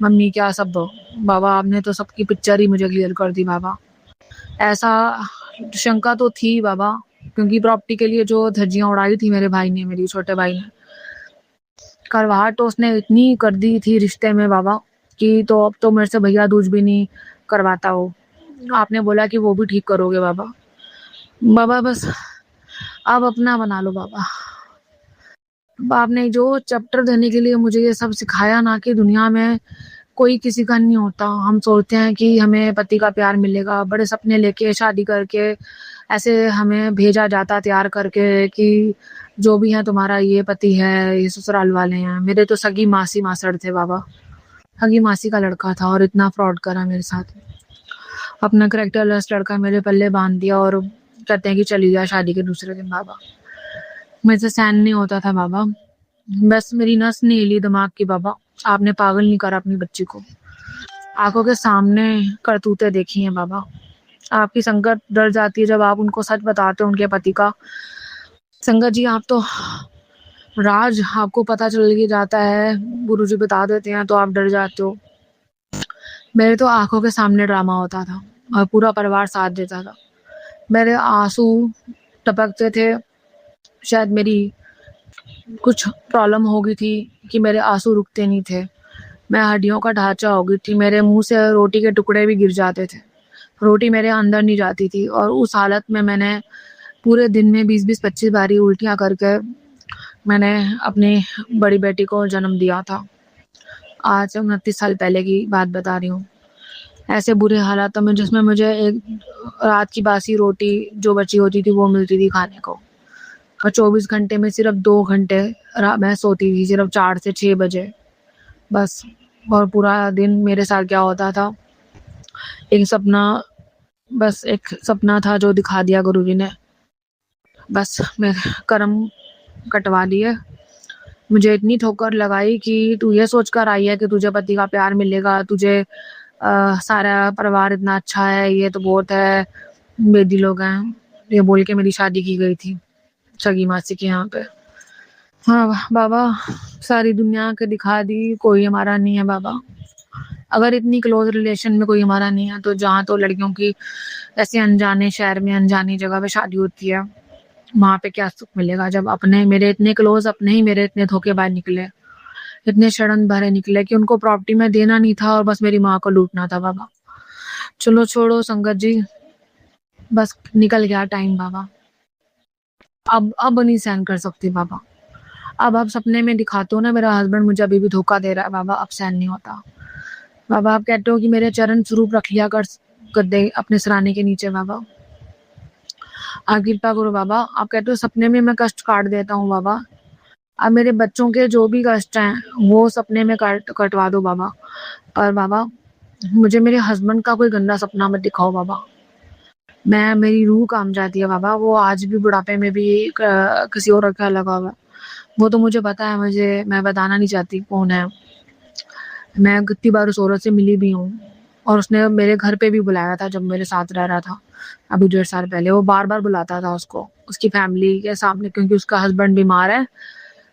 मम्मी क्या, सब। बाबा आपने तो सबकी पिक्चर ही मुझे क्लियर कर दी बाबा। ऐसा शंका तो थी बाबा, क्योंकि प्रॉपर्टी के लिए जो धज्जियां उड़ाई थी मेरे भाई ने, मेरी छोटे भाई ने, करवाहट तो उसने इतनी कर दी थी रिश्ते में बाबा कि तो अब तो मेरे से भैया दूज भी नहीं करवाता वो। आपने बोला कि वो भी ठीक करोगे बाबा। बाबा बस आप अपना बना लो बाबा। आपने जो चैप्टर देने के लिए मुझे ये सब सिखाया ना कि दुनिया में कोई किसी का नहीं होता। हम सोचते हैं कि हमें पति का प्यार मिलेगा, बड़े सपने लेके शादी करके ऐसे हमें भेजा जाता तैयार करके कि जो भी है तुम्हारा ये पति है, ये ससुराल वाले हैं। मेरे तो सगी मासी मासड़ थे बाबा, सगी मासी का लड़का था और इतना फ्रॉड करा मेरे साथ। अपना करेक्टरलेस लड़का मेरे पल्ले बांध दिया और कहते हैं कि चली जा शादी के दूसरे दिन बाबा। मेरे से सहन नहीं होता था बाबा, बस मेरी नस नहीं हिली दिमाग की बाबा। आपने पागल नहीं करा अपनी बच्ची को, आंखों के सामने करतूतें देखी हैं बाबा। आपकी संगत डर जाती है जब आप उनको सच बताते हो उनके पति का। संगत जी आप तो राज आपको पता चल ही जाता है, गुरुजी बता देते हैं तो आप डर जाते हो। मेरे तो आंखों के सामने ड्रामा होता था और पूरा परिवार साथ देता था। मेरे आंसू टपकते थे, शायद मेरी कुछ प्रॉब्लम हो गई थी कि मेरे आंसू रुकते नहीं थे। मैं हड्डियों का ढांचा हो गई थी, मेरे मुंह से रोटी के टुकड़े भी गिर जाते थे, रोटी मेरे अंदर नहीं जाती थी। और उस हालत में मैंने पूरे दिन में 20-20, 25 बारी उल्टियाँ करके मैंने अपनी बड़ी बेटी को जन्म दिया था। आज 29 साल पहले की बात बता रही हूँ। ऐसे बुरे हालातों में जिसमें मुझे एक रात की बासी रोटी जो बची होती थी वो मिलती थी खाने को, और 24 घंटे में सिर्फ 2 घंटे मैं सोती थी, सिर्फ 4 से 6 बजे बस। और पूरा दिन मेरे साथ क्या होता था, एक सपना था जो दिखा दिया गुरुजी ने। बस मेरे कर्म कटवा दिए। मुझे इतनी ठोकर लगाई कि तू ये सोच कर आई है कि तुझे पति का प्यार मिलेगा, तुझे सारा परिवार इतना अच्छा है, ये तो बहुत है, बेदी लोग हैं, ये बोल के मेरी शादी की गई थी सगी मासी के यहाँ पे। हाँ बाबा, सारी दुनिया के दिखा दी, कोई हमारा नहीं है बाबा। अगर इतनी क्लोज रिलेशन में कोई हमारा नहीं है तो जहाँ तो लड़कियों की ऐसे अनजाने शहर में अनजानी जगह पे शादी होती है, वहाँ पे क्या सुख मिलेगा जब अपने मेरे इतने क्लोज अपने ही मेरे इतने धोखेबाज निकले, इतने षड्यंत्र भरे निकले कि उनको प्रॉपर्टी में देना नहीं था और बस मेरी माँ को लूटना था बाबा। चलो छोड़ो संगत जी, बस निकल गया टाइम बाबा। अब नहीं सहन कर सकती बाबा। अब आप सपने में दिखाते हो ना मेरा हस्बैंड मुझे अभी भी धोखा दे रहा है बाबा, अब सहन नहीं होता। बाबा आप कहते हो कि मेरे चरण स्वरूप रख लिया कर दे अपने सराहने के नीचे। बाबा आप कृपा करो बाबा। आप कहते हो सपने में मैं कष्ट काट देता हूँ बाबा। अब मेरे बच्चों के जो भी कष्ट हैं वो सपने में कटवा दो बाबा। और बाबा मुझे मेरे हस्बैंड का कोई गंदा सपना मत दिखाओ बाबा। मेरी रूह काम जाती है बाबा। वो आज भी बुढ़ापे में भी किसी और का लगा हुआ है। वो तो मुझे पता है, मैं बताना नहीं चाहती कौन है। मैं कितनी बार उस औरत से मिली भी हूँ और उसने मेरे घर पे भी बुलाया था जब मेरे साथ रह रहा था अभी 1.5 साल पहले। वो बार-बार बुलाता था उसको, उसकी फैमिली के सामने, क्योंकि उसका हस्बैंड बीमार है।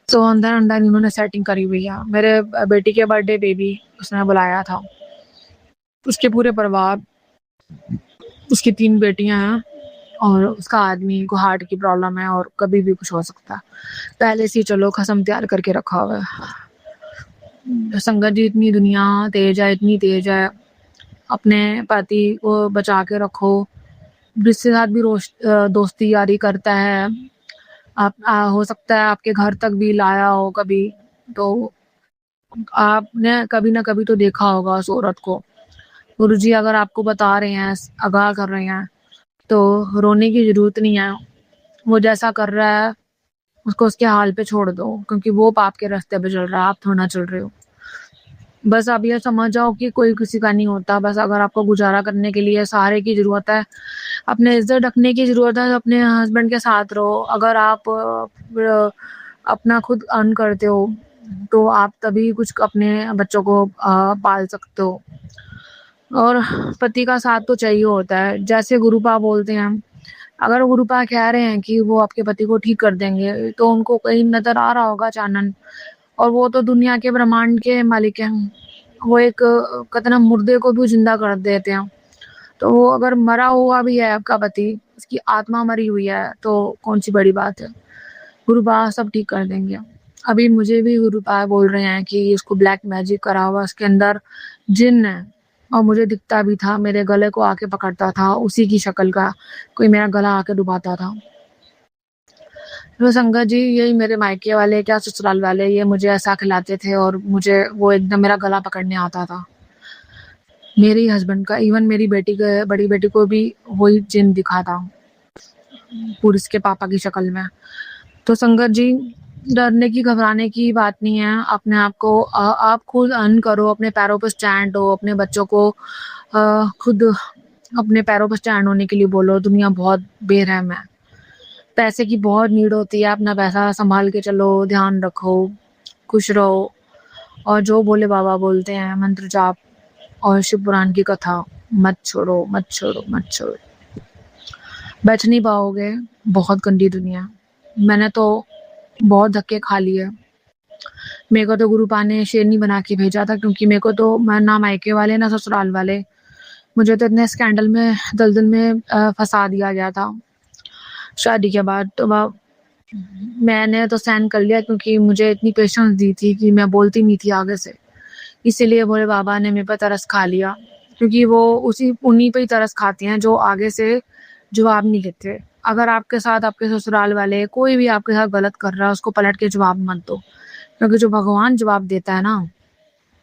तो अंदर-अंदर इन्होंने सेटिंग करी हुई है। मेरे बेटी के बर्थडे पे भी उसने बुलाया था। उसके पूरे परिवार, उसकी 3 बेटियाँ हैं और उसका आदमी को हार्ट की प्रॉब्लम है और कभी भी कुछ हो सकता है। पहले से ही चलो कसम तैयार करके रखा हुआ है। संगत जी इतनी दुनिया तेज है, इतनी तेज है। अपने पति को बचा के रखो। जिसके साथ भी दोस्ती यारी करता है, हो सकता है आपके घर तक भी लाया हो कभी, तो आपने कभी ना कभी तो देखा होगा उस औरत को। गुरुजी अगर आपको बता रहे हैं, आगाह कर रहे हैं, तो रोने की जरूरत नहीं है। वो जैसा कर रहा है उसको उसके हाल पे छोड़ दो, क्योंकि वो पाप के रास्ते पे चल रहा है, आप थोड़ा ना चल रहे हो। बस आप ये समझ जाओ कि कोई किसी का नहीं होता। बस अगर आपको गुजारा करने के लिए सहारे की जरूरत है, अपने इज्जत रखने की जरूरत है, तो अपने हस्बैंड के साथ रहो। अगर आप अपना खुद अर्न करते हो तो आप तभी कुछ अपने बच्चों को पाल सकते हो। और पति का साथ तो चाहिए होता है। जैसे गुरुपा बोलते हैं, अगर गुरुपा कह रहे हैं कि वो आपके पति को ठीक कर देंगे, तो उनको कहीं नजर आ रहा होगा चानन। और वो तो दुनिया के ब्रह्मांड के मालिक हैं। वो एक कहते ना मुर्दे को भी जिंदा कर देते हैं। तो वो अगर मरा हुआ भी है आपका पति, उसकी आत्मा मरी हुई है, तो कौन सी बड़ी बात है। गुरुपा सब ठीक कर देंगे। अभी मुझे भी गुरुपा बोल रहे हैं कि उसको ब्लैक मैजिक करा हुआ, उसके अंदर जिन है। और मुझे दिखता भी था, मेरे गले को आके पकड़ता था, उसी की शक्ल का कोई मेरा गला आके डुबाता था। तो संगत जी यही मेरे मायके वाले क्या ससुराल वाले ये मुझे ऐसा खिलाते थे और मुझे वो एकदम मेरा गला पकड़ने आता था। मेरे हस्बैंड का, इवन मेरी बड़ी बेटी को भी वही जिन दिखा था, पूरी इसके पापा की शक्ल में। तो संगत जी डरने की घबराने की बात नहीं है। अपने आप को आप खुद अर्न करो, अपने पैरों पर स्टैंड हो, अपने बच्चों को खुद अपने पैरों पर स्टैंड होने के लिए बोलो। दुनिया बहुत बेरहम है, पैसे की बहुत नीड होती है। अपना पैसा संभाल के चलो, ध्यान रखो, खुश रहो। और जो भोले बाबा बोलते हैं मंत्र जाप और शिव पुराण की कथा मत छोड़ो, मत छोड़ो, मत छोड़ो। बच नहीं पाओगे, बहुत गंदी दुनिया। मैंने तो बहुत धक्के खा लिए। मेरे को तो गुरुपा ने शेरनी बना के भेजा था, क्योंकि मेरे को तो ना मायके वाले ना ससुराल वाले, मुझे तो इतने स्कैंडल में दलदल में फंसा दिया गया था शादी के बाद। तो मैंने तो सहन कर लिया, क्योंकि मुझे इतनी पेशेंस दी थी कि मैं बोलती नहीं थी आगे से। इसीलिए भोले बाबा ने मेरे पर तरस खा लिया, क्योंकि वो उन्हीं पे ही तरस खाते हैं जो आगे से जवाब नहीं लेते। अगर आपके साथ आपके ससुराल वाले कोई भी आपके साथ गलत कर रहा है, उसको पलट के जवाब मत दो, क्योंकि जो भगवान जवाब देता है ना,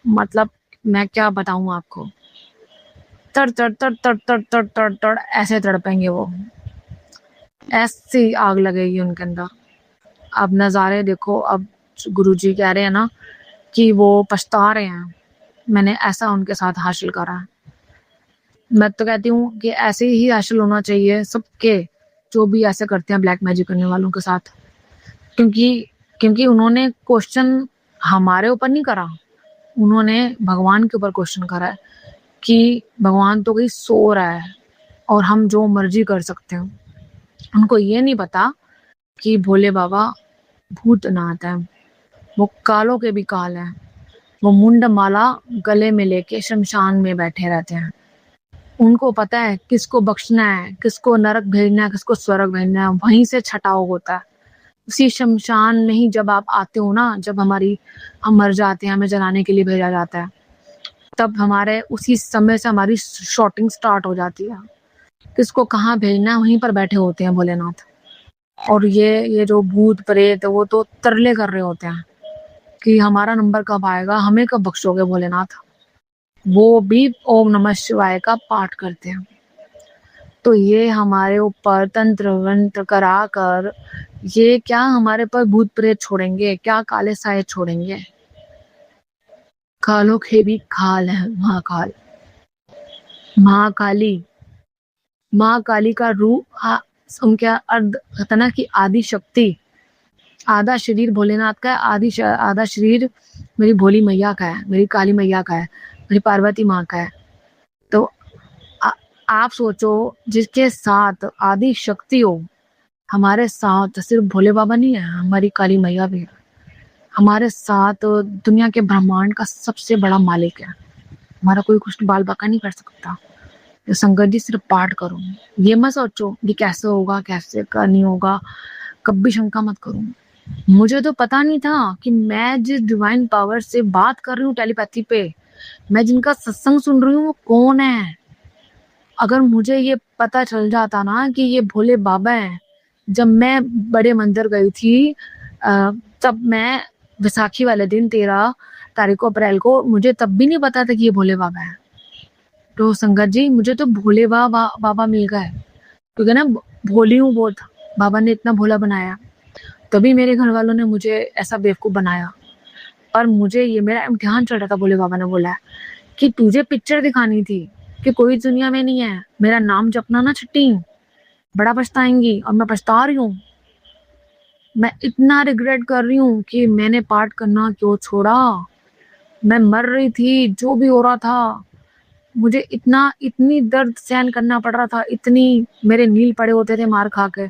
मतलब मैं क्या बताऊं आपको, तड़ तड़ तड़ तड़ तड़ तड़ तड़ तड़ ऐसे तड़पेंगे वो, ऐसी आग लगेगी उनके अंदर। अब नज़ारे देखो। अब गुरुजी कह रहे हैं ना कि वो पछता रहे हैं, मैंने ऐसा उनके साथ हासिल करा है। मैं तो कहती हूँ कि ऐसे ही हासिल होना चाहिए सबके, जो भी ऐसे करते हैं ब्लैक मैजिक करने वालों के साथ। क्योंकि उन्होंने क्वेश्चन हमारे ऊपर नहीं करा, उन्होंने भगवान के ऊपर क्वेश्चन करा है कि भगवान तो कहीं सो रहा है और हम जो मर्जी कर सकते हैं। उनको ये नहीं पता कि भोले बाबा भूतनाथ है, वो कालों के भी काल है। वो मुंड माला गले में लेके शमशान में बैठे रहते हैं। उनको पता है किसको बख्शना है, किसको नरक भेजना है, किसको स्वर्ग भेजना है। वहीं से छटाव होता है, उसी शमशान में ही। जब आप आते हो ना, जब हम मर जाते हैं, हमें जलाने के लिए भेजा जाता है, तब हमारे उसी समय से हमारी शॉटिंग स्टार्ट हो जाती है। किसको कहाँ भेजना है, वहीं पर बैठे होते हैं भोलेनाथ। और ये जो भूत प्रेत वो तो तरले कर रहे होते हैं कि हमारा नंबर कब आएगा, हमें कब बख्शोगे भोलेनाथ। वो भी ओम नमः शिवाय का पाठ करते हैं। तो ये हमारे ऊपर तंत्र वंत्र करा कर ये क्या हमारे पर भूत प्रेत छोड़ेंगे, क्या काले साए छोड़ेंगे। कालों के भी खाल है महाकाल। महाकाली, माँ काली का रूप उनके अर्ध कहता ना कि आदि शक्ति, आधा शरीर भोलेनाथ का है, आधा शरीर मेरी भोली मैया का है, मेरी काली मैया का है, मेरी पार्वती माँ का है। तो आप सोचो जिसके साथ आदि शक्ति हो, हमारे साथ सिर्फ भोले बाबा नहीं है, हमारी काली मैया भी है। हमारे साथ दुनिया के ब्रह्मांड का सबसे बड़ा मालिक है। हमारा कोई कुछ बाल बाका नहीं कर सकता। तो संगत जी सिर्फ पाठ करो, ये मत सोचो कि कैसे होगा, कैसे का नहीं होगा, कभी शंका मत करो। मुझे तो पता नहीं था कि मैं जिस डिवाइन पावर से बात कर रही हूँ टेलीपैथी पे, मैं जिनका सत्संग सुन रही हूँ वो कौन है। अगर मुझे ये पता चल जाता ना कि ये भोले बाबा हैं, जब मैं बड़े मंदिर गई थी तब मैं विसाखी वाले दिन 13 तारीख को अप्रैल को, मुझे तब भी नहीं पता था कि ये भोले बाबा है। तो संगत जी मुझे तो भोले बाबा मिल गए, क्योंकि ना भोली हूँ बहुत, बाबा ने इतना भोला बनाया, तभी मेरे घर वालों ने मुझे ऐसा बेवकूफ बनाया। और मुझे ये मेरा इम्तिहान चल रहा था, भोले बाबा ने बोला कि तुझे पिक्चर दिखानी थी कि कोई दुनिया में नहीं है, मेरा नाम जपना ना छट्टी, बड़ा पछताएंगी। और मैं पछता रही हूँ, मैं इतना रिग्रेट कर रही हूँ कि मैंने पाठ करना क्यों छोड़ा। मैं मर रही थी, जो भी हो रहा था मुझे इतनी दर्द सहन करना पड़ रहा था, इतनी मेरे नील पड़े होते थे मार खा के,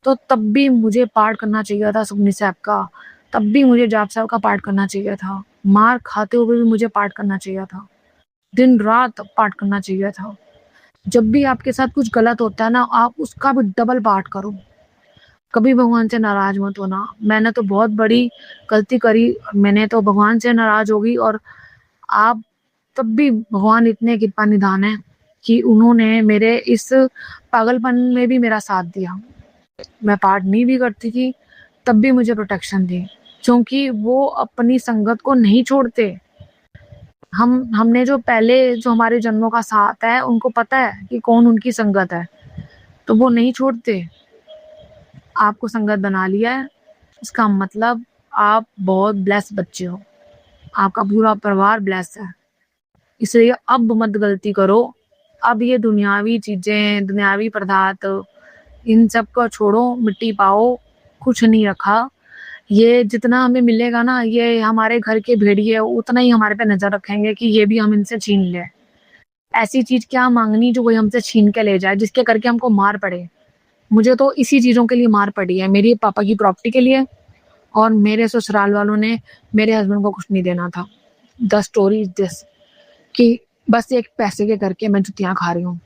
तो तब भी मुझे पाठ करना चाहिए था सुखनी साहब का, तब भी मुझे जाप साहब का पाठ करना चाहिए था, मार खाते हुए भी मुझे पाठ करना चाहिए था, दिन रात पाठ करना चाहिए था। जब भी आपके साथ कुछ गलत होता है ना, आप उसका भी डबल पाठ करो। कभी भगवान से नाराज मत होना। मैंने तो बहुत बड़ी गलती करी, मैंने तो भगवान से नाराज होगी, और आप तब भी भगवान इतने कृपा निधान है कि उन्होंने मेरे इस पागलपन में भी मेरा साथ दिया। मैं पाठ नहीं भी करती थी तब भी मुझे प्रोटेक्शन दी, क्योंकि वो अपनी संगत को नहीं छोड़ते। हमने जो पहले जो हमारे जन्मों का साथ है, उनको पता है कि कौन उनकी संगत है, तो वो नहीं छोड़ते। आपको संगत बना लिया है, इसका मतलब आप बहुत ब्लेस बच्चे हो, आपका पूरा परिवार ब्लेस है। इसलिए अब मत गलती करो। अब ये दुनियावी चीजें, दुनियावी पदार्थ, इन सब को छोड़ो, मिट्टी पाओ, कुछ नहीं रखा। ये जितना हमें मिलेगा ना, ये हमारे घर के भेड़िए उतना ही हमारे पे नजर रखेंगे कि ये भी हम इनसे छीन ले। ऐसी चीज क्या मांगनी जो कोई हमसे छीन के ले जाए, जिसके करके हमको मार पड़े। मुझे तो इसी चीजों के लिए मार पड़ी है, मेरी पापा की प्रॉपर्टी के लिए, और मेरे ससुराल वालों ने मेरे हस्बैंड को कुछ नहीं देना था। द स्टोरी इज दिस कि बस एक पैसे के करके मैं जुतियां खा रही हूँ,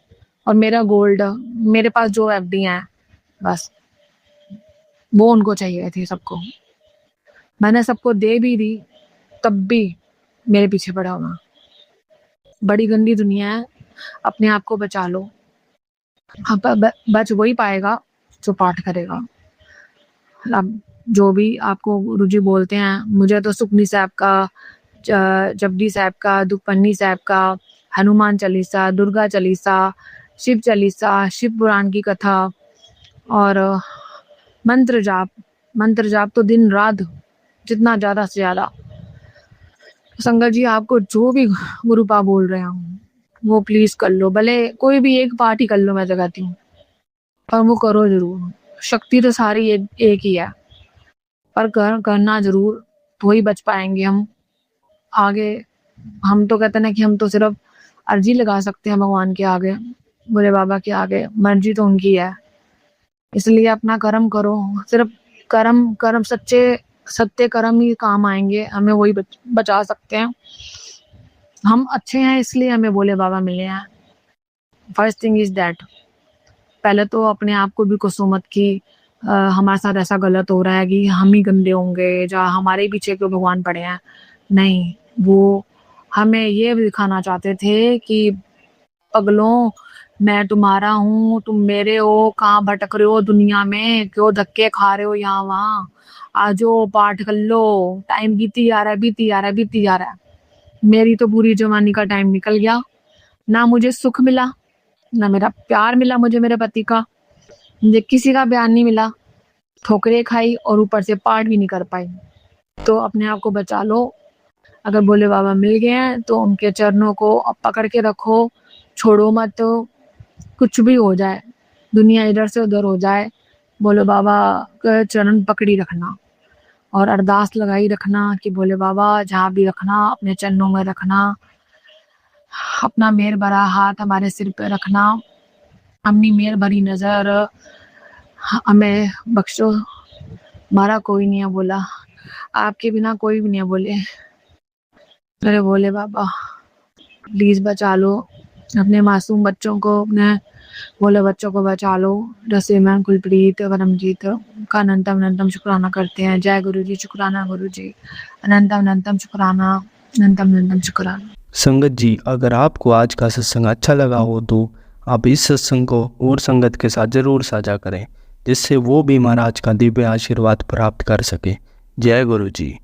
और मेरा गोल्ड, मेरे पास जो एफडी है, बस वो उनको चाहिए थी सबको। मैंने सबको दे भी दी, तब भी मेरे पीछे पड़ा होगा। बड़ी गंदी दुनिया है, अपने आप को बचा लो। बच वही पाएगा जो पाठ करेगा। अब जो भी आपको गुरुजी बोलते हैं, मुझे तो सुखनी साहब का, जपजी साहब का, दुखपन्नी साहब का, हनुमान चालीसा, दुर्गा चालीसा, शिव चालीसा, शिव पुराण की कथा, और मंत्र जाप तो दिन रात, जितना ज्यादा से ज्यादा। संगत जी आपको जो भी गुरुपा बोल रहे हैं वो प्लीज कर लो, भले कोई भी एक पार्ट ही कर लो, मैं तो कहती हूँ, पर वो करो जरूर। शक्ति तो सारी एक ही है, पर करना जरूर, तो ही बच पाएंगे हम आगे। हम तो कहते ना कि हम तो सिर्फ अर्जी लगा सकते हैं भगवान के आगे, भोले बाबा के आगे, मर्जी तो उनकी है। इसलिए अपना कर्म करो, सिर्फ कर्म सत्य कर्म ही काम आएंगे, हमें वही बचा सकते हैं। हम अच्छे हैं इसलिए हमें भोले बाबा मिले हैं। फर्स्ट थिंग इज दैट, पहले तो अपने आप को भी कोसो मत कि हमारे साथ ऐसा गलत हो रहा है कि हम ही गंदे होंगे, या हमारे पीछे क्यों भगवान पड़े हैं। नहीं, वो हमें ये दिखाना चाहते थे कि पगलों, मैं तुम्हारा हूँ, तुम मेरे हो, कहाँ भटक रहे हो दुनिया में, क्यों धक्के खा रहे हो यहाँ वहाँ, आजो पाठ कर लो, टाइम बीती जा रहा है। मेरी तो पूरी जवानी का टाइम निकल गया, ना मुझे सुख मिला, ना मेरा प्यार मिला मुझे मेरे पति का, मुझे किसी का प्यार नहीं मिला, ठोकरें खाई और ऊपर से पाठ भी नहीं कर पाई। तो अपने आप को बचा लो। अगर भोले बाबा मिल गए हैं तो उनके चरणों को अब पकड़ के रखो, छोड़ो मत। तो कुछ भी हो जाए, दुनिया इधर से उधर हो जाए, भोले बाबा के चरण पकड़ी रखना और अरदास लगाई रखना कि भोले बाबा जहाँ भी रखना अपने चरणों में रखना, अपना मेहर भरा हाथ हमारे सिर पे रखना, अपनी मेहर भरी नज़र हमें बख्शो। हमारा कोई नहीं है बोला, आपके बिना कोई भी नहीं है बोले। मेरे भोले बाबा प्लीज़ बचा लो अपने मासूम बच्चों को, अपने भोले बच्चों को बचा लो। रसीमन, कुलप्रीत, परमजीत का अनंतम अनंतम शुक्राना करते हैं। जय गुरु जी, शुक्राना गुरु जी, अनंतम अनंतम शुक्राना, अनंतम अनंतम शुक्राना। संगत जी, अगर आपको आज का सत्संग अच्छा लगा हो तो आप इस सत्संग को और संगत के साथ ज़रूर साझा करें, जिससे वो भी महाराज का दिव्य आशीर्वाद प्राप्त कर सके। जय गुरु जी।